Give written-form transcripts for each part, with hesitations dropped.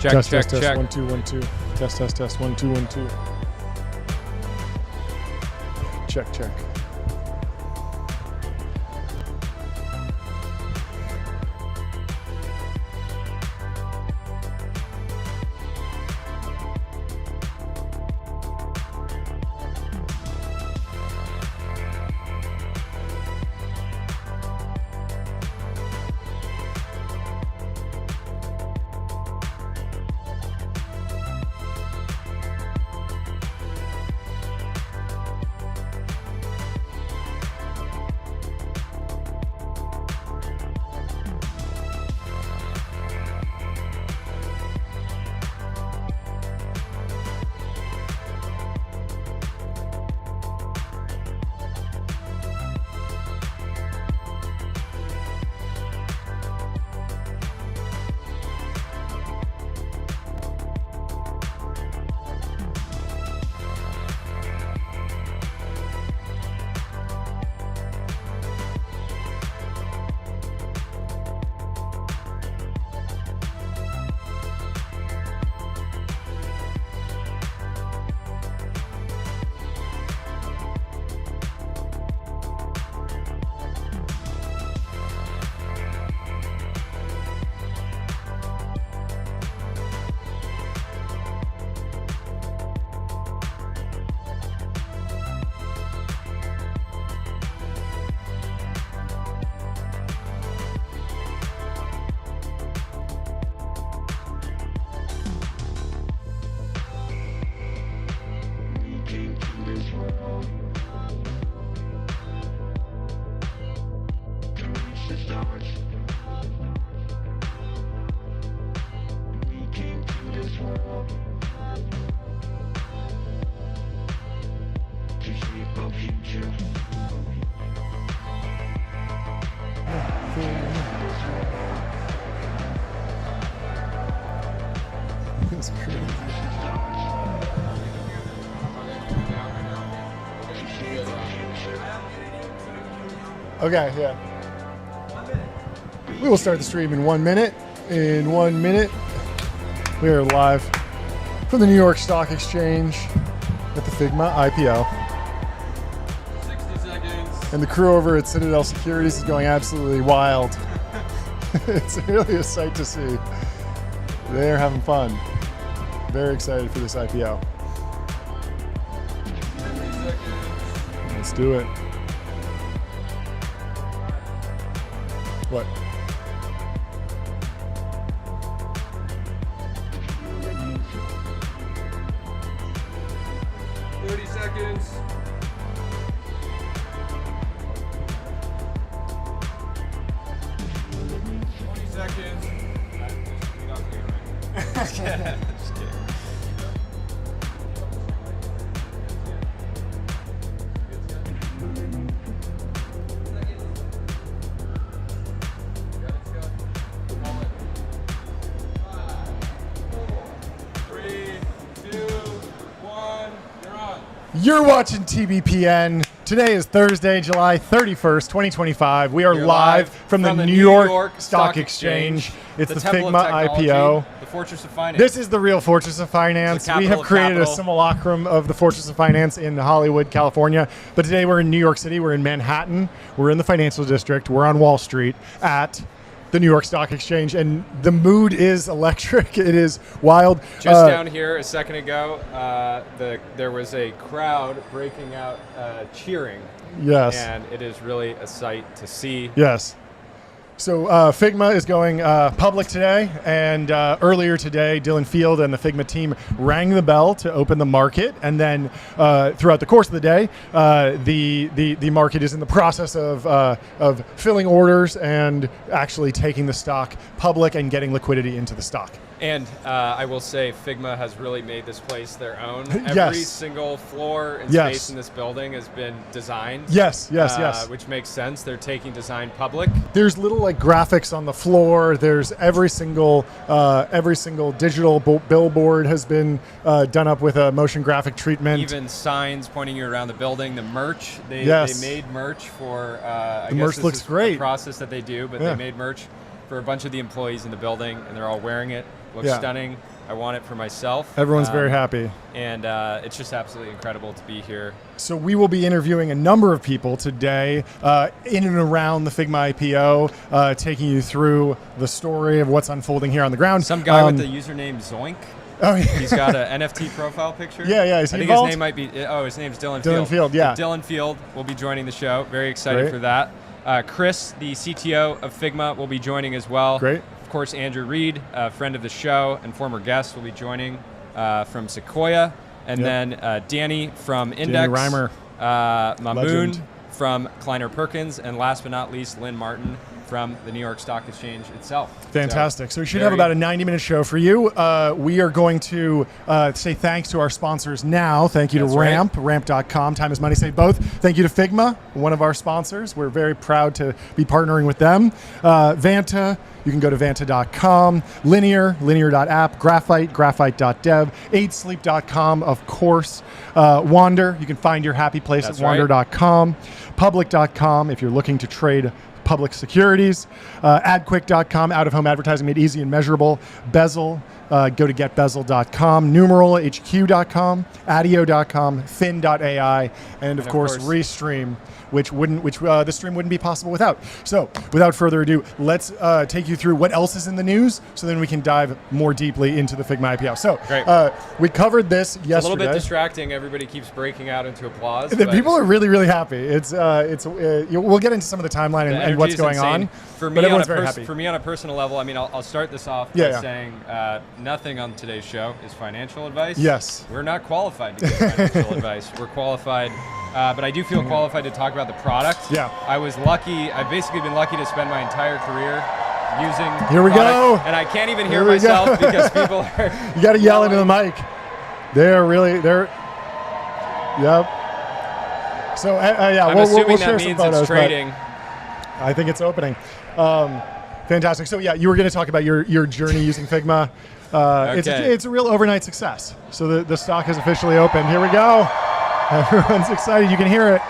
Check, test, check, test, test. check. 1 2 1 2. Test, test, test. 1 2 1 2. Check, check. That's crazy. Okay, yeah. We will start the stream in 1 minute. In 1 minute, we are live from the New York Stock Exchange at the Figma IPO. 60 seconds. And the crew over at Citadel Securities is going absolutely wild. It's really a sight to see. They're having fun. Very excited for this IPO. 70 seconds. Let's do it. What? Seconds. 20 seconds. Just kidding. You're watching TBPN. Today is Thursday, July 31st, 2025. We are live from the New York Stock Exchange. It's the Figma IPO. The Fortress of Finance. This is the real Fortress of Finance. We have created a simulacrum of the Fortress of Finance in Hollywood, California. But today we're in New York City. We're in Manhattan. We're in the financial district. We're on Wall Street at the New York Stock Exchange, and the mood is electric. It is wild. Just down here a second ago, there was a crowd breaking out cheering. Yes. And it is really a sight to see. Yes. So Figma is going public today, and earlier today, Dylan Field and the Figma team rang the bell to open the market, and then throughout the course of the day, the market is in the process of filling orders and actually taking the stock public and getting liquidity into the stock. And I will say Figma has really made this place their own. Yes. Every single floor and Yes. space in this building has been designed. Yes, yes, yes. Which makes sense. They're taking design public. There's little like graphics on the floor. There's every single digital billboard has been done up with a motion graphic treatment. Even signs pointing you around the building. The merch, they made merch for. The merch looks great. The process that they do, but they made merch for a bunch of the employees in the building, and they're all wearing it. Looks stunning. I want it for myself. Everyone's very happy. And it's just absolutely incredible to be here. So we will be interviewing a number of people today in and around the Figma IPO, taking you through the story of what's unfolding here on the ground. Some guy with the username Zoink. Oh, yeah. He's got an NFT profile picture. Yeah. Is he I think involved? his name might be. Oh, his name's Dylan Field. Dylan Field, yeah. So Dylan Field will be joining the show. Very excited Great. for that. Chris, the CTO of Figma, will be joining as well. Great. Of course, Andrew Reed, a friend of the show and former guest, will be joining from Sequoia. And then Danny from Index. Danny Reimer. Mamoon Legend. from Kleiner Perkins. And last but not least, Lynn Martin from the New York Stock Exchange itself. Fantastic. So we should have about a 90-minute show for you. We are going to say thanks to our sponsors now. Thank you to Ramp, ramp.com, Time is Money Save Both. Thank you to Figma, one of our sponsors. We're very proud to be partnering with them. Vanta, you can go to vanta.com. Linear.app. Graphite, graphite.dev. 8sleep.com, of course. Wander, you can find your happy place at wander.com. Public.com, if you're looking to trade public securities. Adquick.com, out-of-home advertising made easy and measurable. Bezel, go to getbezel.com. Numeral, hq.com. Adio.com. Fin.ai. And of course, Restream, which the stream wouldn't be possible without. So, without further ado, let's take you through what else is in the news, so then we can dive more deeply into the Figma IPO. So, we covered this yesterday. It's a little bit distracting. Everybody keeps breaking out into applause. People are really, really happy. We'll get into some of the timeline and what's going on. For me, for me, on a personal level, I mean, I'll start this off by saying nothing on today's show is financial advice. Yes. We're not qualified to give financial advice. We're qualified, but I do feel qualified to talk about the product. Yeah. I was lucky. I've basically been lucky to spend my entire career using Here we go. And I can't even hear myself because people are You got to yell into the mic. They're Yep. So, I'm assuming that means it's trading. I think it's opening. Fantastic. So, you were going to talk about your journey using Figma. It's a real overnight success. So the stock has officially opened. Here we go. Everyone's excited. You can hear it.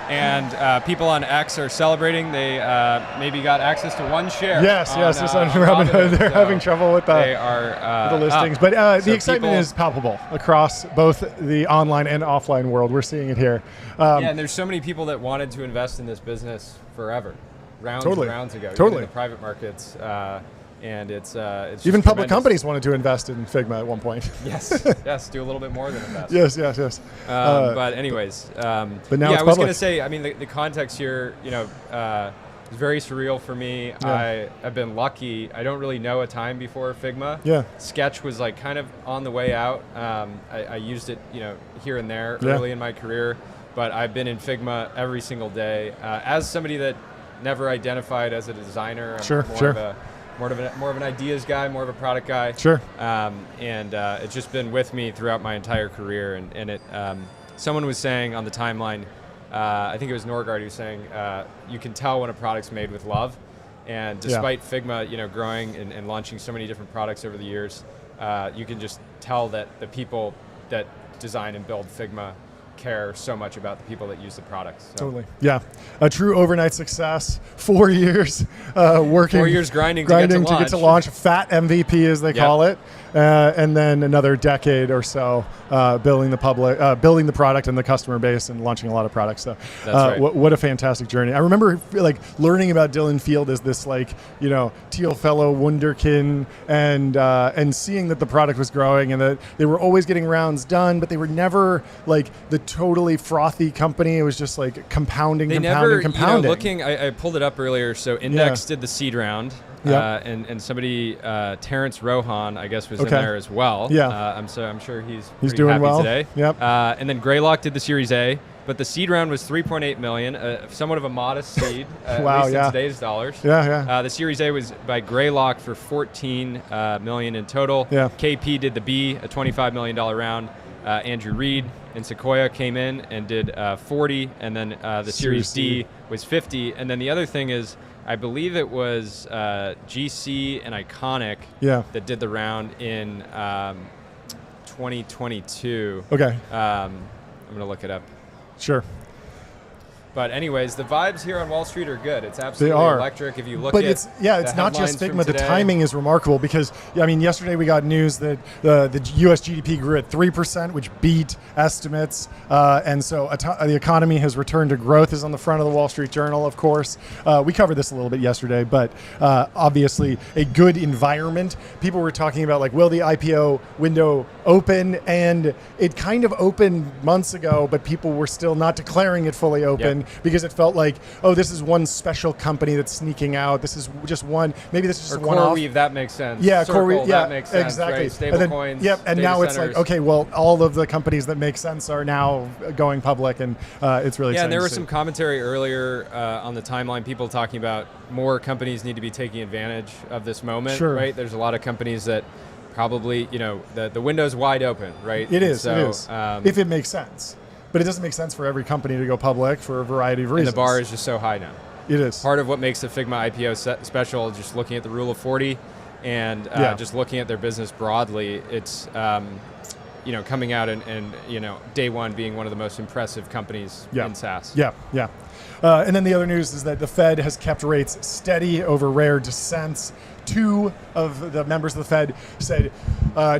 And people on X are celebrating. They maybe got access to one share. Yes. They're having trouble with the listings. But the excitement is palpable across both the online and offline world. We're seeing it here. And there's so many people that wanted to invest in this business forever, rounds and rounds ago. Totally. Even in the private markets. And it's even public companies wanted to invest in Figma at one point. Yes, do a little bit more than invest. Yes. But anyways, but now it's I was going to say, I mean, the context here, is very surreal for me. Yeah. I've been lucky. I don't really know a time before Figma. Yeah. Sketch was like kind of on the way out. I used it, here and there early in my career, but I've been in Figma every single day. As somebody that never identified as a designer, I'm more of an ideas guy, more of a product guy. Sure. And it's just been with me throughout my entire career. And it, someone was saying on the timeline, I think it was Norgard who was saying, you can tell when a product's made with love. And despite Figma, growing and launching so many different products over the years, you can just tell that the people that design and build Figma care so much about the people that use the products. So. Totally. Yeah. A true overnight success. 4 years working. 4 years grinding to get to launch. Fat MVP, as they call it. And then another decade or so building the product and the customer base and launching a lot of products. So what a fantastic journey. I remember learning about Dylan Field as this Teal Fellow wunderkind and seeing that the product was growing and that they were always getting rounds done, but they were never the totally frothy company. It was just compounding. Looking, I pulled it up earlier. So Index did the seed round. And somebody, Terrence Rohan, I guess, was in there as well. I'm sure he's doing happy well today. Yep. And then Greylock did the Series A, but the seed round was $3.8 million, somewhat of a modest seed, at least in today's dollars. The Series A was by Greylock for $14 million in total. KP did the B, a $25 million round. Andrew Reed and Sequoia came in and did 40, and then the Series D was 50. And then the other thing is, I believe it was GC and Iconic that did the round in 2022. Okay. I'm going to look it up. Sure. But anyways, the vibes here on Wall Street are good. It's absolutely electric. If you look at it's not just Figma. The timing is remarkable because, I mean, yesterday we got news that the U.S. GDP grew at 3%, which beat estimates. And so the economy has returned to growth, is on the front of the Wall Street Journal, of course. We covered this a little bit yesterday, but obviously a good environment. People were talking about, like, will the IPO window open? And it kind of opened months ago, but people were still not declaring it fully open. Because it felt like, oh, this is one special company that's sneaking out. This is just one. Maybe this is just one off. CoreWeave, that makes sense. Yeah, CoreWeave, that makes sense. Exactly. Right? Stable coins. Yep. And now it's like, okay, well, all of the companies that make sense are now going public, and it's really exciting. Yeah, and there was some commentary earlier on the timeline. People talking about more companies need to be taking advantage of this moment. Sure. Right. There's a lot of companies that probably, the window's wide open. Right. It is. If it makes sense. But it doesn't make sense for every company to go public for a variety of reasons. And the bar is just so high now. It is. Part of what makes the Figma IPO special, just looking at the rule of 40 and just looking at their business broadly, it's coming out and day one being one of the most impressive companies in SaaS. Yeah. And then the other news is that the Fed has kept rates steady over rare dissents. 2 of the members of the Fed said,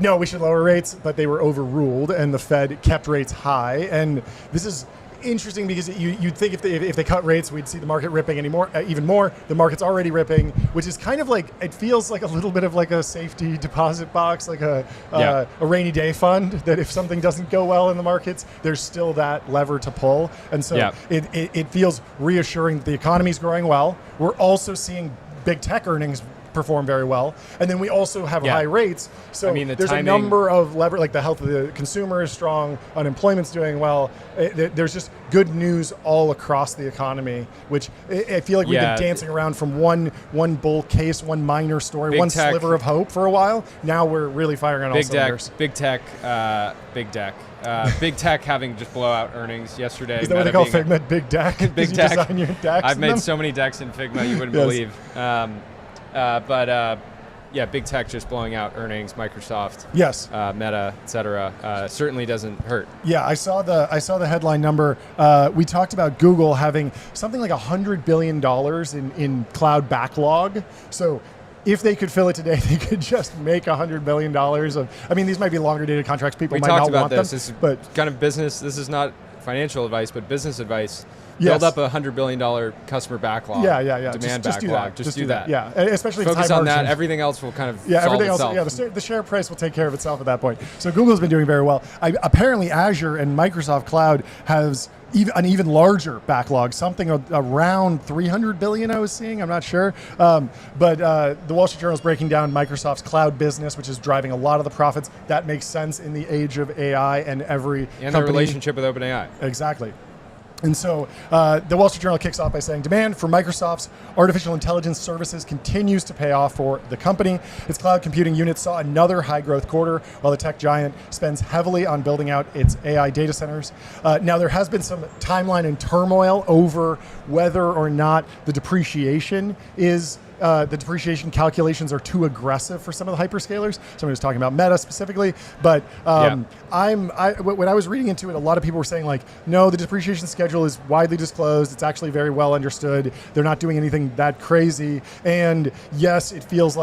no, we should lower rates, but they were overruled, and the Fed kept rates high. And this is interesting because you'd think if they cut rates, we'd see the market ripping even more. The market's already ripping, which is kind of like, it feels like a little bit of like a safety deposit box, like a rainy day fund, that if something doesn't go well in the markets, there's still that lever to pull. And so it feels reassuring that the economy's growing well. We're also seeing big tech earnings perform very well, and then we also have high rates. So there's a number of lever, like the health of the consumer is strong, unemployment's doing well. There's just good news all across the economy, which I feel like we've been dancing around from one bull case, one minor story, one sliver of hope for a while. Now we're really firing on all cylinders. Big tech having just blowout earnings yesterday. Is that what they call Figma? Big deck? Big deck. You design your decks? I've made so many decks in Figma you wouldn't believe. Big tech just blowing out earnings, Microsoft, Meta, et cetera, certainly doesn't hurt. Yeah, I saw the headline number. We talked about Google having something like $100 billion in cloud backlog. So if they could fill it today, they could just make $100 billion these might be longer dated contracts. People might not want them. This is kind of business. This is not financial advice, but business advice. Build up a $100 billion customer backlog. Demand backlog. Just do that. Yeah, especially focus on that. Everything else will kind of solve itself. The share price will take care of itself at that point. So Google's been doing very well. Apparently Azure and Microsoft Cloud has an even larger backlog, something around 300 billion I was seeing, I'm not sure. But the Wall Street Journal is breaking down Microsoft's cloud business, which is driving a lot of the profits. That makes sense in the age of AI and every company. The relationship with OpenAI. Exactly. And so the Wall Street Journal kicks off by saying, demand for Microsoft's artificial intelligence services continues to pay off for the company. Its cloud computing unit saw another high growth quarter, while the tech giant spends heavily on building out its AI data centers. Now, there has been some timeline and turmoil over whether or not the depreciation calculations are too aggressive for some of the hyperscalers. Somebody was talking about Meta specifically, but when I was reading into it, a lot of people were saying like, no, the depreciation schedule is widely disclosed. It's actually very well understood. They're not doing anything that crazy. And yes, it feels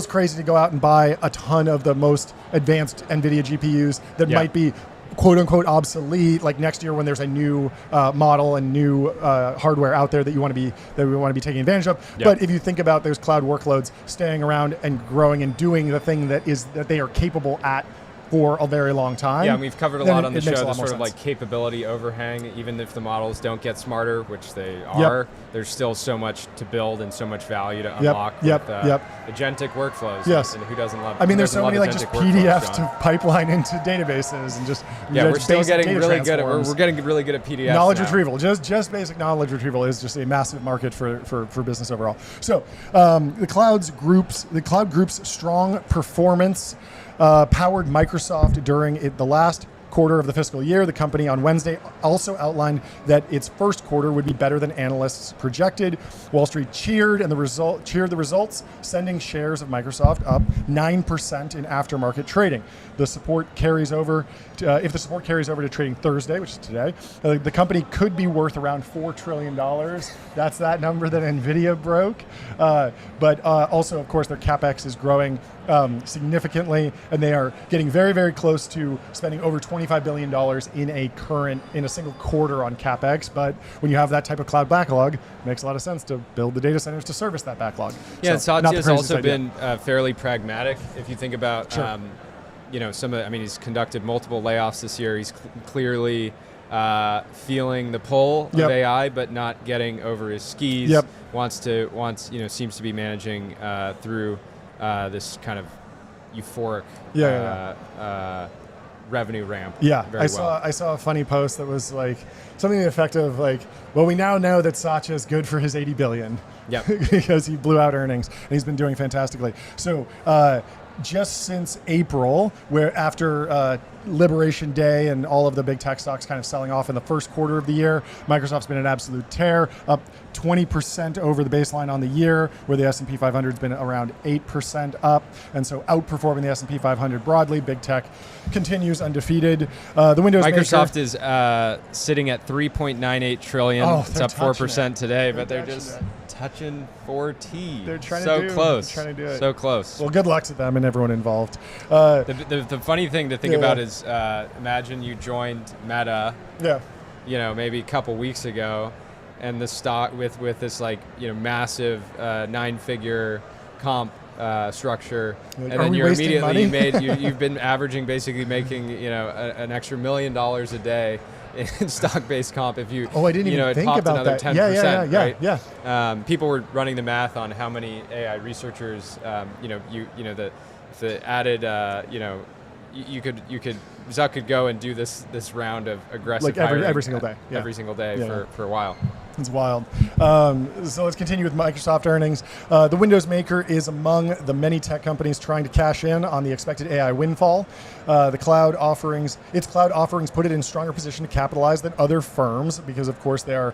crazy to go out and buy a ton of the most advanced NVIDIA GPUs that might be quote unquote obsolete, like next year when there's a new model and new hardware out there that we want to be taking advantage of. But if you think about those cloud workloads staying around and growing and doing the thing that they are capable at for a very long time. Yeah, and we've covered a lot on the show, the sort of like capability overhang, even if the models don't get smarter, which they are, there's still so much to build and so much value to unlock with agentic workflows. Yes. And who doesn't love there's so many like just PDFs to pipeline into databases and just we're still getting really good at we're getting really good at PDFs. Knowledge retrieval. Just basic knowledge retrieval is just a massive market for business overall. So the cloud group's strong performance powered Microsoft during the last quarter of the fiscal year. The company on Wednesday also outlined that its first quarter would be better than analysts projected. Wall Street cheered the results, sending shares of Microsoft up 9% in aftermarket trading. The support carries over if the support carries over to trading Thursday, which is today, the company could be worth around $4 trillion. That's that number that NVIDIA broke. But also, of course, their CapEx is growing significantly, and they are getting very, very close to spending over $25 billion in a single quarter on CapEx. But when you have that type of cloud backlog, it makes a lot of sense to build the data centers to service that backlog. Yeah, Satya has also been fairly pragmatic. If you think about, sure. He's conducted multiple layoffs this year. He's clearly feeling the pull of AI, but not getting over his skis. Yep. Seems to be managing through this kind of euphoric revenue ramp. Yeah, very well. I saw a funny post that was like something to the effect of like, well, we now know that Satya is good for his 80 billion. Yeah, because he blew out earnings and he's been doing fantastically. So just since April, where after Liberation Day and all of the big tech stocks kind of selling off in the first quarter of the year, Microsoft's been an absolute tear, up 20% over the baseline on the year, where the S&P 500 has been around 8% up, and so outperforming the S&P 500 broadly. Big tech continues undefeated. The Windows Microsoft maker, is sitting at $3.98 trillion. It's up 4% today, but they're just touching 4T. They're trying so to do, close. They're trying to do it. So close. Well, good luck to them and everyone involved. The funny thing to think about is imagine you joined Meta, maybe a couple weeks ago, and the stock with this massive 9-figure comp structure, and then you're immediately you've been averaging basically making an extra $1 million a day in stock-based comp. If you I didn't even think about that. 10%, right? People were running the math on how many AI researchers the added you could Zuck could go and do this round of aggressive hiring every single day. Every single day for a while. It's wild. So let's continue with Microsoft earnings. The Windows maker is among the many tech companies trying to cash in on the expected AI windfall. Its cloud offerings put it in stronger position to capitalize than other firms because, of course, they are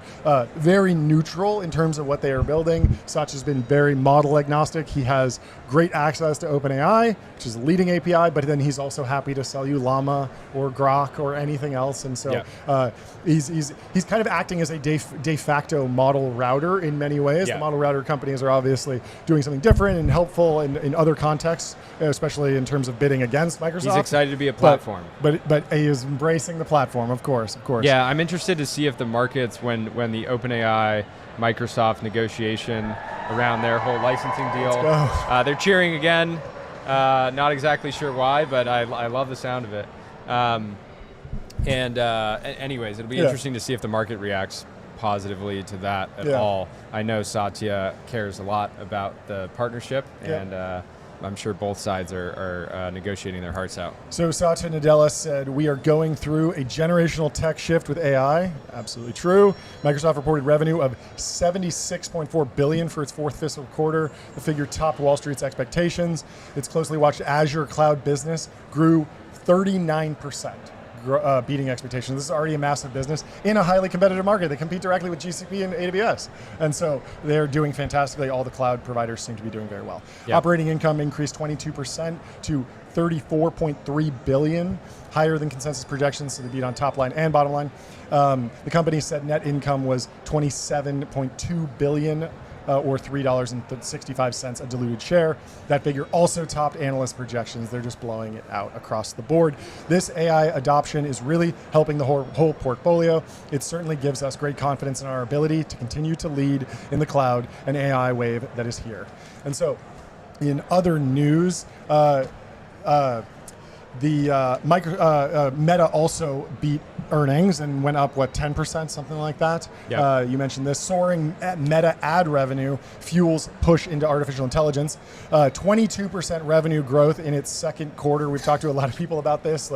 very neutral in terms of what they are building. Satya's been very model agnostic. He has great access to OpenAI, which is a leading API, but then he's also happy to sell you Llama or Grok or anything else. And so he's kind of acting as a de facto model router in many ways. The model router companies are obviously doing something different and helpful in other contexts, especially in terms of bidding against Microsoft. He's excited to be a platform. But he is embracing the platform, of course. Yeah, I'm interested to see if the markets, when the OpenAI Microsoft negotiation around their whole licensing deal, they're cheering again. Not exactly sure why, but I love the sound of it. Anyways, it'll be interesting to see if the market reacts positively to that at all. I know Satya cares a lot about the partnership, and I'm sure both sides are negotiating their hearts out. So Satya Nadella said, "We are going through a generational tech shift with AI." Absolutely true. Microsoft reported revenue of $76.4 billion for its fourth fiscal quarter. The figure topped Wall Street's expectations. Its closely watched Azure cloud business grew 39%. Beating expectations. This is already a massive business in a highly competitive market. They compete directly with GCP and AWS. And so they're doing fantastically. All the cloud providers seem to be doing very well. Operating income increased 22% to $34.3 billion, higher than consensus projections, so they beat on top line and bottom line. The company said net income was $27.2 billion, or $3.65 a diluted share. That figure also topped analyst projections. They're just blowing it out across the board. This AI adoption is really helping the whole portfolio. It certainly gives us great confidence in our ability to continue to lead in the cloud and AI wave that is here. And so, in other news, Meta also beat earnings and went up, 10%, something like that? You mentioned this. Soaring Meta ad revenue fuels push into artificial intelligence. 22% revenue growth in its second quarter. We've talked to a lot of people about this.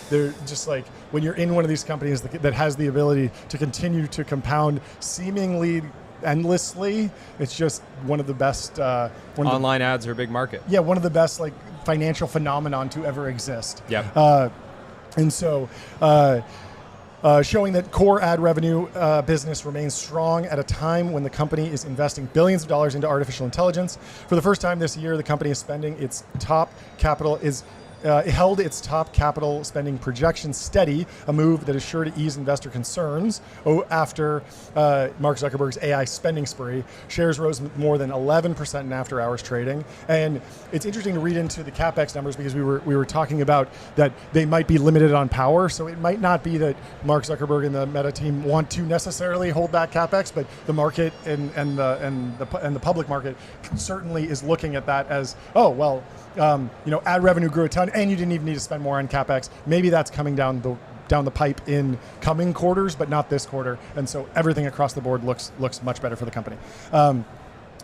They're just when you're in one of these companies that has the ability to continue to compound seemingly endlessly, it's just one of the best. Online ads are a big market. Yeah, one of the best financial phenomenon to ever exist. And so showing that core ad revenue business remains strong at a time when the company is investing billions of dollars into artificial intelligence. For the first time this year, the company is spending its top capital held its top capital spending projection steady, a move that is sure to ease investor concerns after Mark Zuckerberg's AI spending spree. Shares rose more than 11% in after-hours trading. And it's interesting to read into the CapEx numbers because we were talking about that they might be limited on power. So it might not be that Mark Zuckerberg and the Meta team want to necessarily hold back CapEx, but the market and the public market certainly is looking at that as, oh, well, ad revenue grew a ton, and you didn't even need to spend more on CapEx. Maybe that's coming down the pipe in coming quarters, but not this quarter. And so everything across the board looks much better for the company.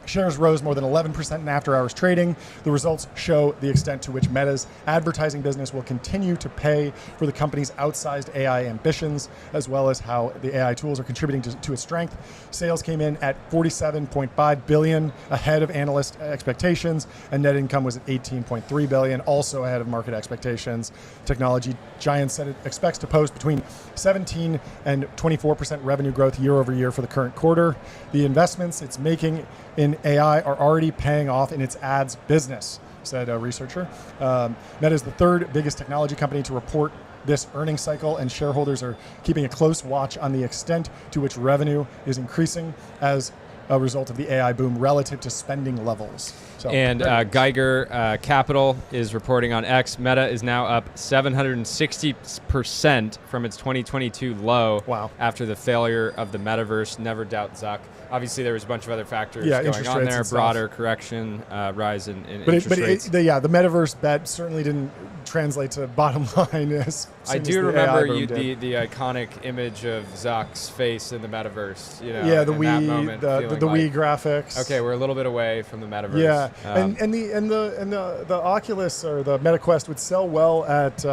Shares rose more than 11% in after-hours trading. The results show the extent to which Meta's advertising business will continue to pay for the company's outsized AI ambitions, as well as how the AI tools are contributing to its strength. Sales came in at $47.5 billion, ahead of analyst expectations, and net income was at $18.3 billion, also ahead of market expectations. Technology giant said it expects to post between 17 and 24% revenue growth year over year for the current quarter. The investments it's making in AI are already paying off in its ads business, said a researcher. Meta is the third biggest technology company to report this earnings cycle, and shareholders are keeping a close watch on the extent to which revenue is increasing as a result of the AI boom relative to spending levels. So, and Geiger Capital is reporting on X. Meta is now up 760% from its 2022 low. Wow. After the failure of the metaverse. Never doubt Zuck. Obviously, there was a bunch of other factors going on there. Broader correction, rise in interest rates. The metaverse bet certainly didn't translate to bottom line. I do remember the iconic image of Zuck's face in the metaverse. The Wii, the Wii graphics. Okay, we're a little bit away from the metaverse. Yeah, and the Oculus or the MetaQuest would sell well at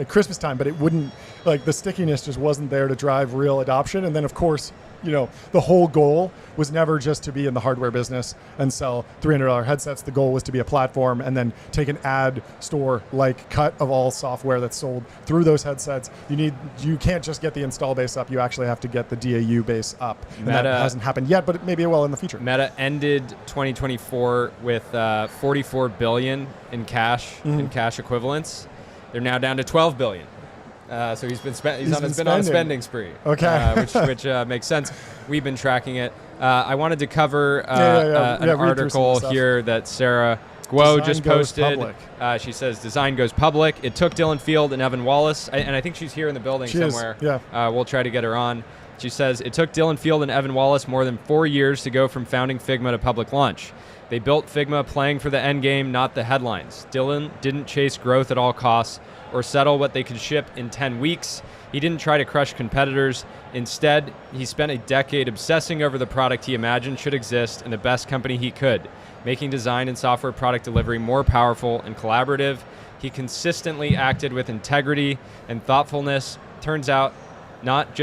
Christmas time, but it wouldn't, like, the stickiness just wasn't there to drive real adoption. And then of course, the whole goal was never just to be in the hardware business and sell $300 headsets. The goal was to be a platform and then take an ad store like cut of all software that's sold through those headsets. You can't just get the install base up. You actually have to get the DAU base up. And that hasn't happened yet, but maybe it will in the future. Meta ended 2024 with $44 billion in cash in cash equivalents. They're now down to $12 billion. So he's been on a spending spree. Okay, which makes sense. We've been tracking it. I wanted to cover an article here that Sarah Guo just posted. She says design goes public. It took Dylan Field and Evan Wallace, and I think she's here in the building somewhere. We'll try to get her on. She says it took Dylan Field and Evan Wallace more than 4 years to go from founding Figma to public launch. They built Figma playing for the end game, not the headlines. Dylan didn't chase growth at all costs or settle what they could ship in 10 weeks. He didn't try to crush competitors. Instead, he spent a decade obsessing over the product he imagined should exist in the best company he could, making design and software product delivery more powerful and collaborative. He consistently acted with integrity and thoughtfulness. Turns out that's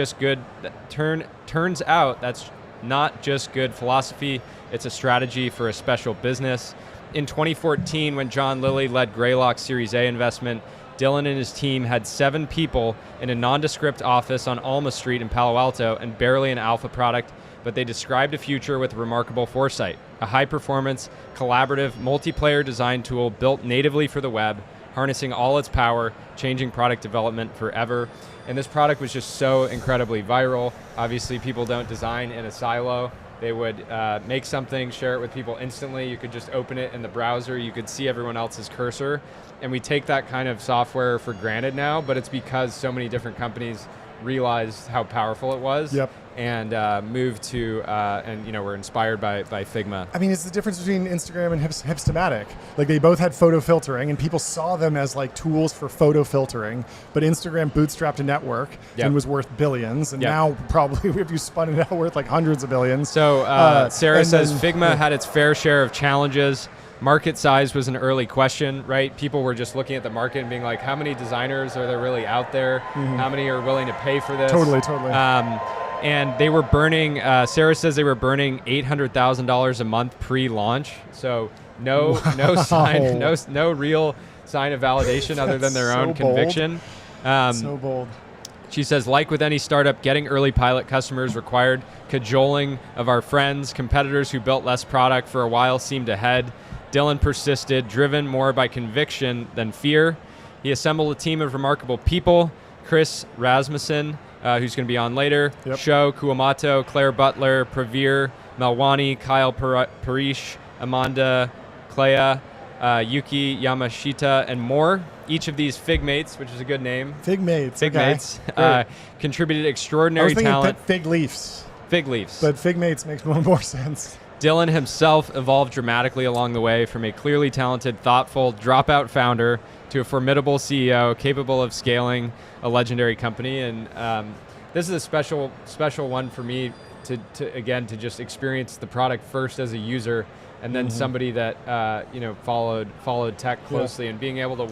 not just good philosophy. It's a strategy for a special business. In 2014, when John Lilly led Greylock's Series A investment, Dylan and his team had 7 people in a nondescript office on Alma Street in Palo Alto and barely an alpha product, but they described a future with remarkable foresight. A high-performance, collaborative, multiplayer design tool built natively for the web, harnessing all its power, changing product development forever. And this product was just so incredibly viral. Obviously, people don't design in a silo. They would make something, share it with people instantly. You could just open it in the browser. You could see everyone else's cursor. And we take that kind of software for granted now, but it's because so many different companies realized how powerful it was and moved to, were inspired by Figma. I mean, it's the difference between Instagram and Hipstamatic. Like, they both had photo filtering, and people saw them as like tools for photo filtering, but Instagram bootstrapped a network and was worth billions, and now probably, if you spun it out, worth like hundreds of billions. So Sarah says Figma had its fair share of challenges. Market size was an early question, right? People were just looking at the market and being like, how many designers are there really out there? How many are willing to pay for this? Totally. And they were burning, Sarah says they were burning $800,000 a month pre-launch. So no real sign of validation other than their own conviction. So bold. She says, like with any startup, getting early pilot customers required cajoling of our friends. Competitors who built less product for a while seemed ahead. Dylan persisted, driven more by conviction than fear. He assembled a team of remarkable people. Chris Rasmussen, who's going to be on later. Yep. Sho Kuamato, Claire Butler, Pravir Melwani, Kyle Parish, Amanda Clea, Yuki Yamashita, and more. Each of these Figmates, which is a good name. Figmates. Contributed extraordinary talent. I was thinking fig leaves. Fig leaves. But Figmates makes more sense. Dylan himself evolved dramatically along the way from a clearly talented, thoughtful, dropout founder to a formidable CEO capable of scaling a legendary company. And this is a special one for me to just experience the product first as a user, and then somebody that followed tech closely, and being able to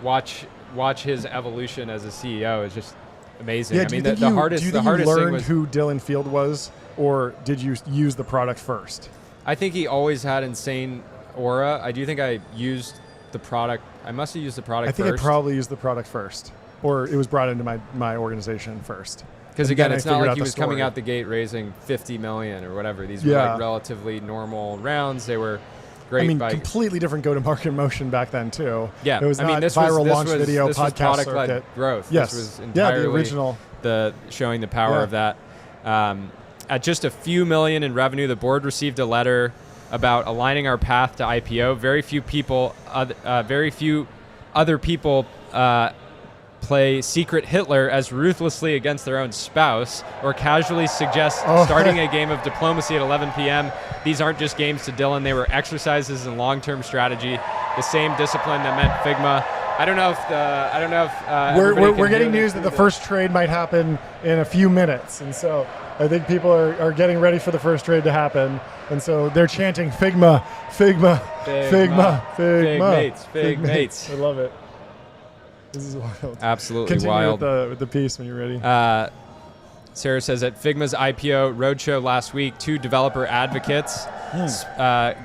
watch his evolution as a CEO is just amazing. Yeah, the hardest thing was, you learned who Dylan Field was, or did you use the product first? I think he always had insane aura. I do think I used the product. I must have used the product first. I think I probably used the product first, or it was brought into my organization first. Because again, it's not like he was coming out the gate raising 50 million or whatever. These were like relatively normal rounds. They were great. Completely different go-to-market motion back then too. Yeah, it was not viral launch video, podcast circuit. Growth. Yes, this was entirely the original. Showing the power of that. At just a few million in revenue, the board received a letter about aligning our path to IPO. Very few other people play secret Hitler as ruthlessly against their own spouse, or casually suggest starting a game of diplomacy at 11 p.m. These aren't just games to Dylan. They were exercises in long-term strategy, the same discipline that meant Figma. I don't know if we're getting news that the first trade might happen in a few minutes, and so I think people are getting ready for the first trade to happen, and so they're chanting Figma, Figma, Figma, Figma, Figmates. I love it. This is wild. Absolutely Continue wild. with the piece when you're ready. Sarah says, at Figma's IPO roadshow last week, 2 developer advocates,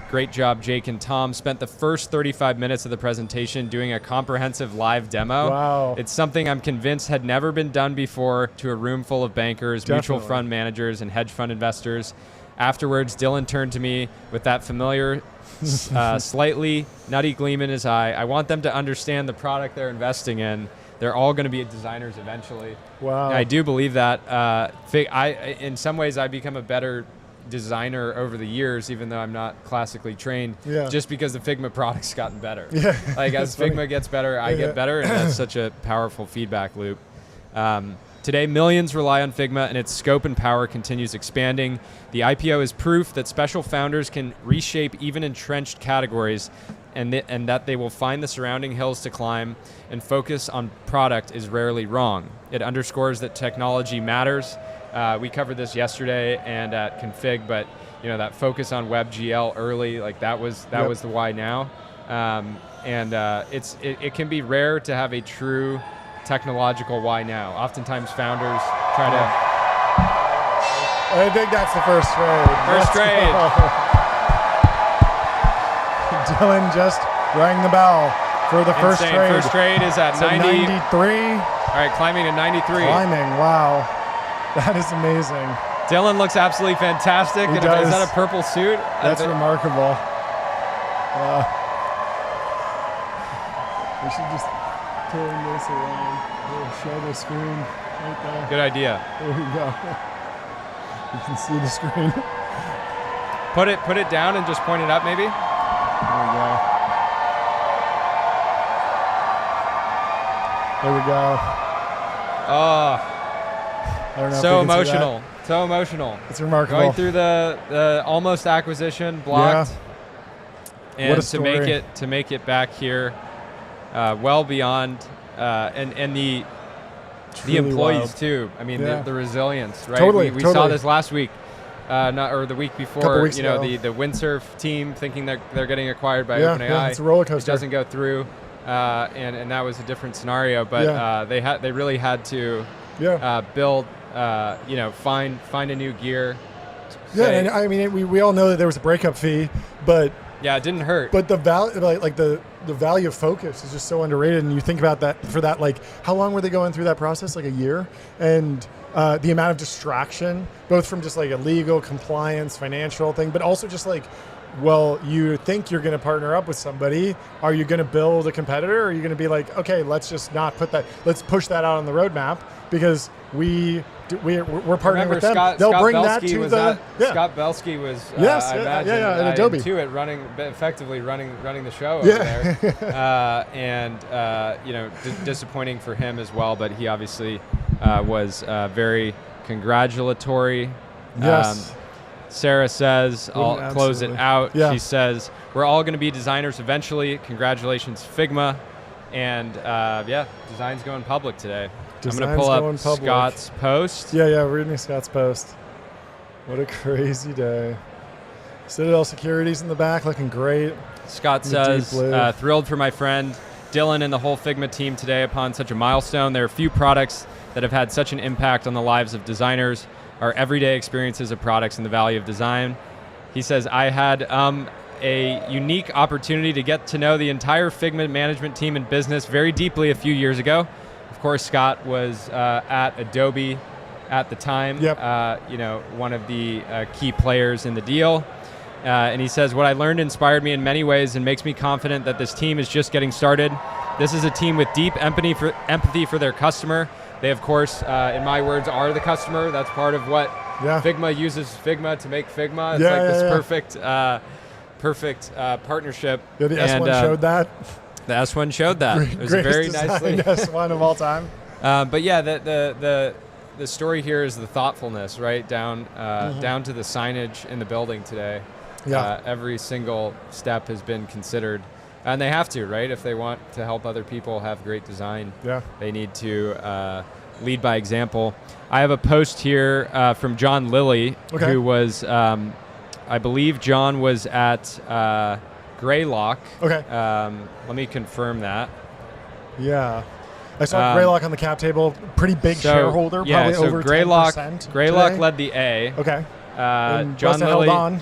great job, Jake and Tom, spent the first 35 minutes of the presentation doing a comprehensive live demo. Wow. It's something I'm convinced had never been done before to a room full of bankers, mutual fund managers, and hedge fund investors. Afterwards, Dylan turned to me with that familiar, slightly nutty gleam in his eye. I want them to understand the product they're investing in. They're all going to be designers eventually. Wow. I do believe that. In some ways, I've become a better designer over the years, even though I'm not classically trained, just because the Figma product's gotten better. Yeah. Like as Figma gets better, I get better, and that's such a powerful feedback loop. Today, millions rely on Figma, and its scope and power continues expanding. The IPO is proof that special founders can reshape even entrenched categories, and that they will find the surrounding hills to climb, and focus on product is rarely wrong. It underscores that technology matters. We covered this yesterday and at Config, but that focus on WebGL early, like that was the why now. It can be rare to have a true technological why now. Oftentimes founders try to... I think that's the first trade. First trade. Dylan just rang the bell for the first trade. First trade is at 93. All right, climbing to 93. Climbing, wow. That is amazing. Dylan looks absolutely fantastic. Is that a purple suit? That's remarkable. We should just turn this around. We'll show the screen right there. Good idea. There we go. You can see the screen. Put it down and just point it up, maybe. There we go. Oh. I don't know so emotional. So emotional. It's remarkable. Going through the almost acquisition, blocked. And what a story. to make it back here, well beyond and the employees wild. Too. I mean the resilience, right? Totally. We saw this last week. Or the week before, weeks ago. the windsurf team thinking they're getting acquired by OpenAI. Yeah, it's a roller coaster. It doesn't go through, and that was a different scenario. But they really had to build, find a new gear. Yeah, and I mean we all know that there was a breakup fee, but Yeah, it didn't hurt. But the value, the value of focus is just so underrated. And you think about that for that, like, how long were they going through that process? Like a year? And the amount of distraction, both from just like a legal, compliance, financial thing, but also just like, well, you think you're going to partner up with somebody. Are you going to build a competitor? Or are you going to be like, okay, let's just not put that, let's push that out on the roadmap because we're partnering with them. They'll bring that to the... Scott Belsky was, yes, I imagine, at Adobe. Effectively running the show over there. And disappointing for him as well, but he obviously was very congratulatory. Yes. Sarah says, I'll close it out. Yeah. She says, we're all going to be designers eventually. Congratulations, Figma. And design's going public today. I'm going to pull up Scott's post. Yeah, read me Scott's post. What a crazy day. Citadel Securities in the back, looking great. Scott says, thrilled for my friend Dylan and the whole Figma team today upon such a milestone. There are few products that have had such an impact on the lives of designers, our everyday experiences of products and the value of design. He says, I had a unique opportunity to get to know the entire Figma management team and business very deeply a few years ago. Of course, Scott was at Adobe at the time, one of the key players in the deal. And he says, what I learned inspired me in many ways and makes me confident that this team is just getting started. This is a team with deep empathy for their customer. They, of course, in my words, are the customer. That's part of what Figma uses Figma to make Figma. It's this perfect partnership. Yeah, the S1 showed that. The S1 showed that. It was very nicely S1 of all time. But yeah, the story here is the thoughtfulness, right? Down to the signage in the building today. Yeah. Every single step has been considered. And they have to, right? If they want to help other people have great design, they need to lead by example. I have a post here from John Lilly, who was, I believe John was at Greylock. Let me confirm that. Yeah. I saw Greylock on the cap table, pretty big shareholder, probably over 10%. Greylock today. led the A. Okay. John Lilly held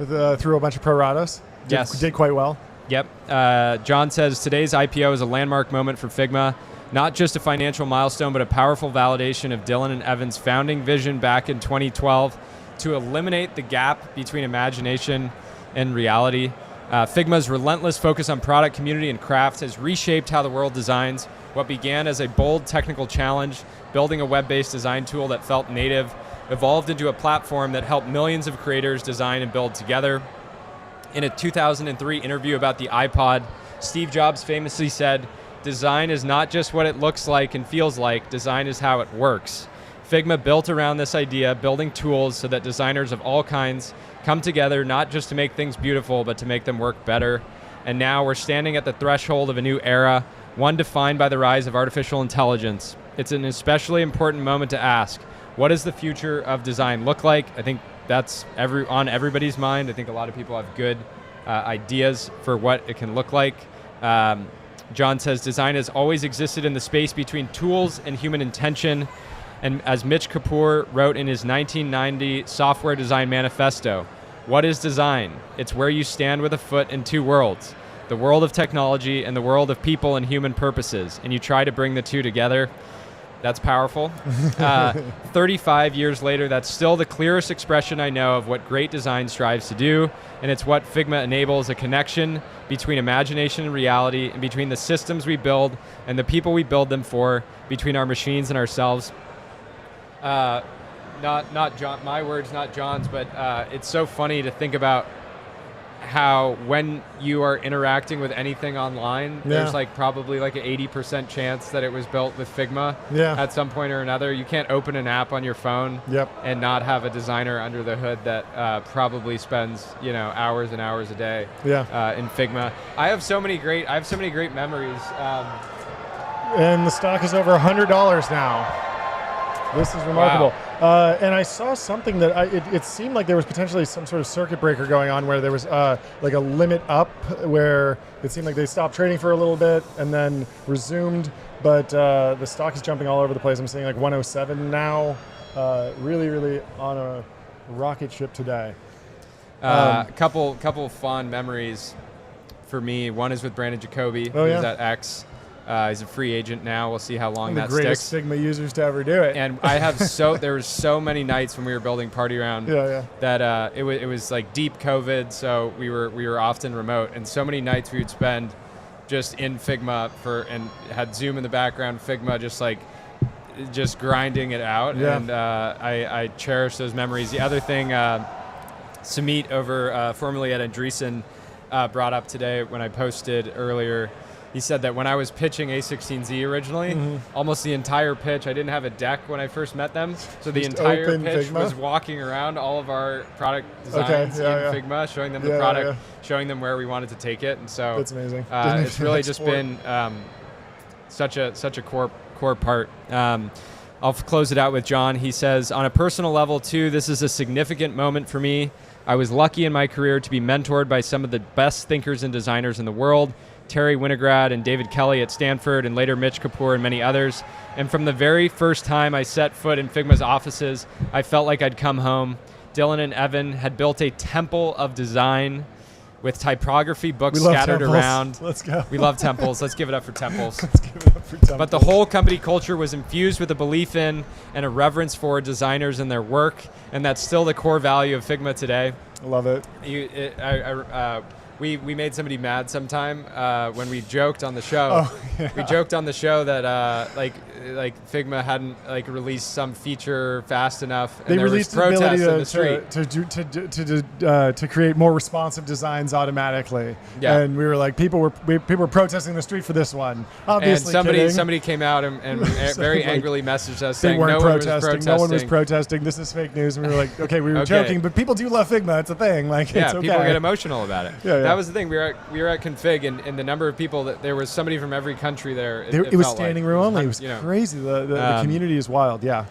on through a bunch of pro ratas. Did quite well. Yep. John says, today's IPO is a landmark moment for Figma, not just a financial milestone, but a powerful validation of Dylan and Evan's founding vision back in 2012 to eliminate the gap between imagination and reality. Figma's relentless focus on product, community, and craft has reshaped how the world designs. What began as a bold technical challenge, building a web-based design tool that felt native, evolved into a platform that helped millions of creators design and build together. In a 2003 interview about the iPod, Steve Jobs famously said, design is not just what it looks like and feels like, design is how it works. Figma built around this idea, building tools so that designers of all kinds come together not just to make things beautiful, but to make them work better. And now we're standing at the threshold of a new era, one defined by the rise of artificial intelligence. It's an especially important moment to ask, what does the future of design look like? I think that's on everybody's mind. I think a lot of people have good ideas for what it can look like. John says, design has always existed in the space between tools and human intention. And as Mitch Kapoor wrote in his 1990 Software Design Manifesto, what is design? It's where you stand with a foot in two worlds, the world of technology and the world of people and human purposes, and you try to bring the two together. That's powerful. 35 years later, that's still the clearest expression I know of what great design strives to do, and it's what Figma enables, a connection between imagination and reality, and between the systems we build and the people we build them for, between our machines and ourselves. Not John, my words, not John's, but it's so funny to think about how when you are interacting with anything online, there's like probably like an 80% chance that it was built with Figma at some point or another. You can't open an app on your phone and not have a designer under the hood that probably spends hours and hours a day in Figma. I have so many great memories. And the stock is over $100 now. This is remarkable. Wow. And I saw something that it seemed like there was potentially some sort of circuit breaker going on where there was like a limit up where it seemed like they stopped trading for a little bit and then resumed, but the stock is jumping all over the place. I'm seeing like 107 now, really on a rocket ship today. Couple fond memories for me. One is with Brandon Jacoby, who's at X. He's a free agent now. We'll see how long that sticks. The greatest Figma users to ever do it. And I have there were so many nights when we were building Party Round that it was like deep COVID, so we were often remote, and so many nights we would spend just in Figma and had Zoom in the background, Figma just grinding it out, and I cherish those memories. The other thing, Samit over formerly at Andreessen brought up today when I posted earlier. He said that when I was pitching A16Z originally, almost the entire pitch, I didn't have a deck when I first met them, so the entire pitch Figma was walking around all of our product designs in Figma, showing them the product, showing them where we wanted to take it, and so that's amazing. It's really just been such a core part. I'll close it out with John. He says, on a personal level too, this is a significant moment for me. I was lucky in my career to be mentored by some of the best thinkers and designers in the world, Terry Winograd and David Kelly at Stanford, and later Mitch Kapoor and many others. And from the very first time I set foot in Figma's offices, I felt like I'd come home. Dylan and Evan had built a temple of design with typography books scattered around. Let's go. We love temples. Let's give it up for temples. Let's give it up for temples. But the whole company culture was infused with a belief in and a reverence for designers and their work, and that's still the core value of Figma today. I love it. We made somebody mad sometime when we joked on the show. We joked on the show that like Figma hadn't released some feature fast enough, and they there released was protests the in the street to create more responsive designs automatically. Yeah. And we were like, people were protesting in the street for this one. Obviously, and somebody came out and very angrily messaged us saying no one was protesting. This is fake news. And we were like, okay, we were joking, but people do love Figma. It's a thing. It's okay. People get emotional about it. That was the thing. We were at Config, and the number of people that there was somebody from every country there. It was standing room only. It was crazy. The community is wild. Yeah.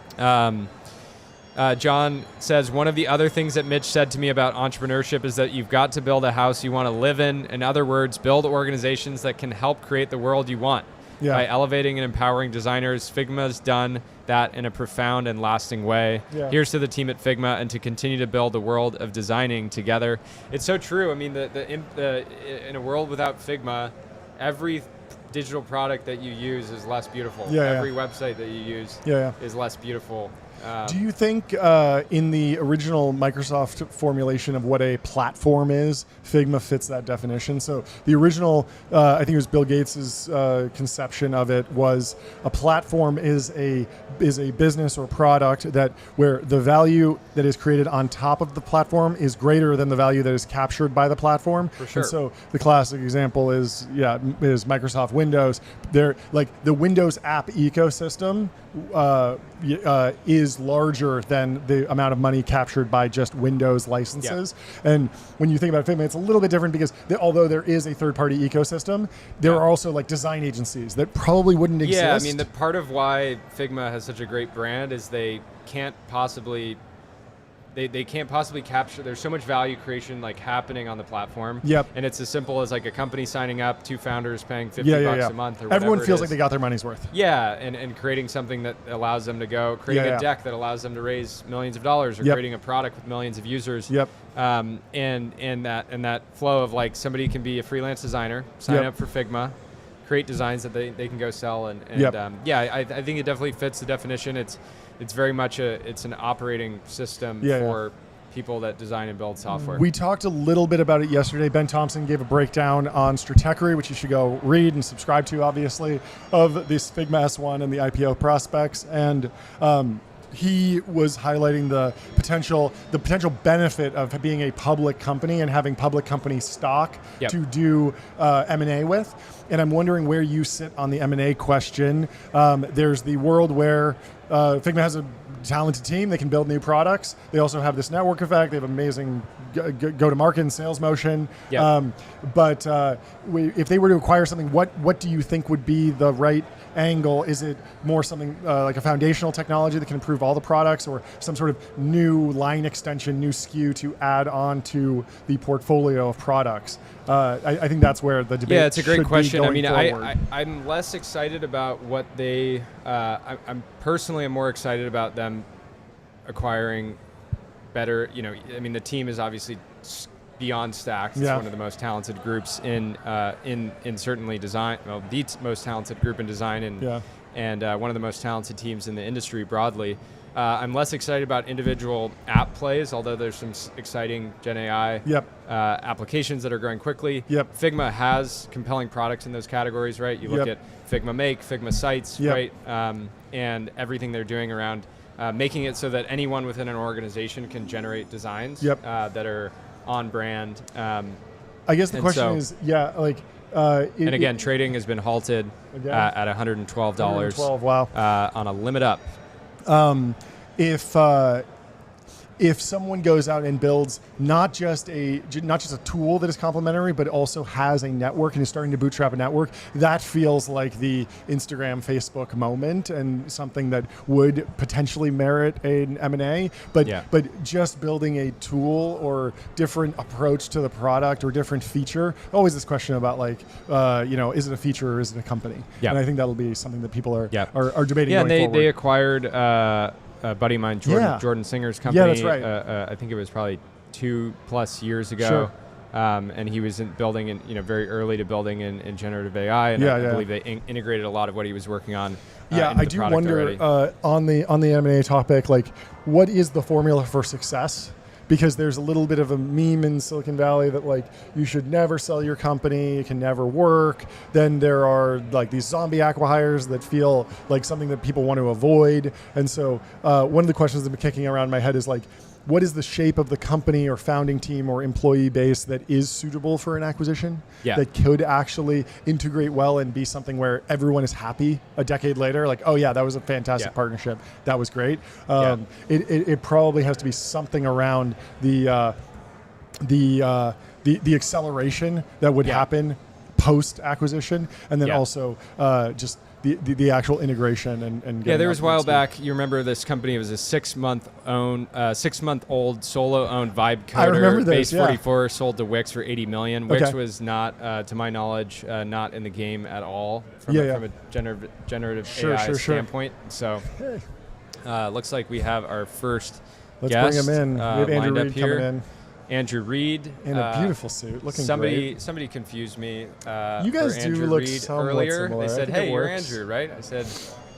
John says, one of the other things that Mitch said to me about entrepreneurship is that you've got to build a house you want to live in. In other words, build organizations that can help create the world you want. Yeah. By elevating and empowering designers, Figma's done that in a profound and lasting way. Yeah. Here's to the team at Figma and to continue to build the world of designing together. It's so true. I mean, in a world without Figma, every digital product that you use is less beautiful. Every website that you use is less beautiful. Do you think in the original Microsoft formulation of what a platform is, Figma fits that definition? So the original, I think it was Bill Gates's conception of it, was a platform is a business or product that where the value that is created on top of the platform is greater than the value that is captured by the platform. For sure. And so the classic example is Microsoft Windows. They're like the Windows app ecosystem is larger than the amount of money captured by just Windows licenses. Yeah. And when you think about Figma, it's a little bit different because although there is a third-party ecosystem, there are also like design agencies that probably wouldn't exist. Yeah, I mean, the part of why Figma has such a great brand is they can't possibly capture. There's so much value creation happening on the platform. Yep. And it's as simple as a company signing up, two founders paying $50 a month or whatever. Everyone feels like they got their money's worth. Yeah, and creating something that allows them to creating a deck that allows them to raise millions of dollars, or creating a product with millions of users. Yep. And that flow of somebody can be a freelance designer, sign up for Figma, create designs that they can go sell, I think it definitely fits the definition. It's very much it's an operating system for people that design and build software. We talked a little bit about it yesterday. Ben Thompson gave a breakdown on Stratechery, which you should go read and subscribe to, obviously, of this Figma S1 and the IPO prospects. And he was highlighting the potential benefit of being a public company and having public company stock to do M&A with. And I'm wondering where you sit on the M&A question. There's the world where Figma has a talented team. They can build new products. They also have this network effect. They have amazing go-to-market and sales motion. Yep. But if they were to acquire something, what do you think would be the right angle? Is it more something like a foundational technology that can improve all the products, or some sort of new line extension, new SKU to add on to the portfolio of products? I think that's where the debate. Yeah, it's a great question. I mean, forward. I'm less excited about what they. I'm personally more excited about them acquiring better. I mean, the team is obviously beyond stacked. It's one of the most talented groups in certainly design. Well, the most talented group in design, and one of the most talented teams in the industry broadly. I'm less excited about individual app plays, although there's some exciting Gen AI applications that are growing quickly. Figma has compelling products in those categories, right? You look at Figma Make, Figma Sites, right? And everything they're doing around making it so that anyone within an organization can generate designs that are on brand. I guess the question is, and again, trading has been halted at $112 on a limit up. If someone goes out and builds not just a tool that is complementary, but also has a network and is starting to bootstrap a network, that feels like the Instagram, Facebook moment and something that would potentially merit an M&A. But just building a tool or different approach to the product or different feature, always this question about is it a feature or is it a company? And I think that'll be something that people are debating. Yeah, going forward. They acquired a buddy of mine, Jordan Singer's company. Yeah, that's right. I think it was probably 2+ years ago. And he was building very early to building in generative AI. And I believe they integrated a lot of what he was working on. I do wonder on the M&A topic, what is the formula for success? Because there's a little bit of a meme in Silicon Valley that you should never sell your company, it can never work. Then there are these zombie acqui-hires that feel like something that people want to avoid. And so one of the questions that have been kicking around my head is what is the shape of the company or founding team or employee base that is suitable for an acquisition that could actually integrate well and be something where everyone is happy a decade later? That was a fantastic partnership. That was great. It probably has to be something around the acceleration that would happen post acquisition, and then also just the actual integration and there was a while back. You remember this company? It was a 6-month-old solo-owned Vibe coder. I remember this, Base 44 sold to Wix for $80 million. Wix was not, to my knowledge, not in the game at all from a generative AI standpoint. So looks like we have our first guest. Let's bring him in. We have Andrew Reed coming in. Andrew Reed in a beautiful suit, looking great. Somebody confused me. You guys do Andrew look Reed somewhat earlier. similar. They said, "Hey, you're Andrew, right?" I said,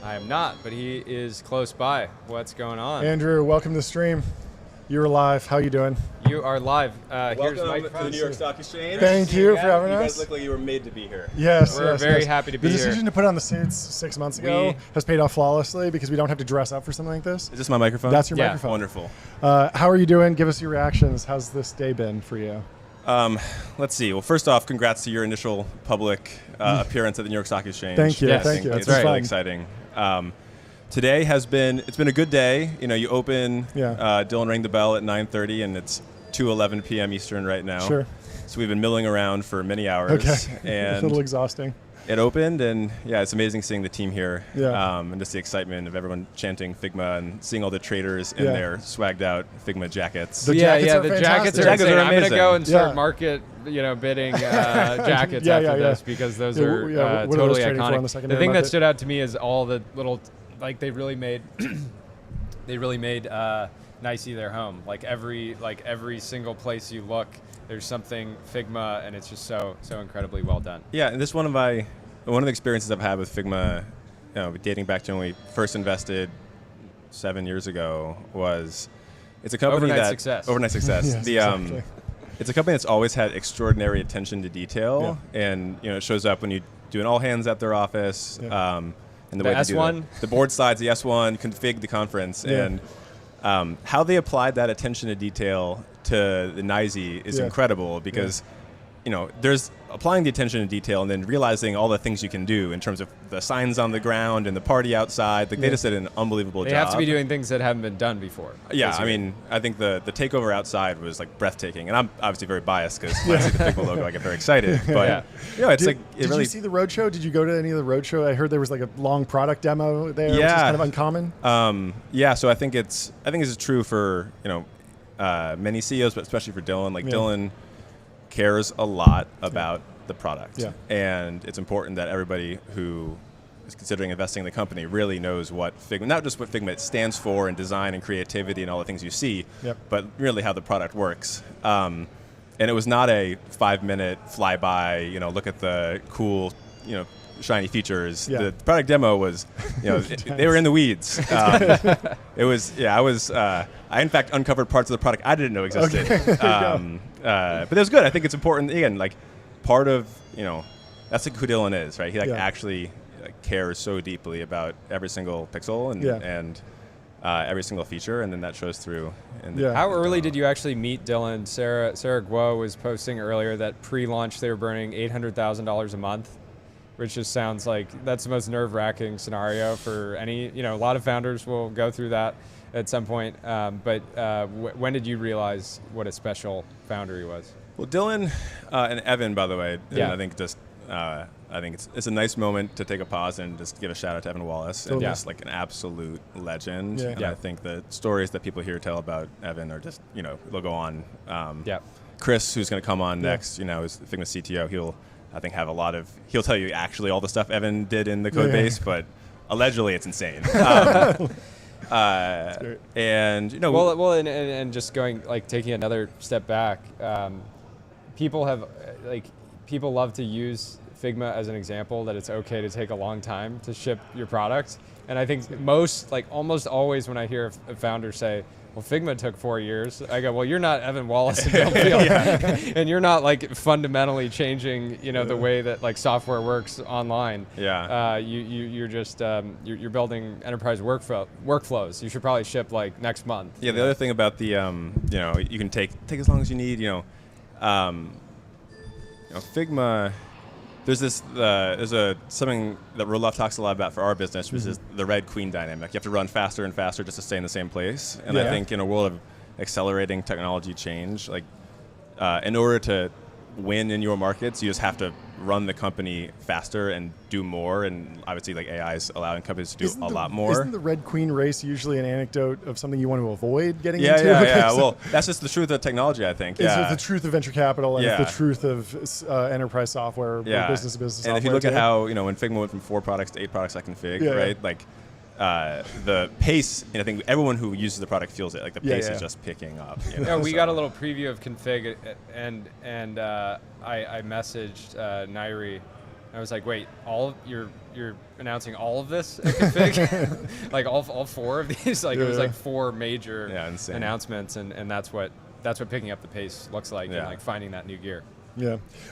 "I am not, but he is close by." What's going on? Andrew, welcome to the stream. You're live. How you doing? You are live. Welcome to the New York Stock Exchange. Thank you for having us. You guys look like you were made to be here. Yes, we're very happy to be here. The decision to put on the suits 6 months ago has paid off flawlessly because we don't have to dress up for something like this. Is this my microphone? That's your microphone. Wonderful. How are you doing? Give us your reactions. How's this day been for you? Let's see. Well, first off, congrats to your initial public appearance at the New York Stock Exchange. Thank you. Thank you. It's really exciting. Today it's been a good day. You open, Dylan rang the bell at 9:30, and it's 2:11 p.m. Eastern right now. Sure. So we've been milling around for many hours. Okay. And a little exhausting. It opened, and it's amazing seeing the team here. Yeah. And just the excitement of everyone chanting Figma and seeing all the traders in their swagged out Figma jackets. The jackets are insane. amazing. I'm going to go and start market, bidding jackets after this because those are totally iconic. The thing that stood out to me is all the little, they really made NYSE their home. Every single place you look, there's something Figma, and it's just so incredibly well done. Yeah, and this is one of the experiences I've had with Figma, dating back to when we first invested 7 years ago. It's a company overnight success. Yes, exactly. It's a company that's always had extraordinary attention to detail, and it shows up when you do an all hands at their office, and the way S1, the board slides, the S1, config the conference, and how they applied that attention to detail to the NYSE is incredible because, there's applying the attention to detail and then realizing all the things you can do in terms of the signs on the ground and the party outside. They just did an unbelievable job. They have to be doing things that haven't been done before. Yeah, I think the takeover outside was breathtaking, and I'm obviously very biased because when I see the Figma logo, I get very excited. But did you see the roadshow? Did you go to any of the roadshow? I heard there was a long product demo there, which is kind of uncommon. So I think this is true for many CEOs, but especially for Dylan. Dylan cares a lot about the product, and it's important that everybody who is considering investing in the company really knows what Figma, not just what Figma stands for in design and creativity and all the things you see, but really how the product works. And it was not a 5-minute flyby, look at the cool, shiny features. The product demo was, they were in the weeds. It was, I in fact uncovered parts of the product I didn't know existed. But it was good. I think it's important, again, like part of, that's like who Dylan is, right? He actually cares so deeply about every single pixel and every single feature, and then that shows through. How early did you actually meet Dylan? Sarah Guo was posting earlier that pre-launch they were burning $800,000 a month, which just sounds like that's the most nerve-wracking scenario for any, a lot of founders will go through that at some point. But when did you realize what a special founder he was? Well, Dylan and Evan, by the way, I think just I think it's a nice moment to take a pause and just give a shout out to Evan Wallace, and just like an absolute legend. And I think the stories that people here tell about Evan are just, they'll go on. Chris, who's going to come on next, is Figma CTO. He'll, I think, have he'll tell you actually all the stuff Evan did in the code base, but allegedly it's insane. And and just going, like, taking another step back, people love to use Figma as an example that it's okay to take a long time to ship your product. And I think almost always when I hear a founder say, well, Figma took 4 years, I go, well, you're not Evan Wallace and Bill Field, and you're not like fundamentally changing, the way that like software works online. You're just you're building enterprise workflows. You should probably ship like next month. The other thing about the you can take as long as you need. Figma. There's something that Roelof talks a lot about for our business, which is the Red Queen dynamic. You have to run faster and faster just to stay in the same place. And I think in a world of accelerating technology change, like in order to win in your markets, you just have to run the company faster and do more. And obviously, like AI is allowing companies to do a lot more. Isn't the Red Queen race usually an anecdote of something you want to avoid getting into? Yeah. Well, that's just the truth of technology, I think. It's the truth of venture capital, and it's the truth of enterprise software, or business to business software. And if you look at how, when Figma went from 4 products to 8 products I config, right? Like, the pace, and I think everyone who uses the product feels it. Like the pace is just picking up. We got a little preview of config, and I messaged Nairi. I was like, wait, you're announcing all of this at config? Like all 4 of these? Like it was like 4 major announcements, and that's what picking up the pace looks like, and like finding that new gear.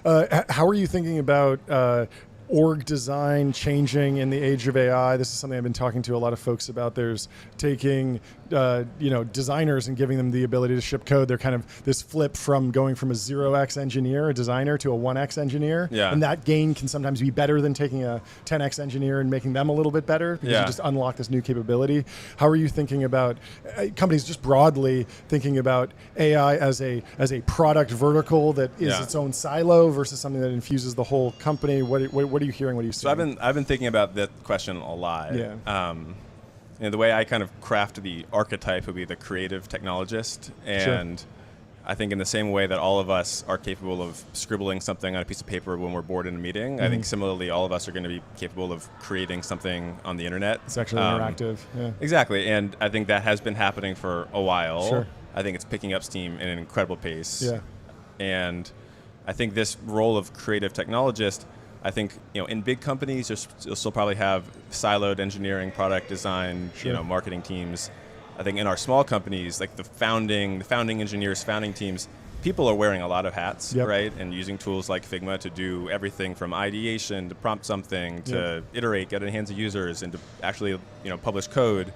How are you thinking about org design changing in the age of AI? This is something I've been talking to a lot of folks about. There's taking designers and giving them the ability to ship code. They're kind of this flip from going from a 0x engineer, a designer, to a 1x engineer. And that gain can sometimes be better than taking a 10x engineer and making them a little bit better, because you just unlock this new capability. How are you thinking about companies just broadly thinking about AI as a product vertical that is its own silo versus something that infuses the whole company? What are you hearing? What are you seeing? So I've been thinking about that question a lot. The way I kind of craft the archetype would be the creative technologist, and I think in the same way that all of us are capable of scribbling something on a piece of paper when we're bored in a meeting, I think similarly all of us are going to be capable of creating something on the internet. It's actually interactive. Exactly, and I think that has been happening for a while. I think it's picking up steam in an incredible pace. And I think this role of creative technologist, I think in big companies you'll still probably have siloed engineering, product design, marketing teams. I think in our small companies, like the founding engineers, founding teams, people are wearing a lot of hats, right? And using tools like Figma to do everything from ideation to prompt something to iterate, get it in the hands of users, and to actually publish code.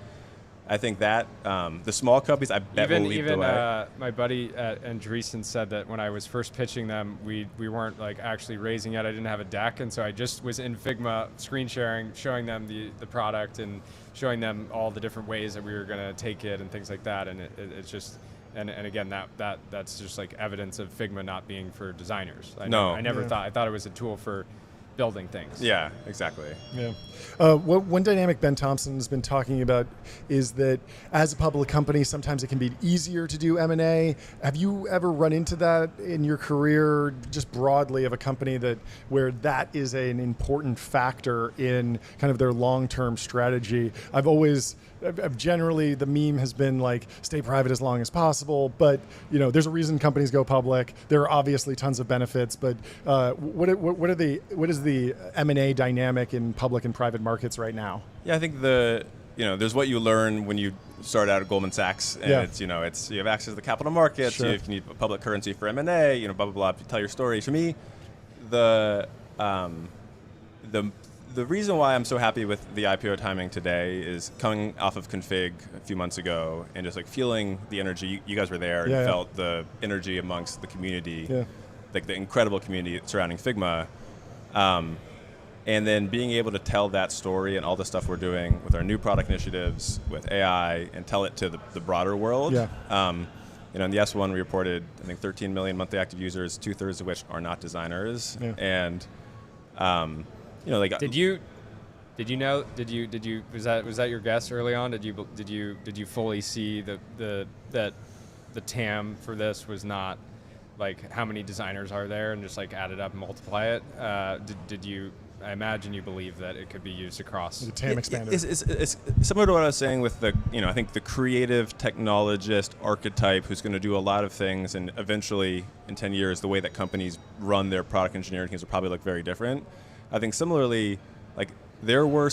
I think that the small companies, I bet will lead the way. My buddy Andreessen said that when I was first pitching them, we weren't like actually raising yet. I didn't have a deck, and so I just was in Figma screen sharing, showing them the product and showing them all the different ways that we were going to take it and things like that. And it's just, and again, that's just like evidence of Figma not being for designers. I never thought. I thought it was a tool for building things. Yeah, exactly. Yeah. One dynamic Ben Thompson has been talking about is that as a public company, sometimes it can be easier to do M&A. Have you ever run into that in your career, just broadly, of a company where that is an important factor in kind of their long-term strategy? I've generally, the meme has been like, stay private as long as possible, but there's a reason companies go public. There are obviously tons of benefits, but what is the M&A dynamic in public and private markets right now? Yeah, I think there's what you learn when you start out at Goldman Sachs, and it's you have access to the capital markets, you need a public currency for M&A, blah blah blah. Tell your story. For me, the reason why I'm so happy with the IPO timing today is coming off of Config a few months ago and just like feeling the energy. You guys were there and felt the energy amongst the community, like the incredible community surrounding Figma. And then being able to tell that story and all the stuff we're doing with our new product initiatives, with AI, and tell it to the broader world. In the S1 we reported, I think, 13 million monthly active users, 2/3 of which are not designers. And Did you was that your guess early on? Did you fully see that the TAM for this was not like how many designers are there and just like add it up and multiply it? I imagine you believe that it could be used across the TAM expander. It's similar to what I was saying with I think the creative technologist archetype who's going to do a lot of things, and eventually in 10 years the way that companies run their product engineering teams will probably look very different. I think similarly, like there were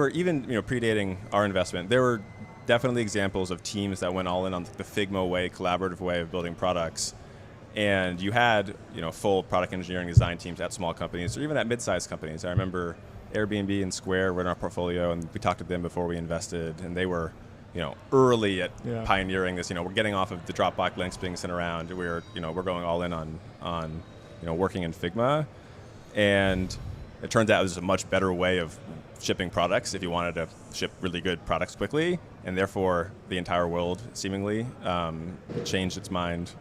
even predating our investment, there were definitely examples of teams that went all in on the Figma way, collaborative way of building products, and you had full product engineering design teams at small companies or even at mid-sized companies. I remember Airbnb and Square were in our portfolio, and we talked to them before we invested, and they were early at pioneering this. We're getting off of the Dropbox links being sent around. We're going all in on working in Figma, and it turns out it was a much better way of shipping products if you wanted to ship really good products quickly, and therefore the entire world seemingly changed its mind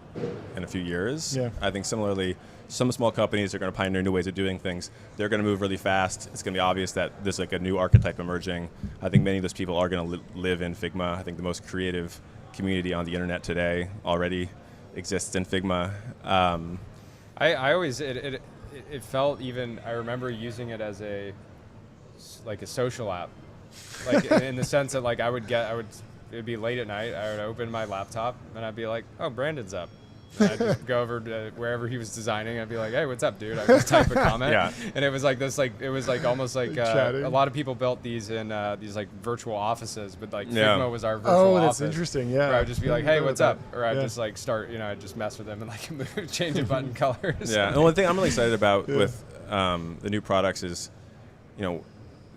in a few years. I think similarly, some small companies are going to pioneer new ways of doing things. They're going to move really fast. It's going to be obvious that there's like a new archetype emerging. I think many of those people are going to live in Figma. I think the most creative community on the internet today already exists in Figma. I always it felt, even I remember using it as a social app, like in the sense that like it'd be late at night, I would open my laptop and I'd be like, oh, Brandon's up. And I'd just go over to wherever he was designing. I'd be like, hey, what's up, dude? I'd just type a comment. And it was like this, it was like almost like a lot of people built these in these like virtual offices, but like Figma was our virtual office. Oh, that's interesting. Yeah. Where I would just be like, hey, what's up? Or I'd just like start, I'd just mess with them and like change a button colors. Yeah. And one thing I'm really excited about with the new products is,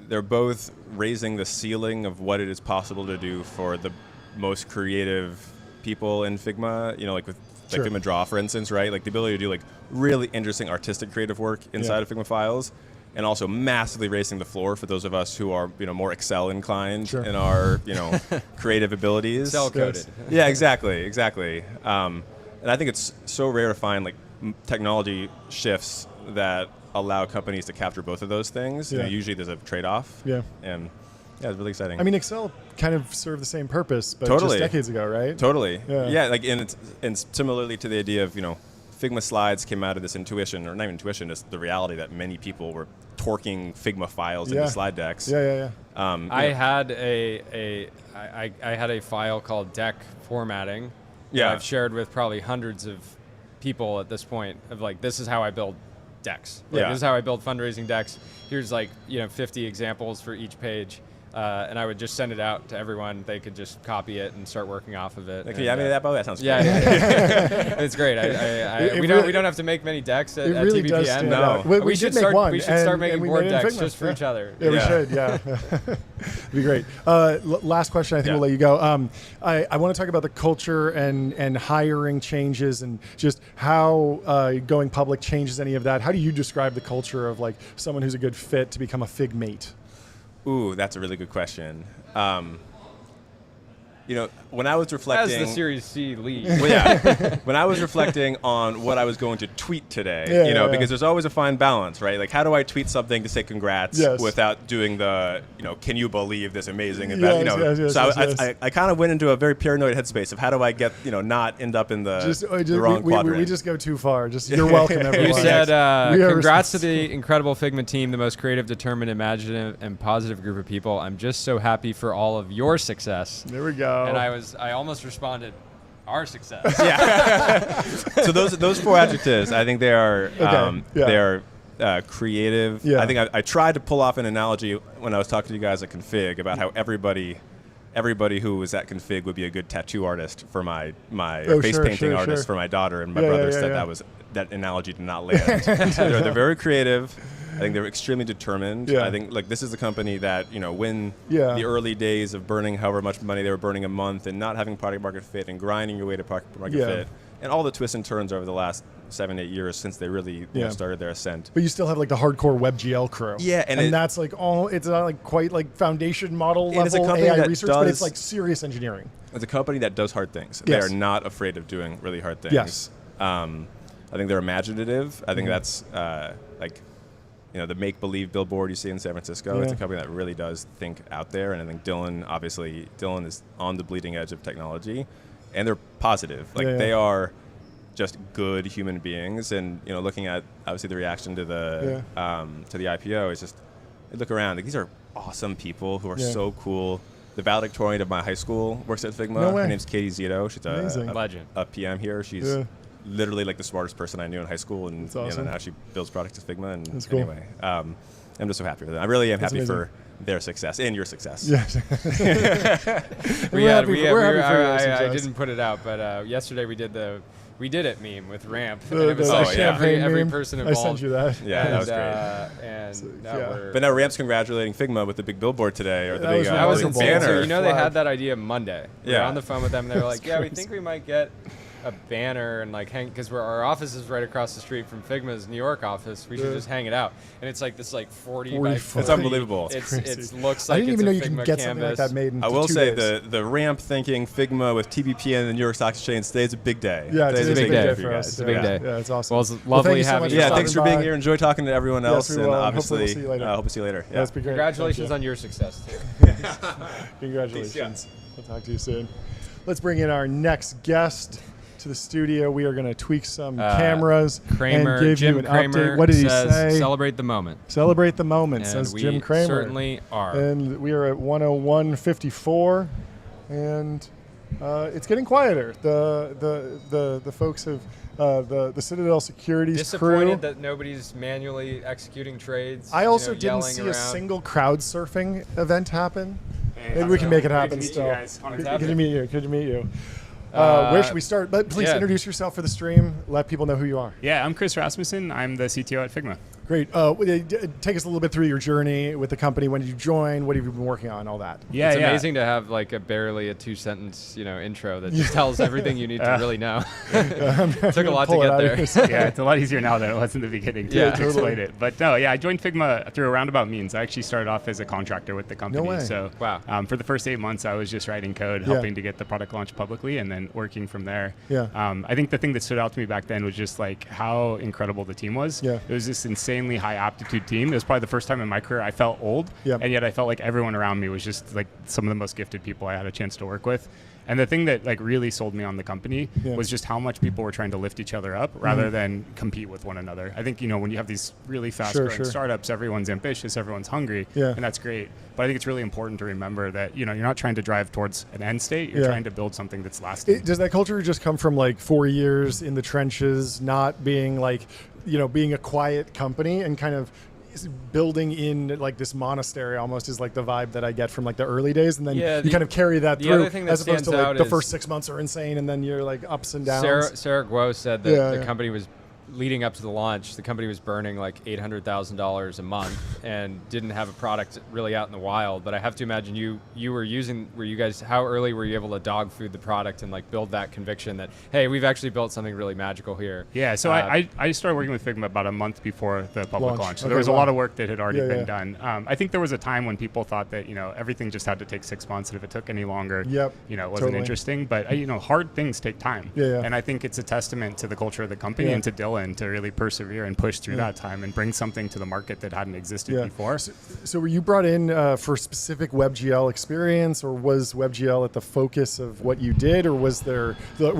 they're both raising the ceiling of what it is possible to do for the most creative people in Figma, like with Figma Draw, for instance, right? Like the ability to do like really interesting artistic creative work inside of Figma files, and also massively raising the floor for those of us who are, more Excel inclined in our, creative abilities. Excel coded. Yeah, exactly. And I think it's so rare to find like technology shifts that allow companies to capture both of those things. Usually there's a trade-off. And it's really exciting. I mean, Excel kind of served the same purpose, but just decades ago, right? Totally. Like and similarly to the idea of Figma slides came out of this intuition, or not even intuition, it's the reality that many people were torquing Figma files into slide decks. I had a file called deck formatting. That I've shared with probably hundreds of people at this point of like, this is how I build decks. This is how I build fundraising decks. Here's 50 examples for each page. And I would just send it out to everyone. They could just copy it and start working off of it. Okay, that sounds great. It's great. We don't have to make many decks at really TBPN. No, we should start. Make one. We should start making board decks just for each other. We should. It'd be great. Last question. I think we'll let you go. I want to talk about the culture and hiring changes and just how going public changes any of that. How do you describe the culture of like someone who's a good fit to become a Figmate? Ooh, that's a really good question. when I was reflecting, as the Series C lead, when I was reflecting on what I was going to tweet today, because there's always a fine balance, right? Like, how do I tweet something to say congrats without doing the, can you believe this amazing event? I kind of went into a very paranoid headspace of how do I get, not end up in the wrong quadrant. We just go too far. Just you're welcome, everyone. You said, congrats to the incredible Figma team, the most creative, determined, imaginative, and positive group of people. I'm just so happy for all of your success. There we go. And I almost responded, our success. So those 4 adjectives, I think they are they are creative. I think I tried to pull off an analogy when I was talking to you guys at Config about how everybody who was at Config would be a good tattoo artist for my face painting artist for my daughter, and my brother said that analogy did not land. They're very creative. I think they're extremely determined. I think this is a company that, when the early days of burning however much money they were burning a month and not having product market fit and grinding your way to product market fit and all the twists and turns over the last 7-8 years since they really started their ascent. But you still have the hardcore WebGL crew. Yeah, and that's it's not quite foundation model level AI research, but it's serious engineering. It's a company that does hard things. They are not afraid of doing really hard things. Yes. I think they're imaginative. I think that's the make-believe billboard you see in San Francisco. It's a company that really does think out there, and I think Dylan is on the bleeding edge of technology, and they're positive. They are just good human beings, and looking at obviously the reaction to the IPO is just, I look around, these are awesome people who are so cool. The valedictorian of my high school works at Figma. No way. Her name's Katie Zito. She's a legend, a PM here. She's literally the smartest person I knew in high school, and awesome. Now she builds products at Figma. And that's cool. Anyway, I'm just so happy with them. I really am happy for their success and your success. Yes. I didn't put it out, but yesterday we did it meme with Ramp. It was every person involved. I sent you that. Yeah, that was great. But now Ramp's congratulating Figma with the big billboard today, or the big banner. So, they had that idea Monday. We were on the phone with them, and they were like, we think we might get a banner and hang, because our office is right across the street from Figma's New York office. We should just hang it out. And it's this 40 by 40. It's unbelievable. It looks like I didn't even know you can get something like that made in 2 days. I will say the Ramp thinking Figma with TBPN and the New York Stock Exchange today is a big day. Yeah, it's a big day for you guys. It's a big day. Yeah, it's awesome. Well, it's lovely having you. Yeah, thanks for being here. Enjoy talking to everyone else. And obviously, hopefully we'll see you later. Hope to see you later. Yeah, that's great. Congratulations on your success, too. Congratulations. We'll talk to you soon. Let's bring in our next guest to the studio. We are going to tweak some cameras and give Jim you an Kramer update. What did he say? Celebrate the moment. Celebrate the moment, says Jim Kramer. Certainly are. And we are at 101.54, and it's getting quieter. The folks have the Citadel Securities Disappointed crew. that nobody's manually executing trades. I also didn't see a single crowd surfing event happen. Maybe we can make it happen still. Good to meet you. Good to meet you. Where should we start? But please introduce yourself for the stream. Let people know who you are. Yeah, I'm Chris Rasmussen. I'm the CTO at Figma. Great. Take us a little bit through your journey with the company. When did you join? What have you been working on? All that. Yeah, it's amazing to have barely a 2-sentence intro that just tells everything you need to really know. It took a lot to get there. Yeah, it's a lot easier now than it was in the beginning to explain it. But no, I joined Figma through a roundabout means. I actually started off as a contractor with the company. No way. So for the first 8 months, I was just writing code, helping to get the product launched publicly, and then working from there. Yeah. I think the thing that stood out to me back then was just how incredible the team was. Yeah. It was this insanely high aptitude team. It was probably the first time in my career I felt old, and yet I felt like everyone around me was just some of the most gifted people I had a chance to work with. And the thing that really sold me on the company was just how much people were trying to lift each other up rather than compete with one another. I think when you have these really fast growing startups, everyone's ambitious, everyone's hungry, and that's great. But I think it's really important to remember that you're not trying to drive towards an end state. You're trying to build something that's lasting. Does that culture just come from 4 years in the trenches, not being being a quiet company and kind of building in this monastery almost is the vibe that I get from the early days, and then you kind of carry that through, as opposed to the first 6 months are insane and then you're ups and downs. Sarah Guo said that the company was leading up to the launch, the company was burning like $800,000 a month and didn't have a product really out in the wild. But I have to imagine were you guys, how early were you able to dog food the product and like build that conviction that, hey, we've actually built something really magical here? Yeah, so I started working with Figma about a month before the public launch. So there was a lot of work that had already been done. I think there was a time when people thought that, everything just had to take 6 months, and if it took any longer, it wasn't interesting. But, hard things take time. And I think it's a testament to the culture of the company and to Dylan to really persevere and push through that time and bring something to the market that hadn't existed before. So were you brought in for specific WebGL experience, or was WebGL at the focus of what you did, or were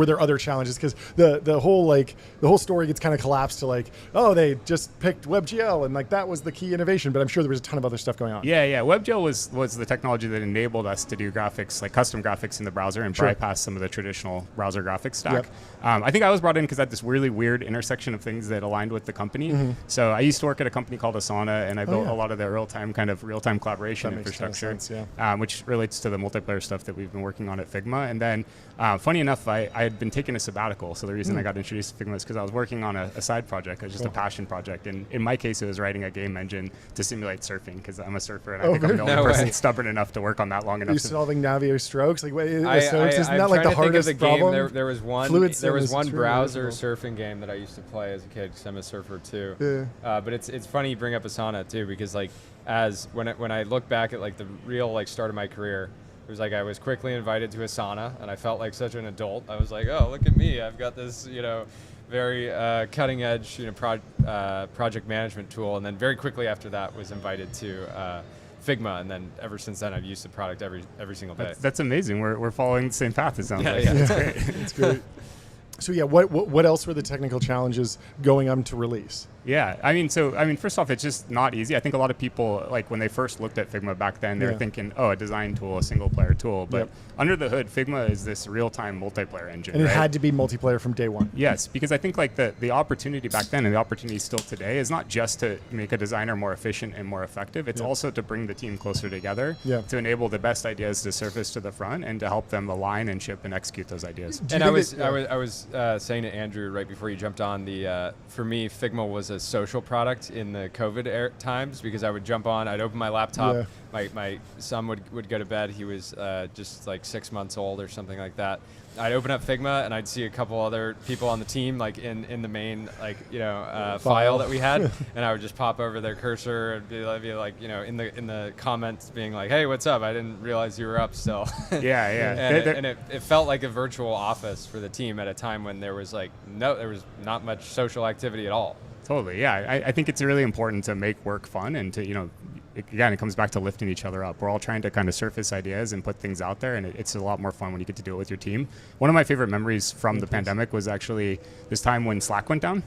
there other challenges? Because the whole story gets kind of collapsed to like, oh, they just picked WebGL and like that was the key innovation, but I'm sure there was a ton of other stuff going on. Yeah. WebGL was the technology that enabled us to do graphics, like custom graphics in the browser and bypass some of the traditional browser graphics stack. I think I was brought in because I had this really weird intersection of things that aligned with the company. So I used to work at a company called Asana, and I built a lot of the real-time collaboration infrastructure, which relates to the multiplayer stuff that we've been working on at Figma. And then, funny enough, I had been taking a sabbatical. So the reason I got introduced to Figma is because I was working on a side project. It was just a passion project. And in my case, it was writing a game engine to simulate surfing, because I'm a surfer, and I think I'm the only person stubborn enough to work on that long enough. You're solving Navio strokes? Like, isn't I'm that like the hardest problem? There was one browser surfing game that I used to play as a kid, because I'm a surfer too. But it's funny you bring up Asana too, because like when I look back at like the real like start of my career, it was like I was quickly invited to Asana, and I felt like such an adult. I was like, oh, look at me, I've got this very cutting edge project management tool. And then very quickly after that was invited to Figma, and then ever since then I've used the product every single day. That's amazing. We're following the same path, it sounds like. That's great. It's great. So what else were the technical challenges going on to release? Yeah, I mean, first off, it's just not easy. I think a lot of people, like when they first looked at Figma back then, they were thinking, oh, a design tool, a single player tool. But under the hood, Figma is this real-time multiplayer engine. And it had to be multiplayer from day one. Yes, because I think like the opportunity back then and the opportunity still today is not just to make a designer more efficient and more effective. It's also to bring the team closer together, to enable the best ideas to surface to the front and to help them align and ship and execute those ideas. And I was saying to Andrew right before you jumped on, for me, Figma was a social product in the COVID times, because I would jump on, I'd open my laptop, my son would go to bed, he was just like 6 months old or something like that. I'd open up Figma and I'd see a couple other people on the team like in the main file that we had, and I would just pop over their cursor and be like in the comments being like, hey, what's up? I didn't realize you were up still. And it felt like a virtual office for the team at a time when there was not much social activity at all. Totally, yeah. I think it's really important to make work fun and to, it comes back to lifting each other up. We're all trying to kind of surface ideas and put things out there, and it's a lot more fun when you get to do it with your team. One of my favorite memories from the pandemic was actually this time when Slack went down.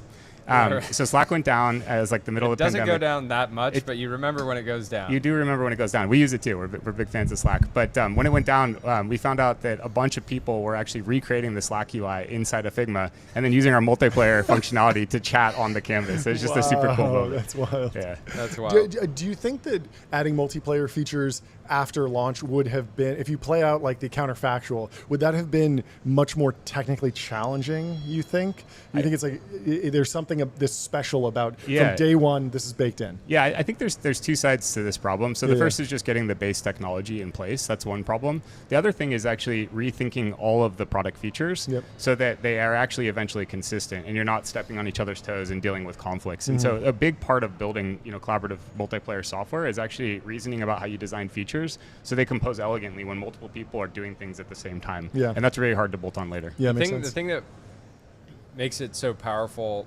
So Slack went down as like the middle of the pandemic. It doesn't go down that much, but you remember when it goes down. You do remember when it goes down. We use it too. We're big fans of Slack. But when it went down, we found out that a bunch of people were actually recreating the Slack UI inside of Figma and then using our multiplayer functionality to chat on the canvas. It's just a super cool moment. That's wild. Yeah, that's wild. Do you think that adding multiplayer features after launch would have been, if you play out like the counterfactual, would that have been much more technically challenging, you think? You think it's like there's something this special about from day one, this is baked in? Yeah, I think there's two sides to this problem. So the first is just getting the base technology in place. That's one problem. The other thing is actually rethinking all of the product features so that they are actually eventually consistent and you're not stepping on each other's toes and dealing with conflicts. And so a big part of building collaborative multiplayer software is actually reasoning about how you design features so they compose elegantly when multiple people are doing things at the same time. And that's really hard to bolt on later. The thing that makes it so powerful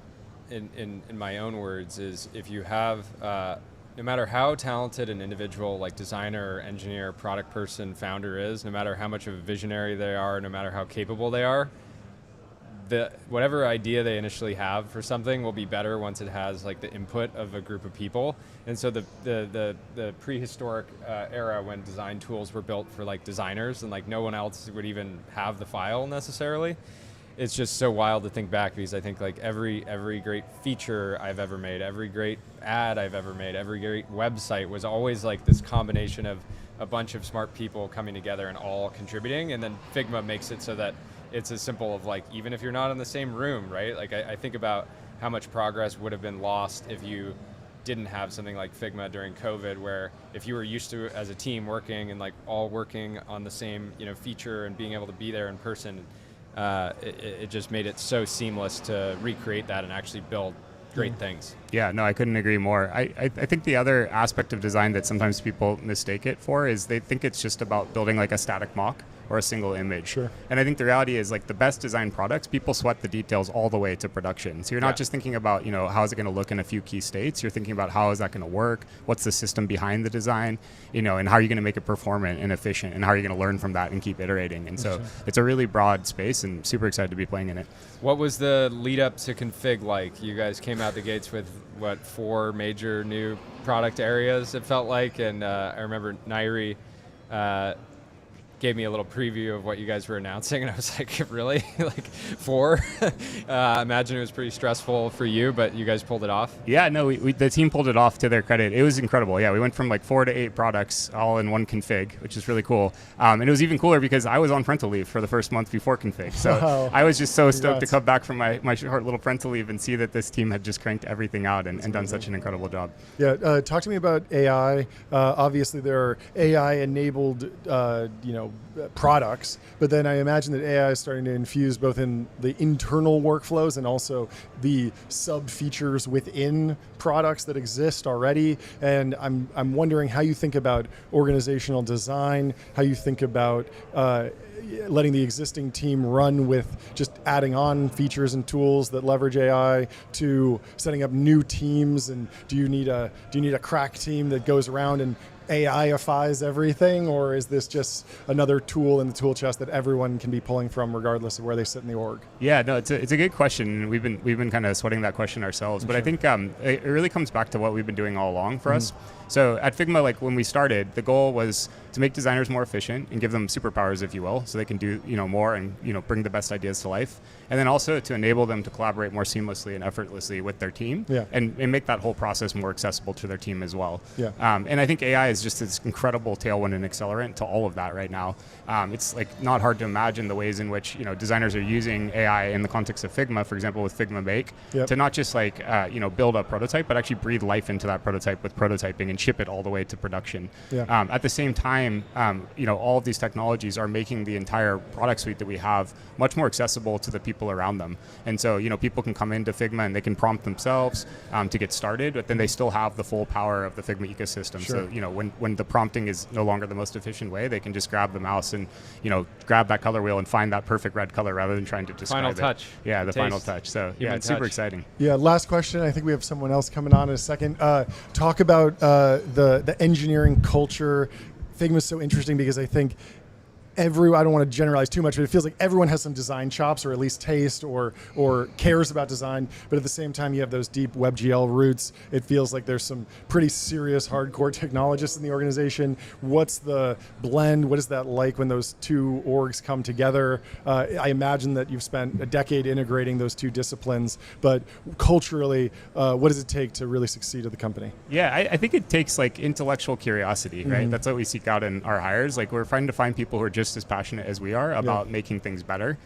in my own words is if you have no matter how talented an individual like designer, engineer, product person, founder is, no matter how much of a visionary they are, no matter how capable they are, whatever idea they initially have for something will be better once it has like the input of a group of people. And so the prehistoric era when design tools were built for like designers and like no one else would even have the file necessarily. It's just so wild to think back, because I think like every great feature I've ever made, every great ad I've ever made, every great website was always like this combination of a bunch of smart people coming together and all contributing. And then Figma makes it so that it's as simple of like, even if you're not in the same room, right? Like I think about how much progress would have been lost if you didn't have something like Figma during COVID, where if you were used to as a team working and like all working on the same feature and being able to be there in person, it just made it so seamless to recreate that and actually build great things. Yeah, no, I couldn't agree more. I think the other aspect of design that sometimes people mistake it for is they think it's just about building like a static mock or a single image. Sure. And I think the reality is like the best design products, people sweat the details all the way to production. So you're not just thinking about, how is it going to look in a few key states? You're thinking about how is that going to work? What's the system behind the design? And how are you going to make it performant and efficient? And how are you going to learn from that and keep iterating? And so it's a really broad space and super excited to be playing in it. What was the lead up to config like? You guys came out the gates with 4 major new product areas, it felt like. And I remember Nairi gave me a little preview of what you guys were announcing, and I was like, really? Like 4? I imagine it was pretty stressful for you, but you guys pulled it off? Yeah, no, the team pulled it off to their credit. It was incredible. Yeah, we went from like 4 to 8 products all in one config, which is really cool. And it was even cooler because I was on parental leave for the first month before config. So I was just so stoked to come back from my short little parental leave and see that this team had just cranked everything out and done such an incredible job. Yeah, talk to me about AI. Obviously, there are AI-enabled, products, but then I imagine that AI is starting to infuse both in the internal workflows and also the sub-features within products that exist already. And I'm wondering how you think about organizational design, how you think about letting the existing team run with just adding on features and tools that leverage AI, to setting up new teams. And do you need a crack team that goes around and AI-ifies everything, or is this just another tool in the tool chest that everyone can be pulling from regardless of where they sit in the org? Yeah, no, it's a good question. We've been kind of sweating that question ourselves, but I think it really comes back to what we've been doing all along for us. So at Figma, like when we started, the goal was to make designers more efficient and give them superpowers, if you will, so they can do more and bring the best ideas to life, and then also to enable them to collaborate more seamlessly and effortlessly with their team, and make that whole process more accessible to their team as well. Yeah. And I think AI is just this incredible tailwind and accelerant to all of that right now. It's like not hard to imagine the ways in which designers are using AI in the context of Figma, for example, with Figma Make, to not just like build a prototype, but actually breathe life into that prototype with prototyping and ship it all the way to production. At the same time, all of these technologies are making the entire product suite that we have much more accessible to the people around them. And so, people can come into Figma and they can prompt themselves to get started, but then they still have the full power of the Figma ecosystem. Sure. So, when the prompting is no longer the most efficient way, they can just grab the mouse and, grab that color wheel and find that perfect red color rather than trying to describe final touch. Yeah, the final touch. So, it's super exciting. Yeah, last question. I think we have someone else coming on in a second. Talk about the engineering culture. Figma is so interesting because I think I don't want to generalize too much, but it feels like everyone has some design chops, or at least taste, or cares about design. But at the same time, you have those deep WebGL roots. It feels like there's some pretty serious hardcore technologists in the organization. What's the blend? What is that like when those two orgs come together? I imagine that you've spent a decade integrating those two disciplines, but culturally, what does it take to really succeed at the company? Yeah, I think it takes like intellectual curiosity, right? That's what we seek out in our hires. Like we're trying to find people who are just as passionate as we are about making things better,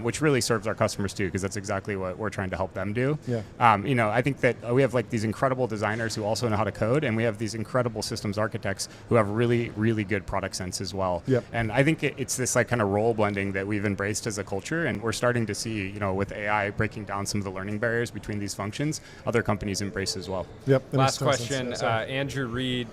which really serves our customers too, because that's exactly what we're trying to help them do. I think that we have like these incredible designers who also know how to code, and we have these incredible systems architects who have really, really good product sense as well. And I think it's this like kind of role blending that we've embraced as a culture, and we're starting to see, with AI breaking down some of the learning barriers between these functions, other companies embrace as well. Last question. Andrew Reed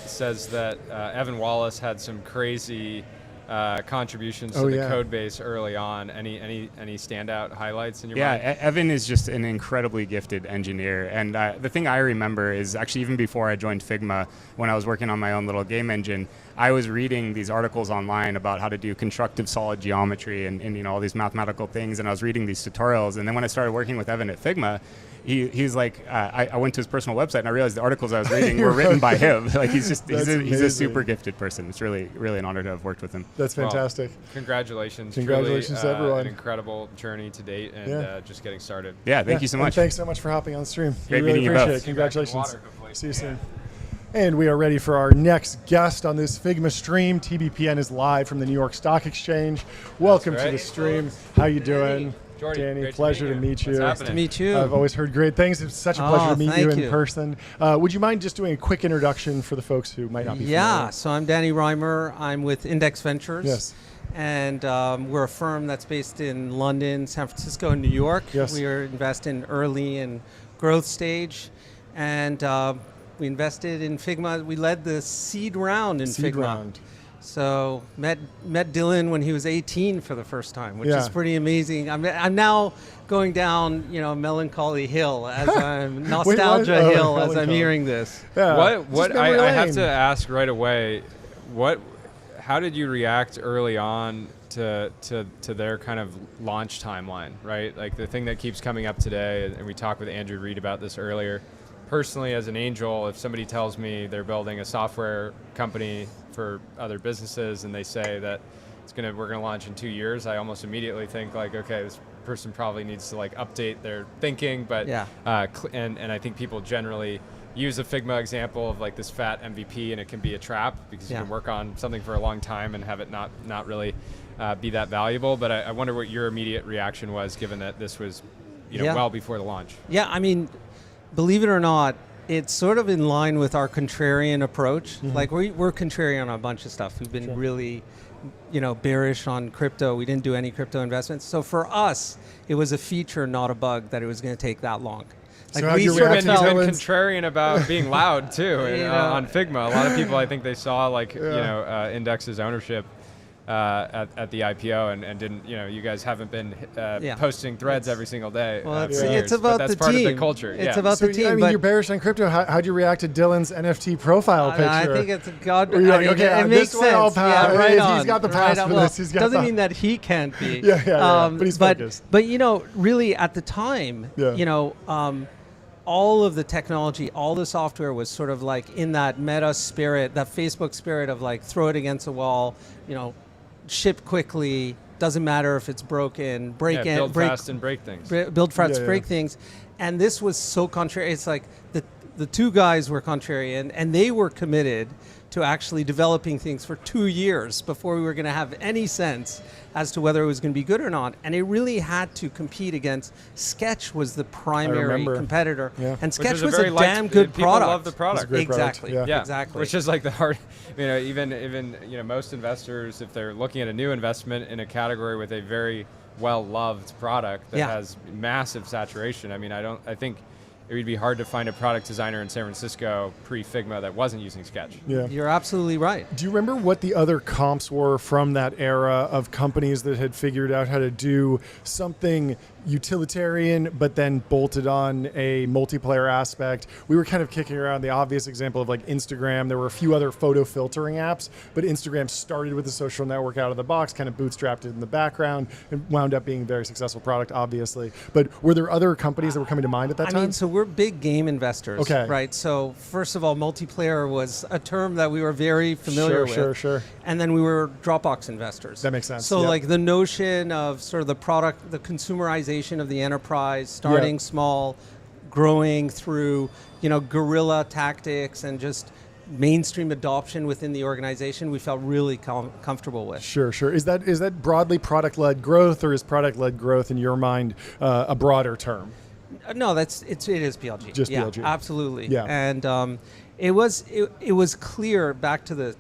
says that Evan Wallace had some crazy contributions to the code base early on. Any standout highlights in your mind? Yeah, Evan is just an incredibly gifted engineer. And the thing I remember is actually even before I joined Figma, when I was working on my own little game engine, I was reading these articles online about how to do constructive solid geometry and all these mathematical things. And I was reading these tutorials. And then when I started working with Evan at Figma, he's like, I went to his personal website and I realized the articles I was reading were written by him. Like he's a super gifted person. It's really, really an honor to have worked with him. That's fantastic. Well, congratulations. Congratulations to everyone. An incredible journey to date and just getting started. Yeah, thank you so much. And thanks so much for hopping on the stream. Great we really meeting appreciate you both. it. Congratulations. See you soon. And we are ready for our next guest on this Figma stream. TBPN is live from the New York Stock Exchange. Welcome to the stream. How you doing? Jordy, Danny, pleasure to meet you. What's happening? To meet you. I've always heard great things. It's such a pleasure to meet you in person. Would you mind just doing a quick introduction for the folks who might not be familiar? Yeah, so I'm Danny Reimer. I'm with Index Ventures. Yes. And we're a firm that's based in London, San Francisco, and New York. Yes. We are investing early and growth stage. And we invested in Figma. We led the seed round in Figma. So met Dylan when he was 18 for the first time, which is pretty amazing. I'm now going down, a melancholy hill as I'm nostalgia hill as I'm hearing this. Yeah. What I have to ask right away, how did you react early on to their kind of launch timeline, right? Like the thing that keeps coming up today, and we talked with Andrew Reed about this earlier. Personally, as an angel, if somebody tells me they're building a software company for other businesses and they say that we're gonna launch in 2 years, I almost immediately think like, okay, this person probably needs to like update their thinking. But and I think people generally use a Figma example of like this fat MVP, and it can be a trap because you can work on something for a long time and have it not really be that valuable. But I wonder what your immediate reaction was, given that this was well before the launch. Yeah, I mean, believe it or not, it's sort of in line with our contrarian approach. Mm-hmm. Like we're contrarian on a bunch of stuff. We've been really, bearish on crypto. We didn't do any crypto investments. So for us, it was a feature, not a bug, that it was going to take that long. Like so you've been contrarian about being loud too on Figma. A lot of people, I think they saw Index's ownership at the IPO and didn't, you guys haven't been posting threads every single day. Well, it's about that's the part team. Of the culture. It's about the team. I mean, you're bearish on crypto. How'd you react to Dylan's NFT profile picture? I think it's God. It makes sense. Yeah, right on. He's got the pass for this. He's got doesn't mean that he can't be. But he's focused. But really at the time, all of the technology, all the software was sort of like in that meta spirit, that Facebook spirit of like throw it against a wall, ship quickly, doesn't matter if it's broken, build fast and break things. Build fast, break things. And this was so contrary. It's like the two guys were contrarian, and they were committed to actually developing things for 2 years before we were going to have any sense as to whether it was going to be good or not. And it really had to compete against Sketch was the primary competitor. Yeah. And Sketch was a damn good people product. Love the product. Exactly. Yeah. Exactly. Which is like the hard, even most investors, if they're looking at a new investment in a category with a very well-loved product that has massive saturation. I mean, I think it would be hard to find a product designer in San Francisco pre-Figma that wasn't using Sketch. Yeah. You're absolutely right. Do you remember what the other comps were from that era of companies that had figured out how to do something utilitarian but then bolted on a multiplayer aspect? We were kind of kicking around the obvious example of like Instagram. There were a few other photo filtering apps, but Instagram started with the social network out of the box, kind of bootstrapped it in the background, and wound up being a very successful product, obviously. But were there other companies that were coming to mind at that time? I mean, so we're big game investors, right? So first of all, multiplayer was a term that we were very familiar with. Sure. And then we were Dropbox investors. That makes sense. So like the notion of sort of the product, the consumerization of the enterprise, starting small, growing through, guerrilla tactics and just mainstream adoption within the organization, we felt really comfortable with. Sure. Is that broadly product-led growth, or is product-led growth in your mind a broader term? No, it is PLG. Just PLG. Absolutely. Yeah. And it was clear back to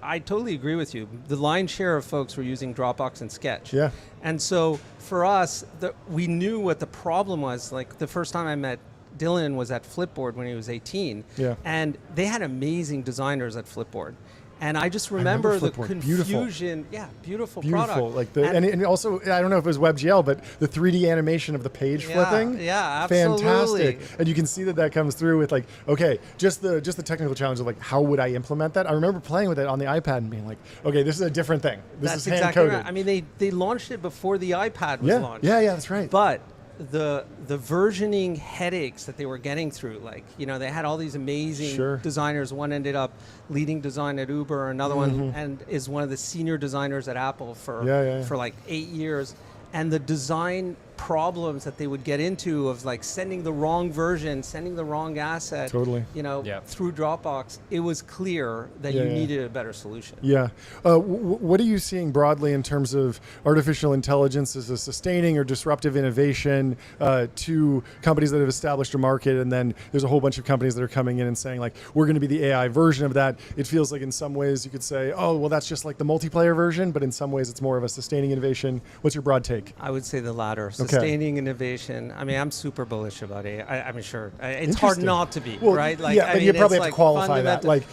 I totally agree with you. The lion's share of folks were using Dropbox and Sketch. Yeah. And so for us, we knew what the problem was. Like the first time I met Dylan was at Flipboard when he was 18. Yeah. And they had amazing designers at Flipboard. And I just remember the confusion. Beautiful product. Like and also, I don't know if it was WebGL, but the 3D animation of the page flipping. Yeah, absolutely. Fantastic. And you can see that comes through with like, okay, just the technical challenge of like, how would I implement that? I remember playing with it on the iPad and being like, okay, this is a different thing. This is hand-coded. Right. I mean, they launched it before the iPad was launched. Yeah, that's right. But the versioning headaches that they were getting through, like, they had all these amazing designers. One ended up leading design at Uber, another one and is one of the senior designers at Apple for like 8 years. And the design problems that they would get into of like sending the wrong version, sending the wrong asset, through Dropbox, it was clear that you needed a better solution. Yeah. What are you seeing broadly in terms of artificial intelligence as a sustaining or disruptive innovation to companies that have established a market, and then there's a whole bunch of companies that are coming in and saying like, we're going to be the AI version of that. It feels like in some ways you could say, oh, well, that's just like the multiplayer version, but in some ways it's more of a sustaining innovation. What's your broad take? I would say the latter, sustaining innovation. I mean, I'm super bullish about it. I mean, sure, it's hard not to be, right? Like, yeah, but you probably have to qualify that. Like,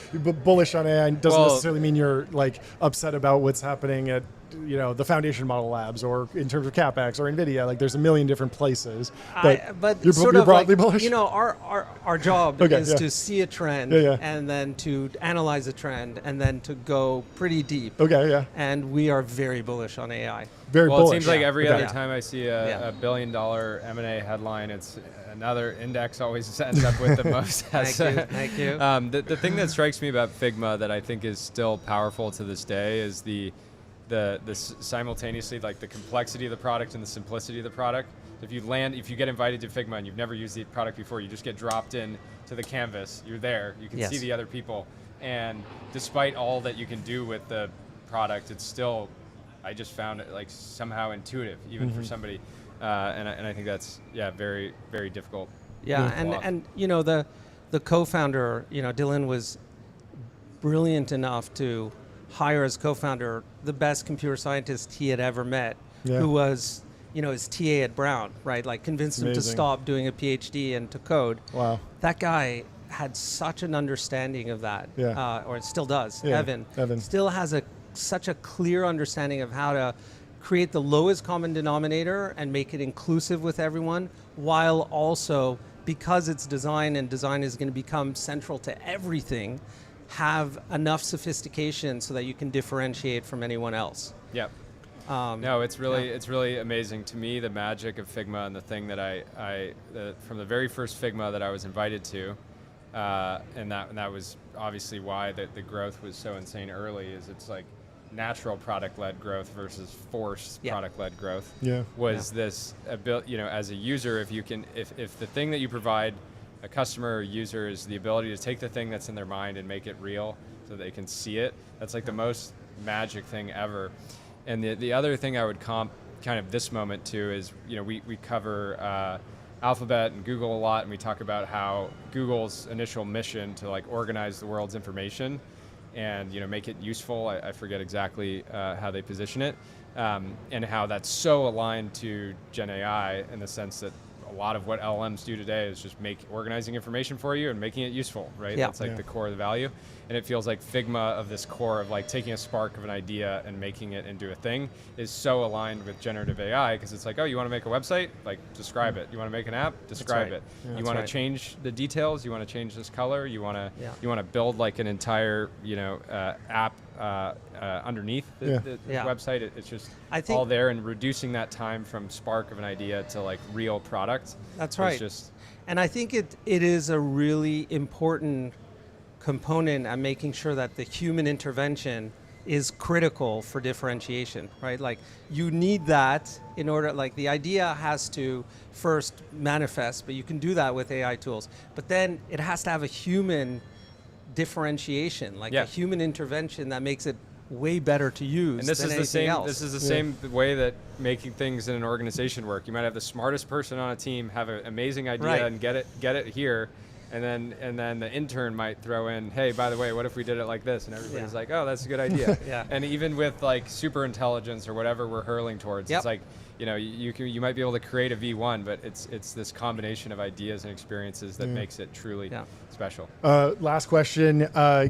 bullish on AI doesn't necessarily mean you're like upset about what's happening at the foundation model labs or in terms of CapEx or NVIDIA. Like, there's a million different places. But you're broadly bullish. Our job is to see a trend and then to analyze a trend and then to go pretty deep. And we are very bullish on AI. Very bullish. It seems like every other time I see a $1 billion M&A headline, it's another index always ends up with the most. Thank you. The thing that strikes me about Figma that I think is still powerful to this day is the simultaneously, like, the complexity of the product and the simplicity of the product. If you get invited to Figma and you've never used the product before, you just get dropped in to the canvas. You're there. You can see the other people. And despite all that you can do with the product, it's still, I just found it like somehow intuitive, even for somebody. And I think that's very, very difficult. Yeah, and the co-founder, Dylan, was brilliant enough to hire as co-founder the best computer scientist he had ever met, who was his TA at Brown, right? Like, convinced him to stop doing a PhD and to code. Wow. That guy had such an understanding of that, or it still does. Evan still has such a clear understanding of how to create the lowest common denominator and make it inclusive with everyone, while also, because it's design and design is going to become central to everything, have enough sophistication so that you can differentiate from anyone else. Yep. No, it's really amazing to me, the magic of Figma, and the thing that from the very first Figma that I was invited to, and that was obviously why the growth was so insane early, is it's like natural product-led growth versus forced product-led growth. Was this as a user, if the thing that you provide a customer or user is the ability to take the thing that's in their mind and make it real so they can see it, that's like the most magic thing ever. And the other thing I would comp kind of this moment to is, we cover Alphabet and Google a lot, and we talk about how Google's initial mission to like organize the world's information and make it useful. I forget exactly how they position it, and how that's so aligned to Gen AI in the sense that a lot of what LLMs do today is just organizing information for you and making it useful, right? That's like the core of the value. And it feels like Figma of this core of like taking a spark of an idea and making it into a thing is so aligned with generative AI, because it's like, oh, you want to make a website? Like, describe it. You want to make an app? Describe it. You want to change the details? You want to change this color? You want to build like an entire app underneath the website? It's just all there, and reducing that time from spark of an idea to like real product. That's right. And I think it is a really important component at making sure that the human intervention is critical for differentiation, right? Like, you need that in order, like, the idea has to first manifest, but you can do that with AI tools. But then it has to have a human differentiation, like a human intervention that makes it way better to use. And this is the same. This is the same way that making things in an organization work. You might have the smartest person on a team have an amazing idea and get it here, and then the intern might throw in, hey, by the way, what if we did it like this? And everybody's like, oh, that's a good idea. And even with like super intelligence or whatever we're hurling towards, it's like, you might be able to create a V1, but it's this combination of ideas and experiences that makes it truly special. Last question.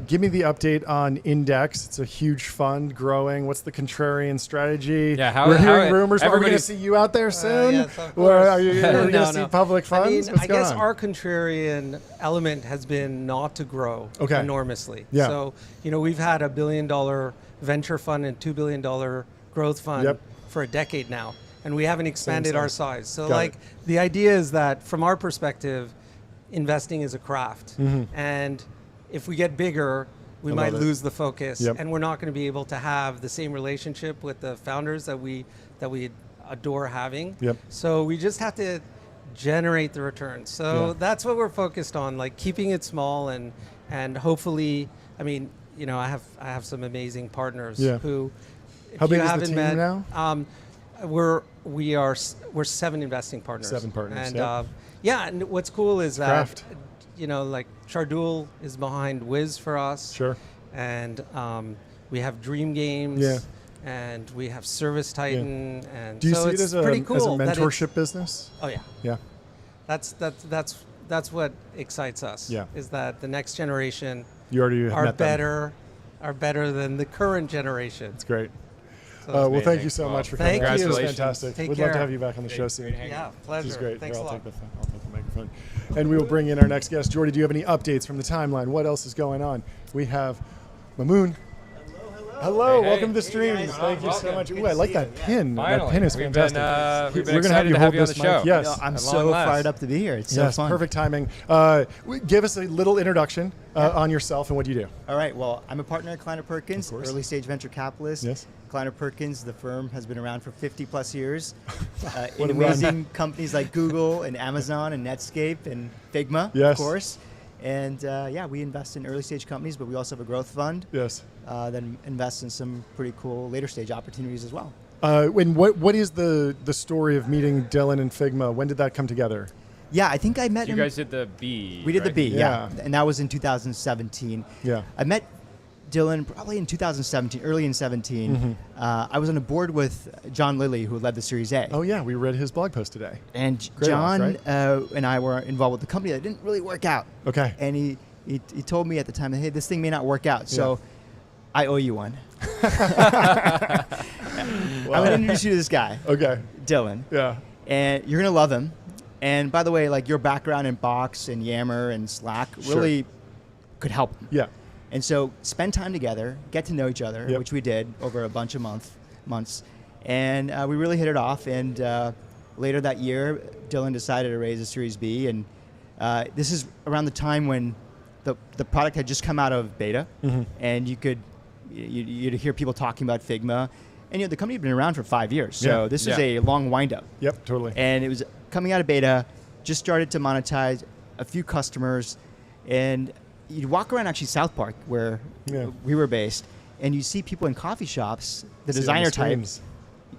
Give me the update on Index. It's a huge fund growing. What's the contrarian strategy? We're hearing rumors. Are we going to see you out there soon? Yes, of course. Or are you going to see public funds? I guess our contrarian element has been not to grow enormously. So, we've had $1 billion venture fund and $2 billion growth fund for a decade now, and we haven't expanded our size. So the idea is that from our perspective, investing is a craft. And if we get bigger, we might lose the focus, and we're not going to be able to have the same relationship with the founders that we adore having. Yep. So we just have to generate the returns. So that's what we're focused on, like keeping it small and hopefully, I mean, you know, I have some amazing partners who. How big is the team now? We're 7 investing partners. 7 partners. And and what's cool is that you know, like Shardul is behind Wiz for us. Sure. And we have Dream Games. Yeah. And we have Service Titan. Yeah. And do you so see it as a mentorship business? Oh yeah. Yeah. That's what excites us. Yeah. Is that the next generation are better than the current generation. That's great. So well, thank you so much for coming. Thank you. This was fantastic. We'd love to have you back on the show soon. Yeah, pleasure. This is great. Thanks a lot. I'll take the microphone. And we will bring in our next guest. Jordy, do you have any updates from the timeline? What else is going on? We have Mamoon. Hello, welcome to the stream. Thank you so much. Ooh, I like that pin. Finally. That pin is fantastic. We're going to have you on the show. Yes. I'm so fired up to be here. It's so fun. Perfect timing. Give us a little introduction on yourself and what you do. All right. Well, I'm a partner at Kleiner Perkins, early stage venture capitalist. Yes. Kleiner Perkins, the firm, has been around for 50 plus years. In amazing companies like Google and Amazon and Netscape and Figma, of course. And we invest in early stage companies, but we also have a growth fund. Yes. That invests in some pretty cool later stage opportunities as well. And what is the story of meeting Dylan and Figma? When did that come together? Yeah, I think I met him. You guys did the B. We did the B, yeah. And that was in 2017. Yeah. I met Dylan probably in 2017, early in 17. Mm-hmm. I was on a board with John Lilly, who led the Series A. Oh, yeah. We read his blog post today. And John and I were involved with the company that didn't really work out. Okay. And he told me at the time, hey, this thing may not work out. So I owe you one. I'm going to introduce you to this guy. Okay. Dylan. Yeah. And you're going to love him. And by the way, like your background in Box and Yammer and Slack really could help him. Yeah. And so spend time together, get to know each other, which we did over a bunch of months. And we really hit it off. And later that year, Dylan decided to raise a Series B. And this is around the time when the product had just come out of beta. Mm-hmm. And you'd hear people talking about Figma. And the company had been around for 5 years. So this was a long wind-up. Yep, totally. And it was coming out of beta, just started to monetize, a few customers. And you'd walk around actually South Park, where we were based, and you see people in coffee shops, the designer types,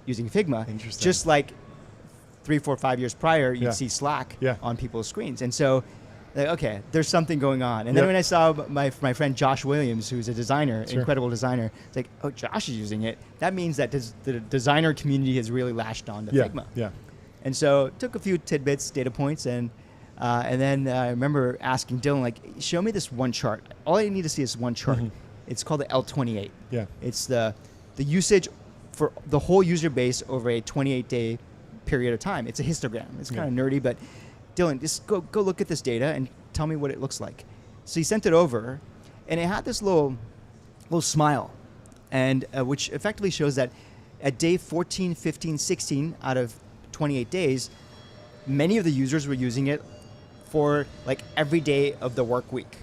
using Figma. Interesting. Just like 3, 4, 5 years prior, you'd see Slack on people's screens. And so, okay, there's something going on. And then when I saw my friend Josh Williams, who's a designer, incredible designer, it's like, oh, Josh is using it. That means that the designer community has really latched on to Figma. Yeah. And so took a few tidbits, data points, and then I remember asking Dylan, like, show me this one chart. All I need to see is one chart. Mm-hmm. It's called the L28. Yeah. It's the usage for the whole user base over a 28-day period of time. It's a histogram. It's kind of nerdy, but Dylan, just go look at this data and tell me what it looks like. So he sent it over, and it had this little smile, and which effectively shows that at day 14, 15, 16 out of 28 days, many of the users were using it for like every day of the work week,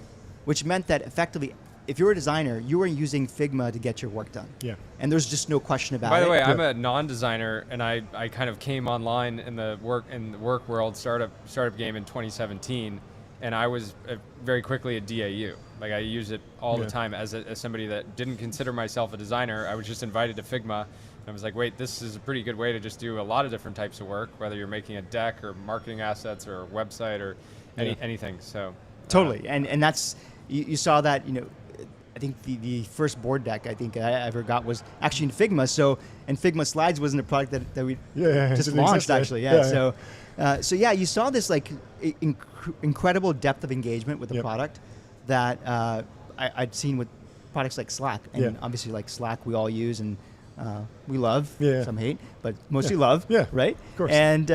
which meant that effectively, if you're a designer, you were using Figma to get your work done. Yeah. And there's just no question about it. By the way, I'm a non-designer, and I kind of came online in the work world startup game in 2017, and I was very quickly a DAU. Like I use it all the time as somebody that didn't consider myself a designer. I was just invited to Figma. I was like, wait, this is a pretty good way to just do a lot of different types of work, whether you're making a deck or marketing assets or a website or anything. So totally, and that's you saw that. I think the first board deck I think I ever got was actually in Figma. So and Figma Slides wasn't a product that we just launched actually. So you saw this like incredible depth of engagement with the product that I'd seen with products like Slack, and obviously like Slack we all use and. We love, some hate, but mostly love, right? Of course. And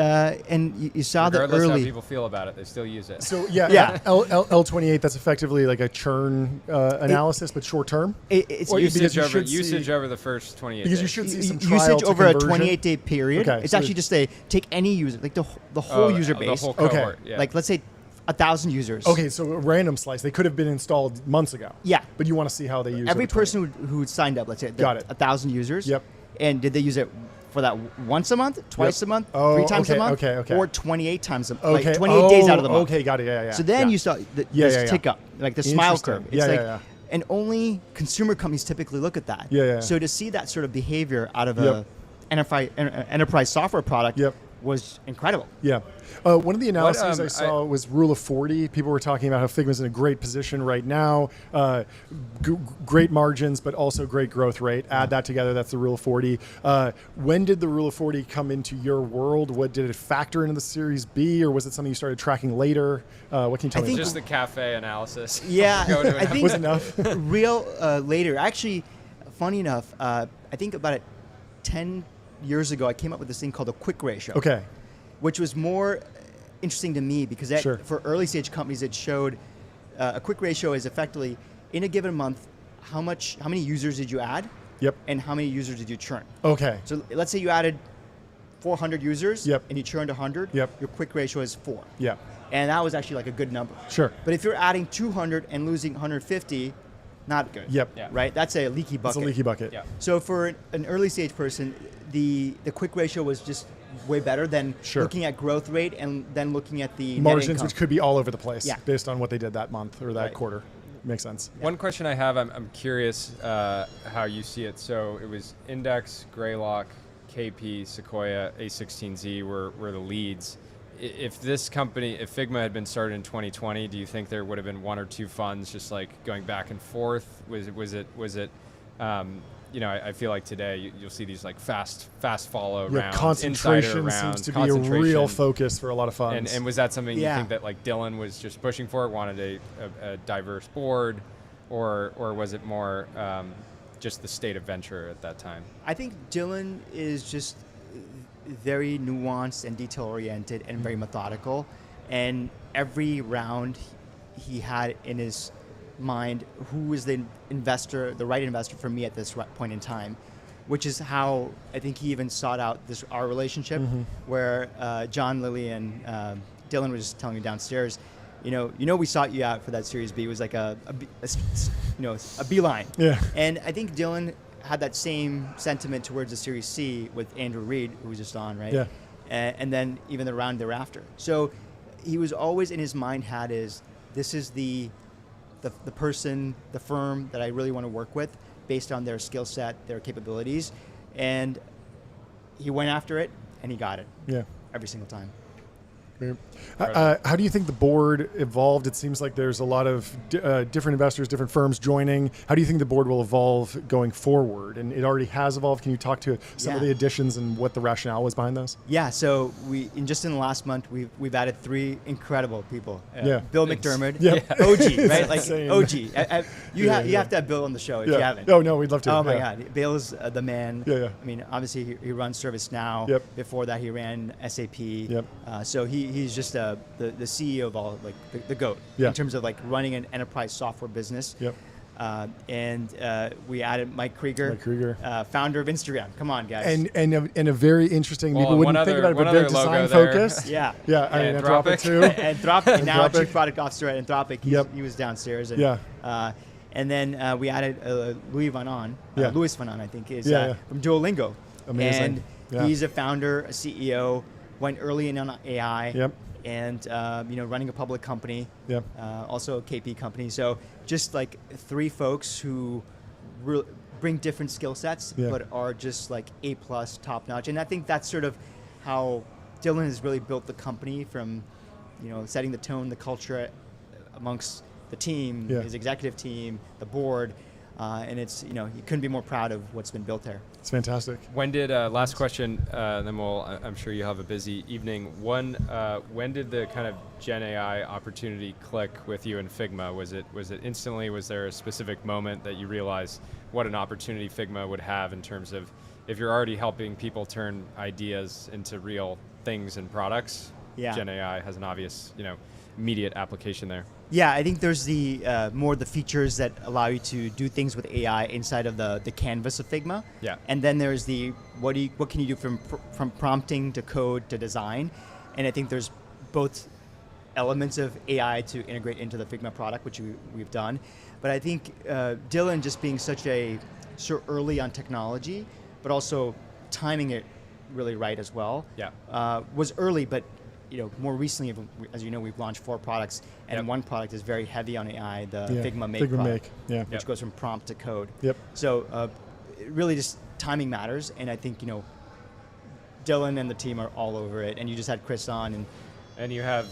you saw that early. Regardless how people feel about it, they still use it. So L28, that's effectively like a churn analysis, but short term. It's usage over the first 28 days. Because you should see some trial usage to over conversion. A 28-day period. Okay, it's actually just take any user, like the whole user base. The whole cohort, Like let's say 1,000 users. Okay, so a random slice. They could have been installed months ago. Yeah. But you want to see how they use it. Every person who signed up, let's say, 1,000 users. Yep. And did they use it for that once a month, twice a month, 3 times a month, or 28 times a month, like 28 days out of the month. Okay, got it. Yeah. So then you saw this tick up, like the smile curve. It's and only consumer companies typically look at that. So to see that sort of behavior out of a enterprise software product was incredible. Yeah. One of the analyses I saw was Rule of 40. People were talking about how Figma's in a great position right now, great margins, but also great growth rate. Add that together, that's the Rule of 40. When did the Rule of 40 come into your world? What did it factor into the Series B, or was it something you started tracking later? What can you tell me? Just the cafe analysis. Yeah, I think was enough. Real later. Actually, funny enough, I think about 10 years ago, I came up with this thing called a quick ratio. Okay. Which was more interesting to me because for early stage companies, it showed a quick ratio is effectively in a given month, how many users did you add? Yep. And how many users did you churn? Okay. So let's say you added 400 users. Yep. And you churned 100. Yep. Your quick ratio is 4. Yeah. And that was actually like a good number. Sure. But if you're adding 200 and losing 150, not good. Yep. Yeah. Right. That's a leaky bucket. It's a leaky bucket. Yeah. So for an early stage person, the quick ratio was just way better than looking at growth rate and then looking at the margins, which could be all over the place based on what they did that month or that quarter. Makes sense. One question I have, I'm curious how you see it. So it was Index, Greylock, KP, Sequoia, A16Z were the leads. If this company, if Figma had been started in 2020, do you think there would have been 1 or 2 funds just like going back and forth? Was it I feel like today you'll see these like fast follow rounds, concentration seems to be a real focus for a lot of funds. And was that something you think that like Dylan was just pushing for, wanted a diverse board, or was it more just the state of venture at that time? I think Dylan is just very nuanced and detail oriented and very methodical, and every round he had in his mind who is the right investor for me at this point in time, which is how I think he even sought out our relationship, where John, Lily, and Dylan were just telling me downstairs, we sought you out for that Series B. It was like a beeline. Yeah. And I think Dylan had that same sentiment towards the Series C with Andrew Reid, who was just on, right? Yeah. And then even the round thereafter. So he was always in his mind this is the person, the firm that I really want to work with based on their skill set, their capabilities. And he went after it and he got it. Yeah. Every single time. How do you think the board evolved? It seems like there's a lot of different investors, different firms joining. How do you think the board will evolve going forward? And it already has evolved. Can you talk to some of the additions and what the rationale was behind those? Yeah, so just in the last month, we've added 3 incredible people. Bill McDermott, OG, right? Like insane. OG. You have to have Bill on the show if you haven't. Oh, no, we'd love to. Oh, my God. Bill's the man. Yeah. I mean, obviously, he runs ServiceNow. Yep. Before that, he ran SAP. Yep. So he's just the CEO of all, like the GOAT in terms of like running an enterprise software business. Yep. And we added Mike Krieger, founder of Instagram. Come on, guys. And a very interesting, people wouldn't think about it, but very design focused. Yeah. Yeah, and Anthropic too. Anthropic, now Chief Product Officer at Anthropic. He was downstairs. And, and then we added Louis Van On, I think, is from Duolingo. Amazing. And he's a founder, a CEO, went early in on AI. Yep. And running a public company, also a KP company. So just like 3 folks who bring different skill sets, but are just like A+ top notch. And I think that's sort of how Dylan has really built the company from, setting the tone, the culture amongst the team, his executive team, the board. And it's, you couldn't be more proud of what's been built there. It's fantastic. When did, last question, then I'm sure you have a busy evening. When did the kind of Gen AI opportunity click with you and Figma? Was it instantly? Was there a specific moment that you realized what an opportunity Figma would have in terms of, if you're already helping people turn ideas into real things and products, Gen AI has an obvious, immediate application there? Yeah, I think there's the more the features that allow you to do things with AI inside of the canvas of Figma. Yeah. And then there's the what can you do from prompting to code to design, and I think there's both elements of AI to integrate into the Figma product, which we've done. But I think Dylan just being so early on technology, but also timing it really right as well. Yeah. Was early, but more recently, as you know, we've launched 4 products, and one product is very heavy on AI, the Figma Make product, which goes from prompt to code. Yep. So really just timing matters, and I think, Dylan and the team are all over it, and you just had Chris on. And you have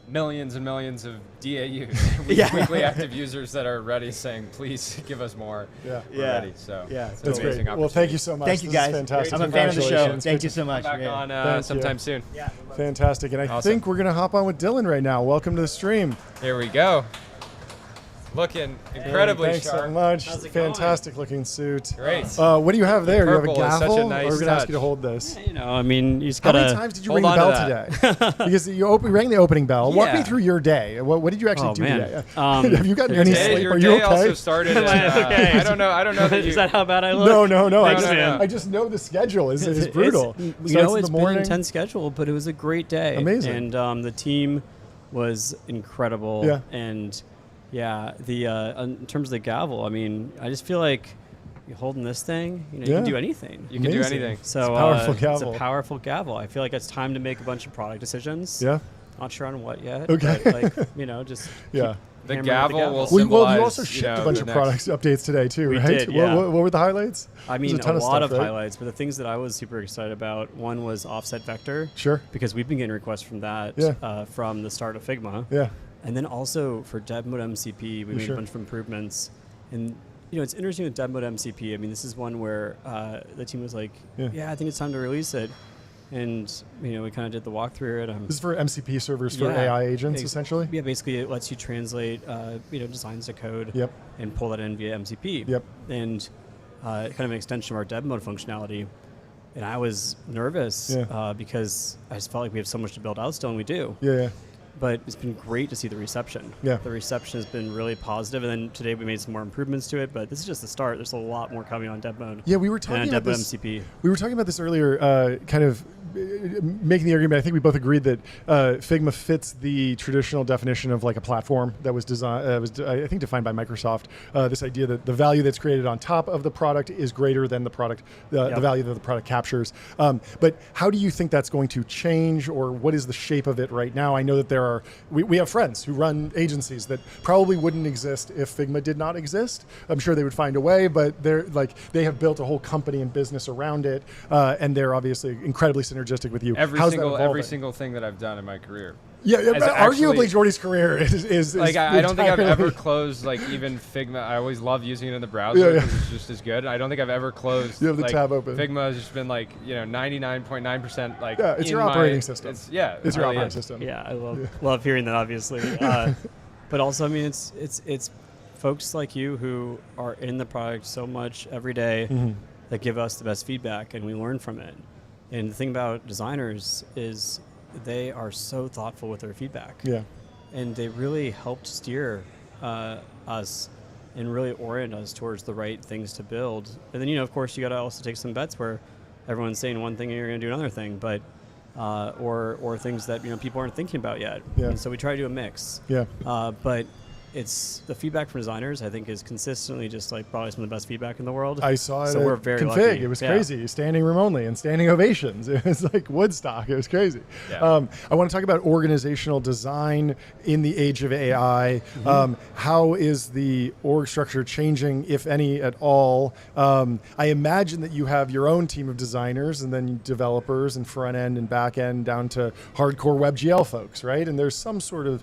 millions and millions of DAUs, weekly active users that are ready saying, please give us more. We're ready. So that's great. Well, thank you so much. Thank you, guys. Fantastic. I'm a fan of the show. Thank you so much. Come back on sometime soon. Yeah. Fantastic. And I think we're going to hop on with Dylan right now. Welcome to the stream. Here we go. Looking incredibly thanks sharp. so much. Fantastic looking suit. Great. What do you have there? Do you have a Purple is such a gavel? nice Or we're going to ask touch. you to hold this. You How just gotta. many times did you ring the bell today? Because you rang the opening bell. Walk me through your day. What did you actually do today? Have you gotten any sleep? Your Are you day okay? also started at, Okay. I don't know that Is that how bad I look? No. I I just know the schedule is brutal. It's Starts in the been morning. an intense schedule, but it was a great day. Amazing. And the team was incredible. Yeah. And in terms of the gavel, I just feel like you're holding this thing, you can do anything. You can do anything. So it's a powerful gavel. It's a powerful gavel. I feel like it's time to make a bunch of product decisions. Yeah. Not sure on what yet. Okay. But just The gavel will well, symbolize. you also shipped a bunch of products updates today too, We right? did, yeah. What were the highlights? A lot of highlights, but the things that I was super excited about, one was offset vector. Sure. Because we've been getting requests from that from the start of Figma. Yeah. And then also for dev mode MCP, we made a bunch of improvements. And it's interesting with dev mode MCP. This is one where the team was like, I think it's time to release it. And we kind of did the walkthrough. This is for MCP servers for AI agents, essentially. Yeah, basically it lets you translate designs to code and pull that in via MCP. Yep. And kind of an extension of our dev mode functionality. And I was nervous because I just felt like we have so much to build out still, and we do. Yeah. But it's been great to see the reception. Yeah. The reception has been really positive, and then today we made some more improvements to it, but this is just the start. There's a lot more coming on dev mode. Yeah, we were talking about this. MCP. We were talking about this earlier, kind of making the argument. I think we both agreed that Figma fits the traditional definition of like a platform that was designed, I think defined by Microsoft. This idea that the value that's created on top of the product is greater than the product, the value that the product captures. But how do you think that's going to change, or what is the shape of it right now? I know that we have friends who run agencies that probably wouldn't exist if Figma did not exist. I'm sure they would find a way, but they have built a whole company and business around it, and they're obviously incredibly synergistic with you. Every single thing that I've done in my career. Yeah, arguably Jordy's career is like I don't think I've ever closed even Figma. I always love using it in the browser because it's just as good. I don't think I've ever closed. You have the tab open. Figma has just been 99.9% it's your operating system. It's your operating system. Yeah, I love hearing that, obviously. But also, it's folks like you who are in the product so much every day that give us the best feedback, and we learn from it. And the thing about designers is they are so thoughtful with their feedback. Yeah. And they really helped steer us and really orient us towards the right things to build. And then, of course, you got to also take some bets where everyone's saying one thing and you're going to do another thing, but or things that people aren't thinking about yet. Yeah. And so we try to do a mix. Yeah. But it's the feedback from designers, I think, is consistently just probably some of the best feedback in the world. I saw it. So we're very config. lucky. It was crazy. Standing room only and standing ovations. It was like Woodstock. It was crazy. Yeah. I want to talk about organizational design in the age of AI. How is the org structure changing, if any at all? I imagine that you have your own team of designers and then developers and front end and back end down to hardcore WebGL folks, right? And there's some sort of,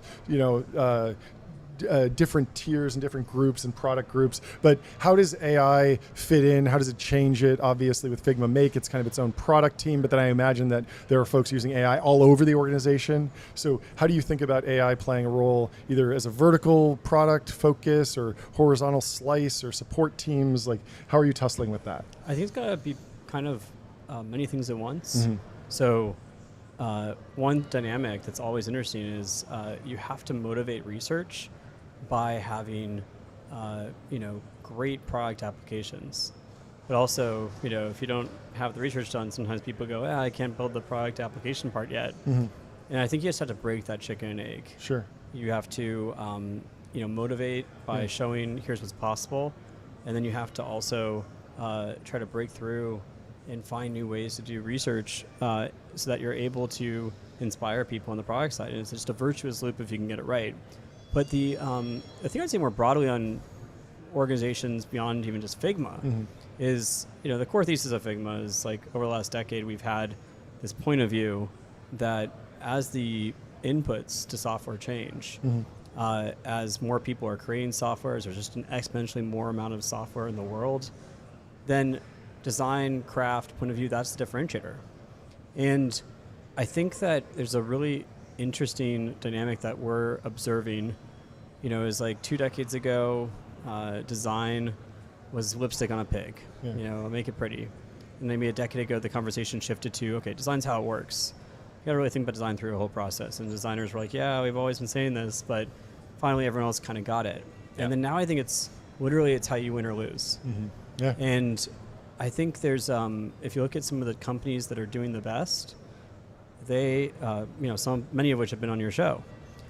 different tiers and different groups and product groups, but how does AI fit in? How does it change it? Obviously with Figma Make, it's kind of its own product team, but then I imagine that there are folks using AI all over the organization. So how do you think about AI playing a role either as a vertical product focus or horizontal slice or support teams? How are you tussling with that? I think it's got to be kind of many things at once. So one dynamic that's always interesting is you have to motivate research by having, great product applications. But also, if you don't have the research done, sometimes people go, I can't build the product application part yet. And I think you just have to break that chicken and egg. Sure. You have to, motivate by showing here's what's possible. And then you have to also try to break through and find new ways to do research so that you're able to inspire people on the product side. And it's just a virtuous loop if you can get it right. But the thing I'd say more broadly on organizations beyond even just Figma is, the core thesis of Figma is like over the last decade, we've had this point of view that as the inputs to software change, as more people are creating software, as there's just an exponentially more amount of software in the world, then design, craft, point of view, that's the differentiator. And I think that there's a really interesting dynamic that we're observing. Is like 2 decades ago, design was lipstick on a pig, make it pretty. And maybe a decade ago, the conversation shifted to, okay, design's how it works. You gotta really think about design through a whole process. And designers were like, yeah, we've always been saying this, but finally everyone else kind of got it. Yeah. And then now I think it's how you win or lose. Yeah. And I think there's, if you look at some of the companies that are doing the best, they, many of which have been on your show.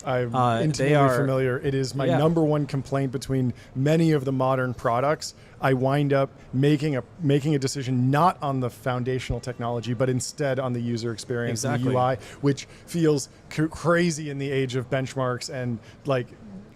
I'm intimately familiar. It is my number one complaint between many of the modern products. I wind up making a decision not on the foundational technology, but instead on the user experience and the UI, which feels crazy in the age of benchmarks and like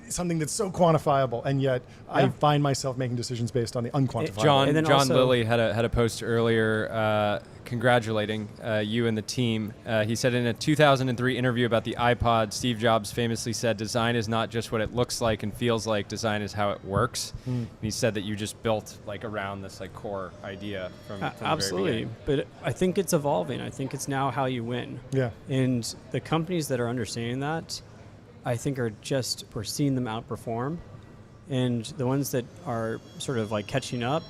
something that's so quantifiable, and yet I find myself making decisions based on the unquantifiable. John Lilly had a post earlier congratulating you and the team. He said in a 2003 interview about the iPod, Steve Jobs famously said, "Design is not just what it looks like and feels like. Design is how it works." And he said that you just built like around this like core idea from absolutely. The very beginning. But I think it's evolving. I think it's now how you win. Yeah. And the companies that are understanding that, I think we're seeing them outperform. And the ones that are sort of like catching up,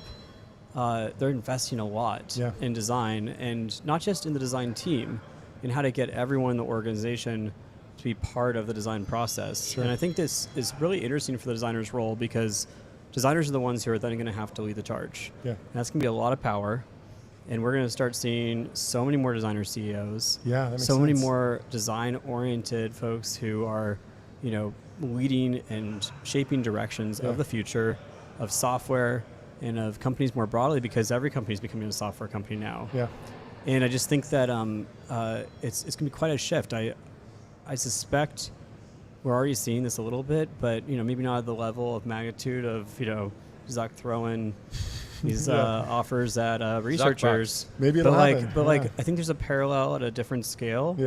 they're investing a lot in design, and not just in the design team, in how to get everyone in the organization to be part of the design process. Sure. And I think this is really interesting for the designer's role, because designers are the ones who are then going to have to lead the charge. Yeah. And that's going to be a lot of power. And we're going to start seeing so many more designer CEOs, that makes so many sense. more design-oriented folks who are, leading and shaping directions of the future of software and of companies more broadly, because every company is becoming a software company now. Yeah. And I just think that it's going to be quite a shift. I suspect we're already seeing this a little bit, but maybe not at the level of magnitude of Zuck throwing these offers at researchers. Maybe it'll happen. But I think there's a parallel at a different scale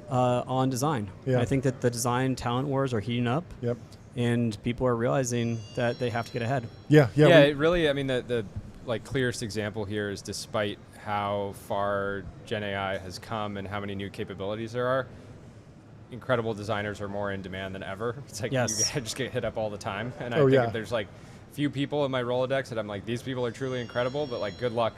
on design. Yeah. I think that the design talent wars are heating up. Yep. And people are realizing that they have to get ahead. Yeah. It really, I mean, the like clearest example here is, despite how far Gen AI has come and how many new capabilities there are, incredible designers are more in demand than ever. It's like you just get hit up all the time. And I think if there's like few people in my Rolodex that I'm like, these people are truly incredible, but like good luck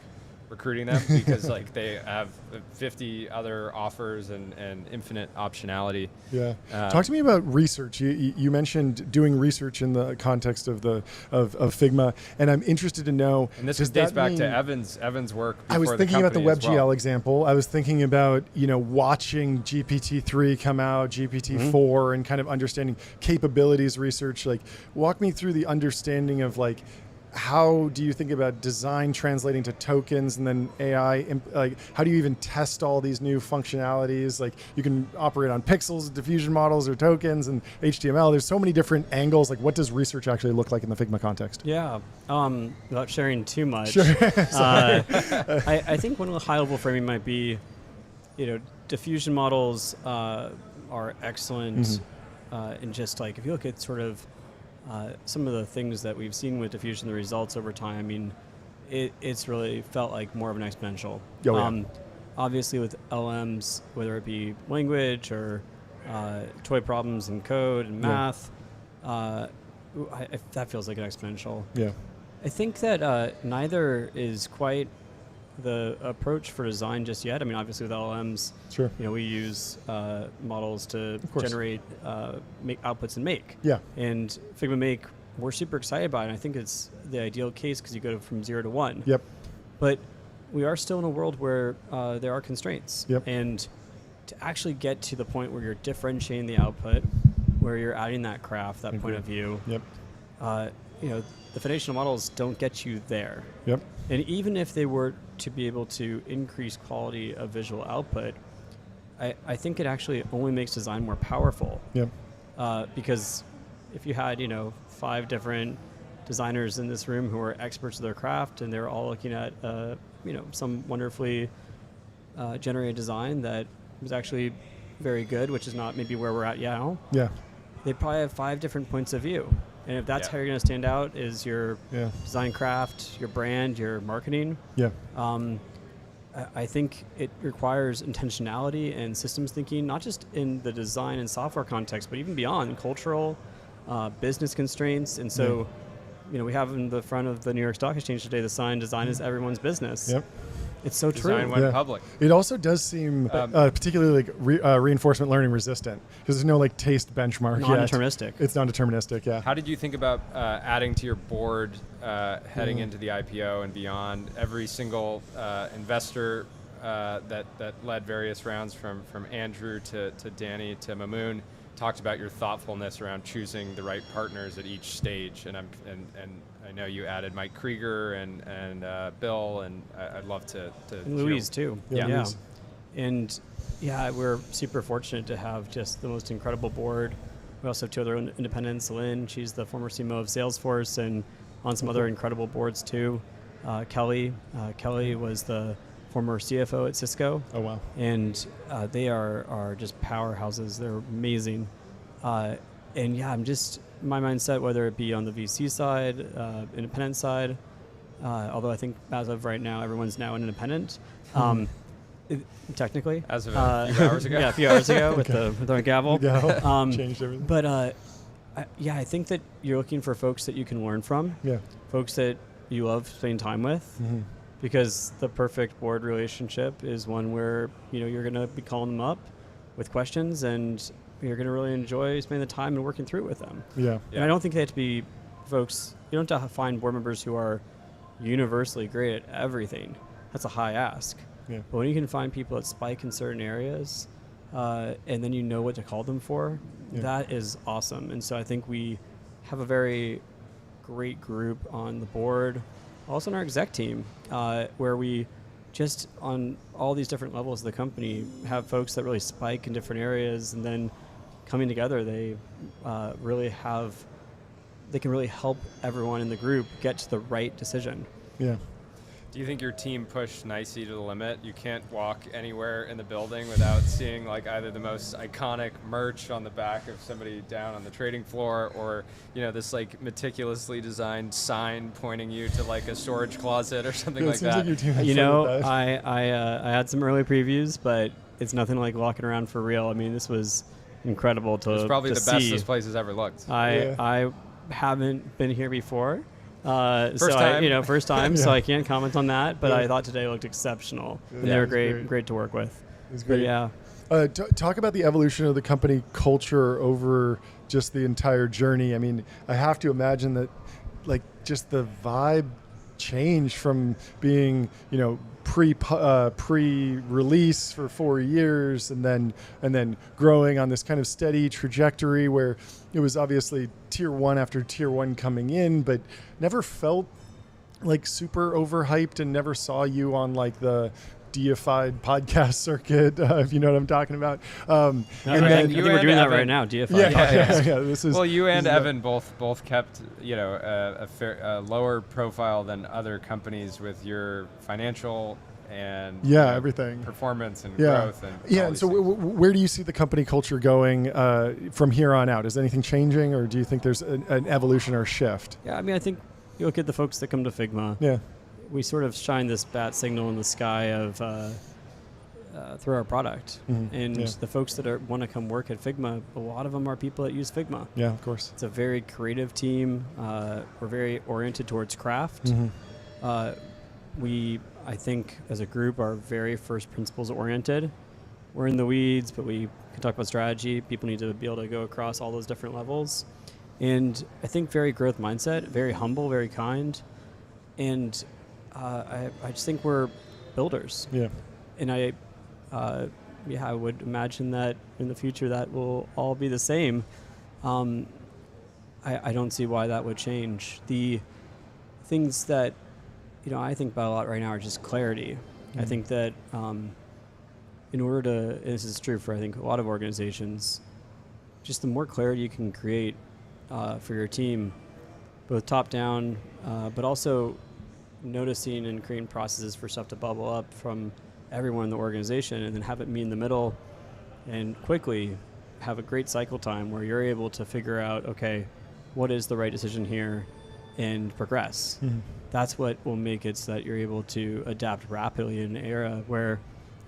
recruiting them, because like they have 50 other offers and infinite optionality. Yeah. Talk to me about research. You mentioned doing research in the context of Figma, and I'm interested to know. And this dates back to Evan's work. I was thinking about the WebGL example. I was thinking about watching GPT-3 come out, GPT-4, and kind of understanding capabilities research. Like, walk me through the understanding of like, how do you think about design translating to tokens, and then AI? Like, how do you even test all these new functionalities? Like, you can operate on pixels, diffusion models, or tokens, and HTML. There's so many different angles. Like, what does research actually look like in the Figma context? Yeah. Without sharing too much, sure. I think one of the high-level framing might be, diffusion models are excellent, and just like if you look at sort of some of the things that we've seen with diffusion, the results over time, I mean, it's really felt like more of an exponential. Obviously with LMs, whether it be language or toy problems in code and math, that feels like an exponential. Yeah. I think that neither is quite the approach for design just yet. I mean, obviously with LLMs, sure, we use models to generate make outputs in Make. Yeah. And Figma Make, we're super excited about it. And I think it's the ideal case because you go from 0 to 1. Yep. But we are still in a world where there are constraints. Yep. And to actually get to the point where you're differentiating the output, where you're adding that craft, that point of view, yep, the foundational models don't get you there. Yep. And even if they were to be able to increase quality of visual output, I think it actually only makes design more powerful. Yep. Because if you had, 5 different designers in this room who are experts of their craft, and they're all looking at, some wonderfully generated design that was actually very good, which is not maybe where we're at now. Yeah. They probably have 5 different points of view. And if that's how you're going to stand out, is your design craft, your brand, your marketing. Yeah. I think it requires intentionality and systems thinking, not just in the design and software context, but even beyond cultural, business constraints. And so, we have in the front of the New York Stock Exchange today the sign, design is everyone's business. Yep. It's so true. Design went public. It also does seem particularly reinforcement learning resistant, because there's no taste benchmark yet. Non-deterministic. It's non-deterministic, yeah. How did you think about adding to your board heading into the IPO and beyond? Every single investor that led various rounds from Andrew to Danny to Mamoon talked about your thoughtfulness around choosing the right partners at each stage, and I know you added Mike Krieger and Bill, and I'd love to and Louise too. Yeah. Yeah. And we're super fortunate to have just the most incredible board. We also have 2 other independents. Lynn, she's the former CMO of Salesforce, and on some other incredible boards too. Kelly was the former CFO at Cisco. Oh, wow. And they are just powerhouses. They're amazing. I'm just, my mindset, whether it be on the VC side, independent side, although I think as of right now, everyone's now an independent. Technically. As of a few hours ago. Yeah, a few hours ago with the gavel. Changed everything. But I think that you're looking for folks that you can learn from. Yeah. Folks that you love spending time with. Mm-hmm. Because the perfect board relationship is one where you're going to be calling them up with questions, and you're going to really enjoy spending the time and working through it with them. Yeah. And I don't think they have to be folks. You don't have to find board members who are universally great at everything. That's a high ask. Yeah. But when you can find people that spike in certain areas, and then you know what to call them for, that is awesome. And so I think we have a very great group on the board. Also in our exec team, where we just on all these different levels of the company have folks that really spike in different areas, and then coming together, they can really help everyone in the group get to the right decision. Yeah. Do you think your team pushed NYSE to the limit? You can't walk anywhere in the building without seeing either the most iconic merch on the back of somebody down on the trading floor, or this meticulously designed sign pointing you to a storage closet or something like that. Like your team I had some early previews, but it's nothing like walking around for real. I mean, this was incredible to see. It's probably the best this place has ever looked. I haven't been here before. First time, so I can't comment on that, but I thought today looked exceptional. And they were great to work with. It was great. But talk about the evolution of the company culture over just the entire journey. I mean, I have to imagine that just the vibe changed from being, pre-release for 4 years and then growing on this kind of steady trajectory where it was obviously tier 1 after tier 1 coming in, but never felt super overhyped, and never saw you on the deified podcast circuit, if you know what I'm talking about. I think we're doing that right now, deified. Yeah. This is you and Evan both kept a lower profile than other companies with your financial and everything, performance and growth and and so where do you see the company culture going from here on out? Is anything changing, or do you think there's an evolution or shift? I mean, I think you look at the folks that come to Figma. We sort of shine this bat signal in the sky of through our product. Mm-hmm. And the folks that want to come work at Figma, a lot of them are people that use Figma. Yeah, of course. It's a very creative team. We're very oriented towards craft. Mm-hmm. We, I think, as a group, are very first principles oriented. We're in the weeds, but we can talk about strategy. People need to be able to go across all those different levels. And I think very growth mindset, very humble, very kind. And I just think we're builders. Yeah. And I would imagine that in the future that will all be the same. I don't see why that would change. The things that, I think about a lot right now are just clarity. I think that in order to, and this is true for I think a lot of organizations, just the more clarity you can create for your team, both top down, but also noticing and creating processes for stuff to bubble up from everyone in the organization, and then have it meet in the middle and quickly have a great cycle time where you're able to figure out, okay, what is the right decision here, and progress. That's what will make it so that you're able to adapt rapidly in an era where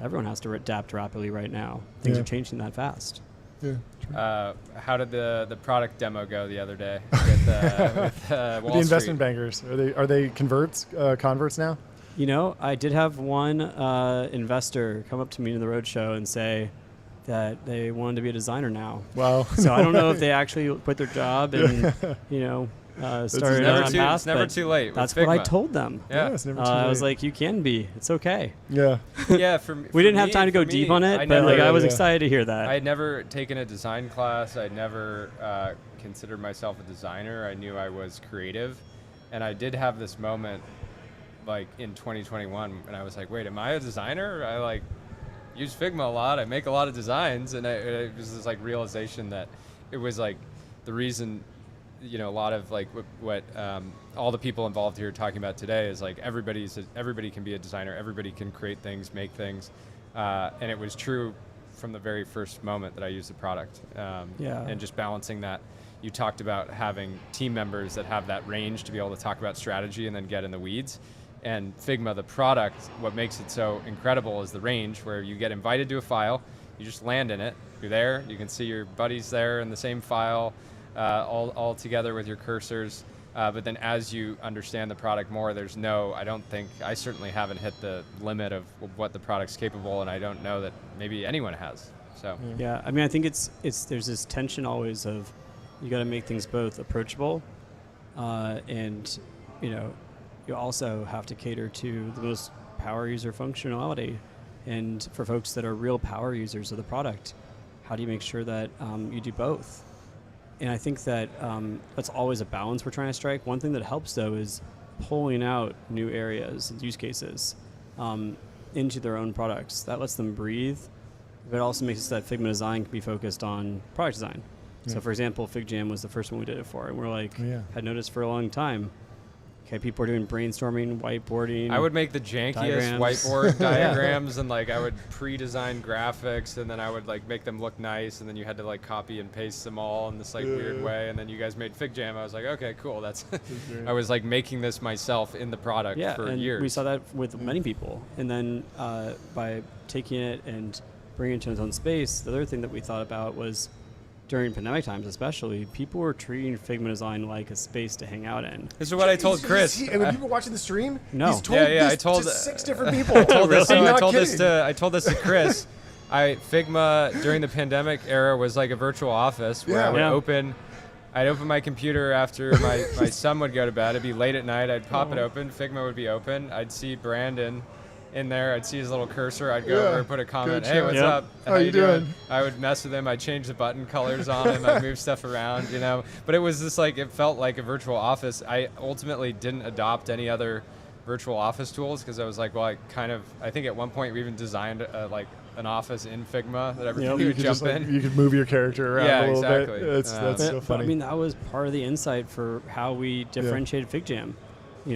everyone has to adapt rapidly right now. Things are changing that fast. Yeah. How did the product demo go the other day with Wall the investment Street? bankers? Are they converts now? I did have one investor come up to me in the roadshow and say that they wanted to be a designer now. Wow. So I don't know if they actually quit their job and started on that path. It's never too late. That's what I told them. Yeah, it's never too late. I was like, you can be. It's okay. Yeah. Yeah. We didn't have time to go deep on it, but I was excited to hear that. I had never taken a design class. I'd never considered myself a designer. I knew I was creative, and I did have this moment, like in 2021, and I was like, wait, am I a designer? I use Figma a lot. I make a lot of designs, and it was this realization that it was the reason. A lot of what all the people involved here are talking about today is everybody can be a designer, everybody can create things, make things, and it was true from the very first moment that I used the product. And just balancing that. You talked about having team members that have that range to be able to talk about strategy and then get in the weeds. And Figma, the product, what makes it so incredible is the range where you get invited to a file, you just land in it, you're there, you can see your buddies there in the same file, all together with your cursors. But then as you understand the product more, I certainly haven't hit the limit of what the product's capable, and I don't know that maybe anyone has. So yeah, I think it's there's this tension always of you got to make things both approachable, and you also have to cater to the most power user functionality. And for folks that are real power users of the product, how do you make sure that you do both? And I think that that's always a balance we're trying to strike. One thing that helps, though, is pulling out new areas and use cases into their own products. That lets them breathe, but it also makes it so that Figma design can be focused on product design. Yeah. So, for example, FigJam was the first one we did it for, and we're had noticed for a long time, okay, people are doing brainstorming, whiteboarding. I would make the jankiest diagrams. Whiteboard diagrams, and I would pre-design graphics, and then I would make them look nice, and then you had to copy and paste them all in this weird way, and then you guys made FigJam. I was like, okay, cool. That's I was making this myself in the product for years. We saw that with many people, and then by taking it and bringing it to its own space, the other thing that we thought about was, during pandemic times especially, people were treating Figma design like a space to hang out in. This is what I told Chris. When you were watching the stream? No. He's told I told to 6 different people. I told this to Chris. Figma during the pandemic era was like a virtual office where I would I'd open my computer after my son would go to bed. It'd be late at night. I'd pop it open. Figma would be open. I'd see Brandon in there. I'd see his little cursor. I'd go over and put a comment. Hey, what's up? How you doing? I would mess with him. I'd change the button colors on him. I'd move stuff around, But it was just it felt like a virtual office. I ultimately didn't adopt any other virtual office tools because I was I think at one point we even designed an office in Figma that everybody would jump in. You could move your character around a little bit. That's so funny. That was part of the insight for how we differentiated FigJam.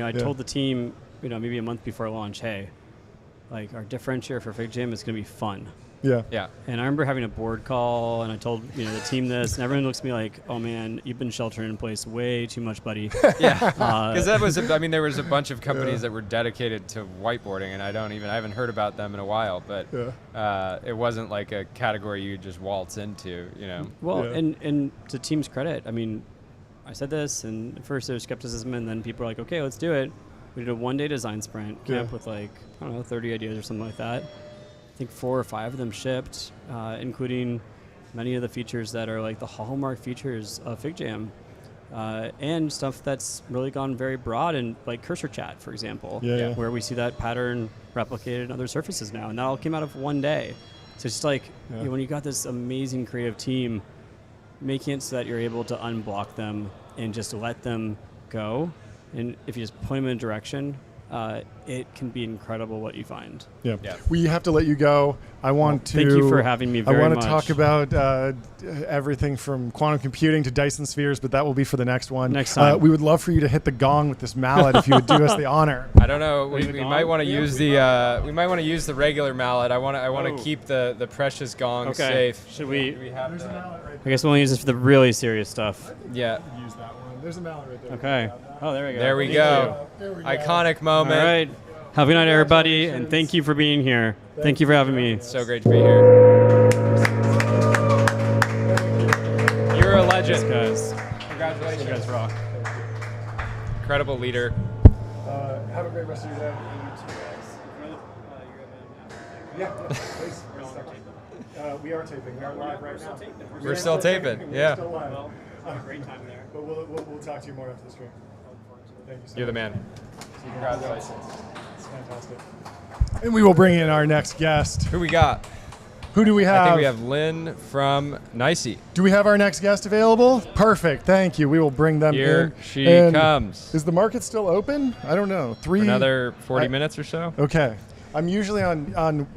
I told the team, maybe a month before launch, hey, our differentiator for FigJam is going to be fun. Yeah. And I remember having a board call, and I told the team this, and everyone looks at me like, "Oh man, you've been sheltering in place way too much, buddy." Yeah, because that was. There was a bunch of companies that were dedicated to whiteboarding, and I haven't heard about them in a while. But it wasn't like a category you just waltz into, Well, and to team's credit, I said this, and at first there was skepticism, and then people were like, "Okay, let's do it." We did a one-day design sprint, came up with 30 ideas or something like that. I think 4 or 5 of them shipped, including many of the features that are the hallmark features of FigJam, and stuff that's really gone very broad, and cursor chat, for example, where we see that pattern replicated in other surfaces now, and that all came out of one day. So it's just when you got this amazing creative team, making it so that you're able to unblock them and just let them go. And if you just point them in a direction, it can be incredible what you find. Yeah. We have to let you go. I want to. Thank you for having me very much. I want to talk about everything from quantum computing to Dyson spheres, but that will be for the next one. Next time. We would love for you to hit the gong with this mallet if you would do us the honor. I don't know. We might want to use we might want to use the regular mallet. I want to keep the precious gong safe. Should we? There's a mallet right there. I guess we'll use this for the really serious stuff. Yeah. Use that one. There's a mallet right there. Okay. Oh, there we go. There we go. Iconic moment. All right. Have a good night, everybody, and thank you for being here. Thank you for having me. It's so great to be here. You're a legend. Thanks, guys. Congratulations. You guys rock. Incredible leader. Have a great rest of your day. Yeah, please. We are taping. We are live right now. We're still taping. Yeah. We're still live. Well, have a great time there. But we'll talk to you more after the stream. Thank you so You're the much. man. Congratulations. It's fantastic. And we will bring in our next guest. Who we got? Who do we have? I think we have Lynn from NYSE. Do we have our next guest available? Perfect. Thank you. We will bring them in. Here she And comes. Is the market still open? I don't know. Another 40 minutes or so? Okay. I'm usually on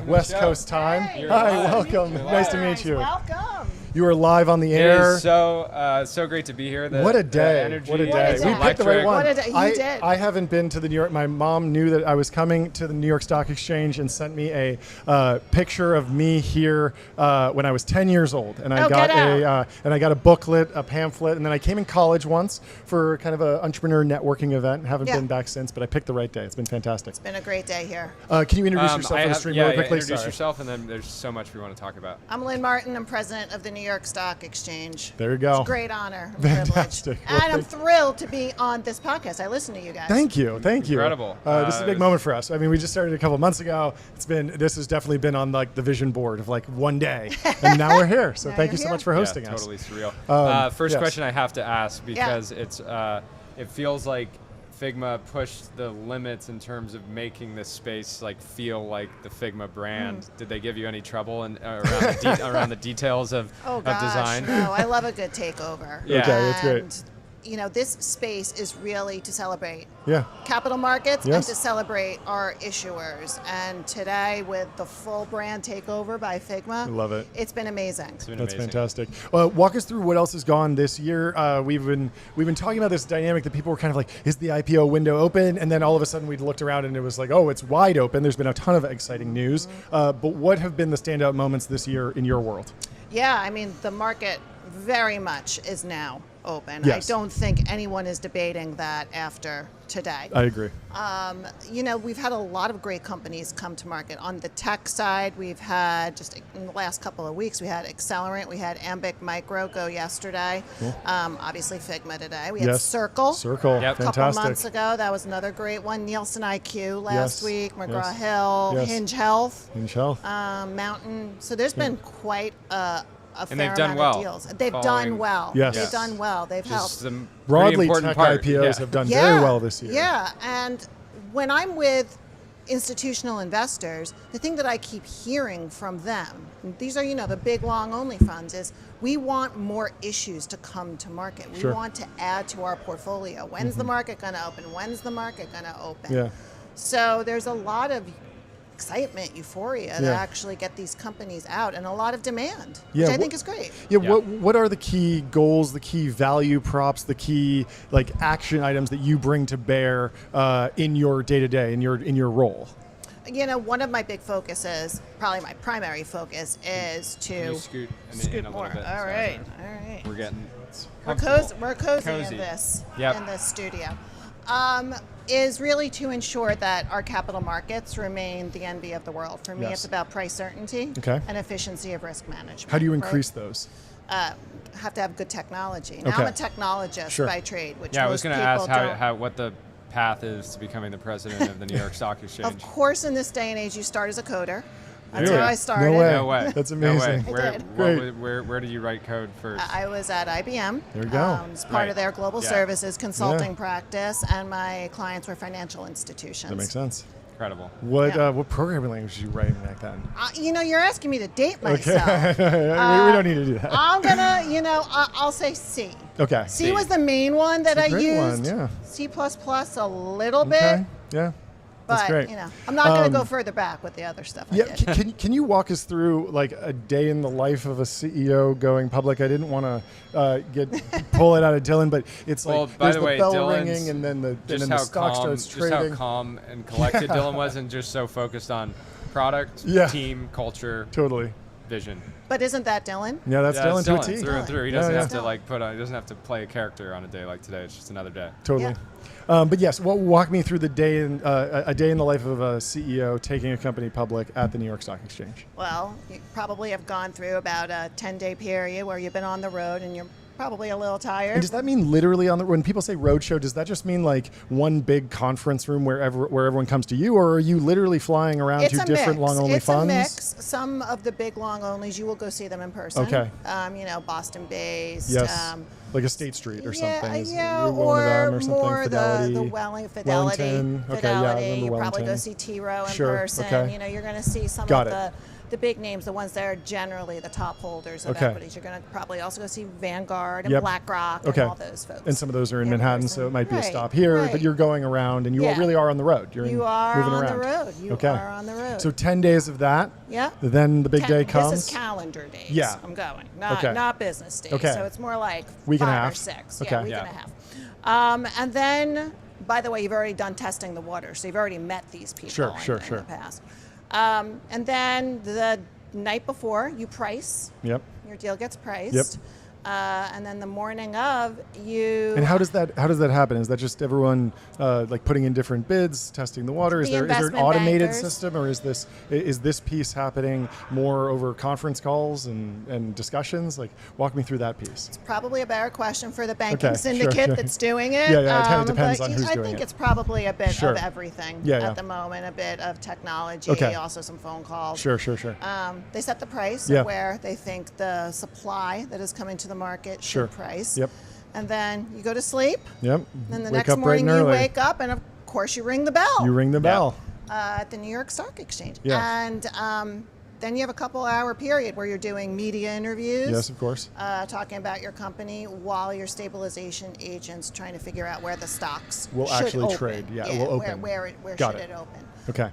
West Coast time. Hey. Hi, welcome. Nice to meet you. Welcome. You are live on the It air. is so great to be here. What a day. Energy, What a day. What a day. We picked the right one. What a day. You did. I haven't been to the New York. My mom knew that I was coming to the New York Stock Exchange and sent me a picture of me here when I was 10 years old. And I got a booklet, a pamphlet, and then I came in college once for kind of an entrepreneur networking event. Haven't been back since, but I picked the right day. It's been fantastic. It's been a great day here. Can you introduce yourself on the stream really quickly? Introduce yourself, and then there's so much we want to talk about. I'm Lynn Martin. I'm president of the New York Stock Exchange. There you go. It's a great honor. Fantastic. Privilege. And I'm thrilled to be on this podcast. I listen to you guys. Thank you. Incredible. This is a big moment for us. I mean, we just started a couple of months ago. This has definitely been on like the vision board of like one day, and now we're here. So thank you so much for hosting us. Totally surreal. First yes. question I have to ask, because it feels like Figma pushed the limits in terms of making this space like feel like the Figma brand. Did they give you any trouble around the details of design? No, I love a good takeover. Yeah. Okay, that's great. And, you know, this space is really to celebrate Yeah. capital markets Yes. and to celebrate our issuers. And today, with the full brand takeover by Figma, I love it. It's been amazing. It's been That's amazing. fantastic. Walk us through what else has gone this year. We've been talking about this dynamic that people were kind of like, is the IPO window open? And then all of a sudden we looked around and it was like, oh, it's wide open. There's been a ton of exciting news. But what have been the standout moments this year in your world? Yeah, I mean, the market very much is now open. Yes. I don't think anyone is debating that after today. I agree. You know, we've had a lot of great companies come to market. On the tech side, we've had, just in the last couple of weeks, we had Accelerant, we had Ambic Micro go yesterday, Cool. Obviously Figma today. We had Yes. Circle. Circle. Yep. A couple Fantastic. months ago, that was another great one. Nielsen IQ last Yes. week, McGraw Yes. Hill, Yes. Hinge Health, Hinge Health. Mountain. So there's been quite a And fair they've done amount well. of deals. They've Following- done well. Yes. They've done well. They've helped. Just some Broadly, pretty important tech part. IPOs have done very well this year. Yeah, and when I'm with institutional investors, the thing that I keep hearing from them, and these are, you know, the big long only funds, is we want more issues to come to market. We Sure. want to add to our portfolio. When's the market going to open? When's the market going to open? Yeah. So there's a lot of excitement, euphoria Yeah. that actually get these companies out, and a lot of demand, Yeah, which I think is great. Yeah, Yeah. what are the key goals, the key value props, the key like action items that you bring to bear in your day-to-day, in your role? You know, one of my big focuses, probably my primary focus, is Can you to scoot scoot in a more. little bit? All Sorry. right, all right. We're getting We're comfortable. cozy Cozy. in this Yep. in this studio. Is really to ensure that our capital markets remain the envy of the world. For me, Yes. it's about price certainty Okay. and efficiency of risk management. How do you right? increase those? Have to have good technology. Now Okay. I'm a technologist Sure. by trade, which Yeah, I most was going to people ask don't. how what the path is to becoming the president of the New York Stock Exchange. Of course, in this day and age, you start as a coder. That's Really? how I started. No way. No way. That's No way. amazing. Where, I did. Great. where did you write code first? I was at IBM. There you go. As part Right. of their global Yeah. services consulting Yeah. practice, and my clients were financial institutions. That makes sense. incredible. What programming language were you writing back then? You're asking me to date myself. Okay. We don't need to do that. I'm gonna, I'll say C. Okay. C was the main one that I used. Yeah. C++ a little bit. Okay. Yeah. That's But great. I'm not going to go further back with the other stuff. I did. Can you walk us through like a day in the life of a CEO going public? I didn't want to pull it out of Dylan, but it's like by there's the the way, bell Dylan's ringing and then the stock starts just trading. how calm and collected Dylan was, and just so focused on product, team, culture, totally vision. But isn't that Dylan? Yeah, that's Dylan to a T. Through and through. He doesn't have to he doesn't have to play a character on a day like today. It's just another day. Totally. Yeah. But yes, walk me through the day in a day in the life of a CEO taking a company public at the New York Stock Exchange. Well, you probably have gone through about a 10-day period where you've been on the road and you're probably a little tired. And does that mean literally when people say roadshow, does that just mean like one big conference room where everyone comes to you, or are you literally flying around to different long-only funds? It's a mix. Some of the big long-onlys, you will go see them in person. Okay. Boston-based. Yes. Like a State Street or something. Or them or something. more Fidelity. the Wellington. Okay, yeah, I remember You probably go Wellington. see T-Row in Sure, person. okay. You're going to see some Got of it. the big names, the ones that are generally the top holders of Okay. equities. You're going to probably also go see Vanguard and Yep. BlackRock Okay. and all those folks. And some of those are in in Manhattan, person. so it might be a Right, stop here, right. but you're going around and you Yeah. really are on the road. You're You are moving on around. the road. You Okay. are on the road. So 10 days of that. Yeah. Then the big day comes. This is calendar days. Yeah. I'm going, Okay. not business days. Okay. So it's more like Week and a 5 or half. 6. Okay. Yeah, week and a half. And then, by the way, you've already done testing the water, so you've already met these people Sure, in sure. the past. And then the night before, you price. Yep. Your deal gets priced. Yep. And then the morning of, you. And how does that happen? Is that just everyone like putting in different bids, testing the water? Is The there an investment automated bankers. system, or is this piece happening more over conference calls and discussions? Like, walk me through that piece. It's probably a better question for the banking Okay, syndicate sure. that's doing it. Yeah, it kind of depends but on who's I doing think it. it's probably a bit Sure. of everything Yeah, at the moment, a bit of technology, Okay. also some phone calls. Sure. They set the price Yeah. of where they think the supply that is coming to the market Sure. should price. Yep. And then you go to sleep. Yep. Then the Wake next up bright morning and you early. wake up, and of course you ring the bell. You ring the bell. At the New York Stock Exchange. Yeah. And then you have a couple-hour period where you're doing media interviews. Yes, of course. Talking about your company while your stabilization agents trying to figure out where the stocks Will should actually open. trade. Yeah, it will open. Where Got should it. it open? Okay.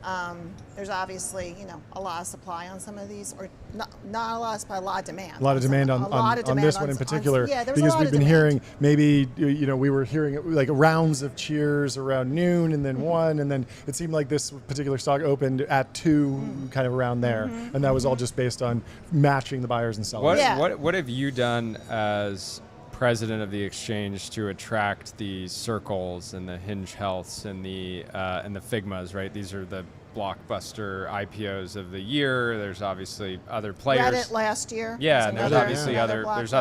There's obviously a lot of supply on some of these, or not a lot of supply, a lot of demand. A lot of demand on this one in particular, because we've been hearing maybe we were hearing like rounds of cheers around noon and then 1, and then it seemed like this particular stock opened at 2, kind of around there, and that was all just based on matching the buyers and sellers. What have you done as president of the exchange to attract the Circles and the Hinge Healths and the Figmas, right? These are the blockbuster IPOs of the year. There's obviously other players. Reddit last year. Yeah, and there's obviously there's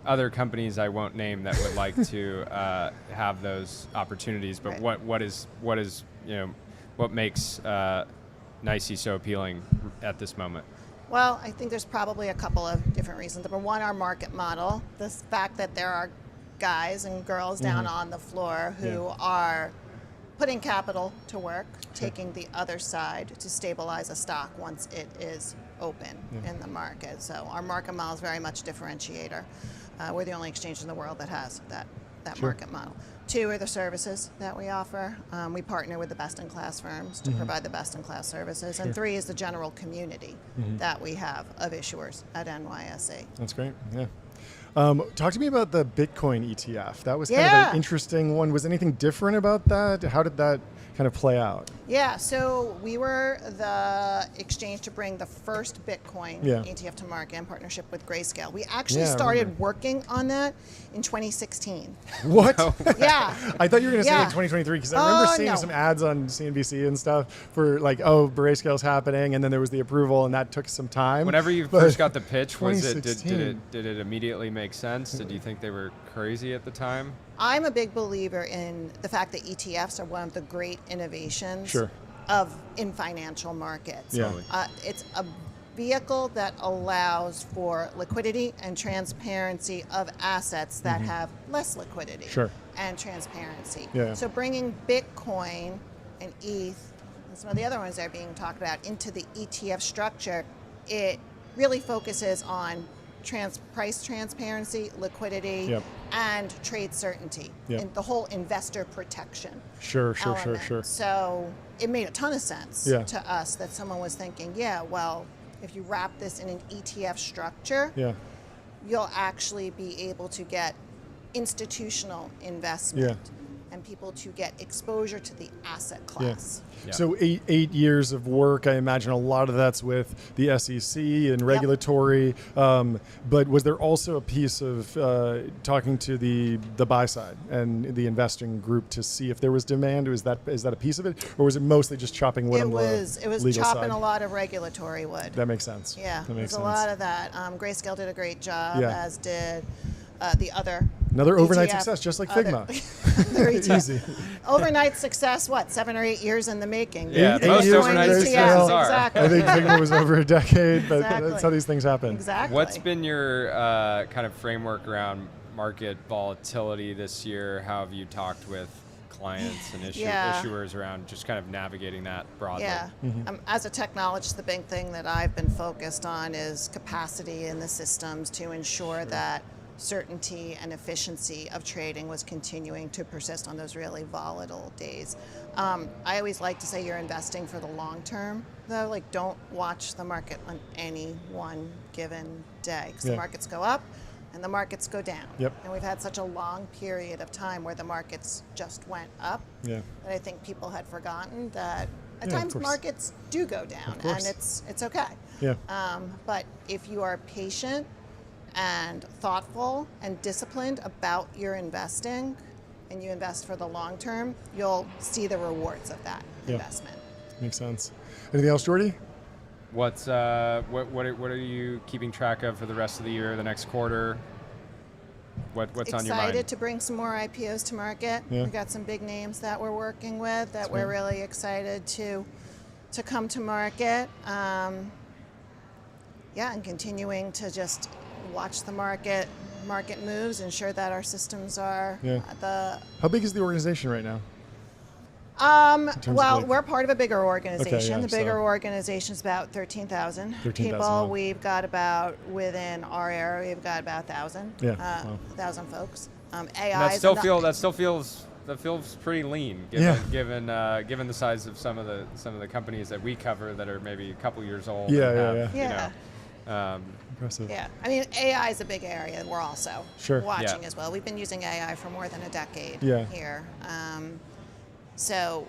other companies I won't name that would like to have those opportunities. But Right. what makes NYSE so appealing at this moment? Well, I think there's probably a couple of different reasons. Number one, our market model, the fact that there are guys and girls down on the floor who are putting capital to work, taking the other side to stabilize a stock once it is open in the market. So our market model is very much a differentiator. We're the only exchange in the world that has that market model. 2 are the services that we offer. We partner with the best-in-class firms to provide the best-in-class services. And 3 is the general community that we have of issuers at NYSE. That's great. Yeah. Talk to me about the Bitcoin ETF. That was kind of Yeah. an interesting one. Was anything different about that? How did that kind of play out? Yeah, so we were the exchange to bring the first Bitcoin ETF to market in partnership with Grayscale. We actually started working on that in 2016. What? Yeah. I thought you were going to say in 2023, because I remember seeing some ads on CNBC and stuff for like, Grayscale's happening, and then there was the approval, and that took some time. Whenever you first got the pitch, did 2016. it immediately make sense? Did you think they were crazy at the time? I'm a big believer in the fact that ETFs are one of the great innovations Sure. in financial markets. Yeah. It's a vehicle that allows for liquidity and transparency of assets that have less liquidity Sure. and transparency. Yeah. So bringing Bitcoin and ETH, and some of the other ones that are being talked about into the ETF structure, it really focuses on price transparency, liquidity, and trade certainty, and the whole investor protection. Sure. So it made a ton of sense to us that someone was thinking, well, if you wrap this in an ETF structure, you'll actually be able to get institutional investment and people to get exposure to the asset class. So 8 years of work, I imagine a lot of that's with the SEC and regulatory, but was there also a piece of talking to the buy side and the investing group to see if there was demand? Is that a piece of it, or was it mostly just chopping wood on the legal side? It was chopping a lot of regulatory wood. That makes sense. Yeah, that makes sense. A lot of that. Grayscale did a great job, as did the other. Another overnight ETF, success, just like Figma. Easy. Overnight success, 7 or 8 years in the making? Yeah, most overnight successes are. Exactly. I think Figma was over a decade, but that's how these things happen. Exactly. What's been your kind of framework around market volatility this year? How have you talked with clients and issuers around just kind of navigating that broadly? Yeah. As a technologist, the big thing that I've been focused on is capacity in the systems to ensure that certainty and efficiency of trading was continuing to persist on those really volatile days. I always like to say you're investing for the long term, though. Like, don't watch the market on any one given day, because the markets go up and the markets go down. And we've had such a long period of time where the markets just went up that I think people had forgotten that at times markets do go down, and it's okay. But if you are patient and thoughtful and disciplined about your investing, and you invest for the long term, you'll see the rewards of that investment. Makes sense. Anything else, Jordy? What are you keeping track of for the rest of the year, the next quarter? What's on your mind? Excited to bring some more IPOs to market. We've got some big names that we're working with that we're really excited to come to market. And continuing to just watch the market moves, ensure that our systems are How big is the organization right now? We're part of a bigger organization. The bigger organization is about 13,000 people. Wow. We've got about, within our area, we've got about 1,000 folks. AI that feels pretty lean, given the size of some of the companies that we cover that are maybe a couple years old. Impressive. Yeah, I mean, AI is a big area that we're also watching as well. We've been using AI for more than a decade here. So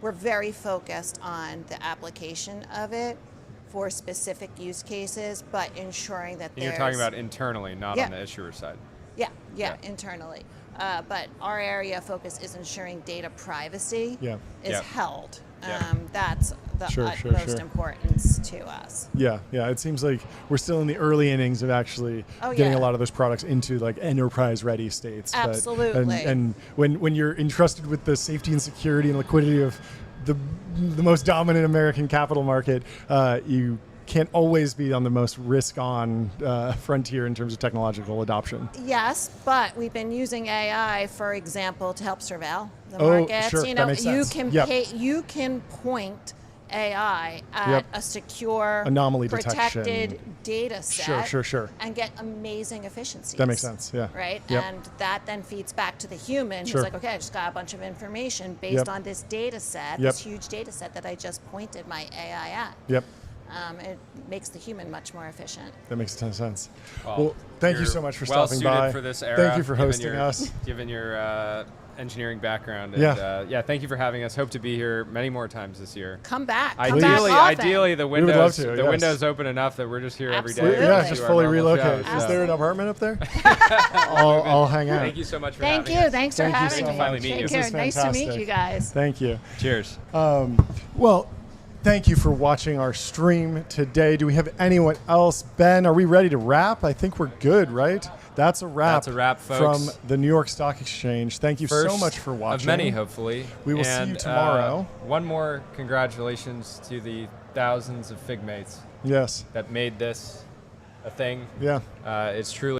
we're very focused on the application of it for specific use cases, but ensuring that you're talking about internally, not on the issuer side. Yeah, internally. But our area of focus is ensuring data privacy is held. That's the utmost importance to us. Yeah. It seems like we're still in the early innings of actually getting a lot of those products into like enterprise-ready states. Absolutely. And when you're entrusted with the safety and security and liquidity of the most dominant American capital market, you can't always be on the most risk-on frontier in terms of technological adoption. Yes, but we've been using AI, for example, to help surveil the markets. Sure. That makes sense. You can point AI at a secure, anomaly protected detection data set sure. and get amazing efficiencies. That makes sense, Right? And that then feeds back to the human who's like, okay, I just got a bunch of information based on this data set, this huge data set that I just pointed my AI at. It makes the human much more efficient. That makes a ton of sense. Well, thank you so much for stopping by. Well suited for this era. Thank you for hosting us. Given your engineering background. And, thank you for having us. Hope to be here many more times this year. Come back. Ideally, the windows windows open enough that we're just here every Absolutely. day. Yeah, just fully relocate. Shows, Is there an apartment up there? I'll hang out. Thank you so much for having us. Thanks for having me. Finally meet you. Take care. Nice to meet you guys. Thank you. Cheers. Well, thank you for watching our stream today. Do we have anyone else? Ben, are we ready to wrap? I think we're good, right? That's a wrap. That's a wrap, folks. From the New York Stock Exchange. Thank you so much for watching. Of many, hopefully. We will see you tomorrow. One more congratulations to the thousands of Figmates. Yes. That made this a thing. Yeah. It's truly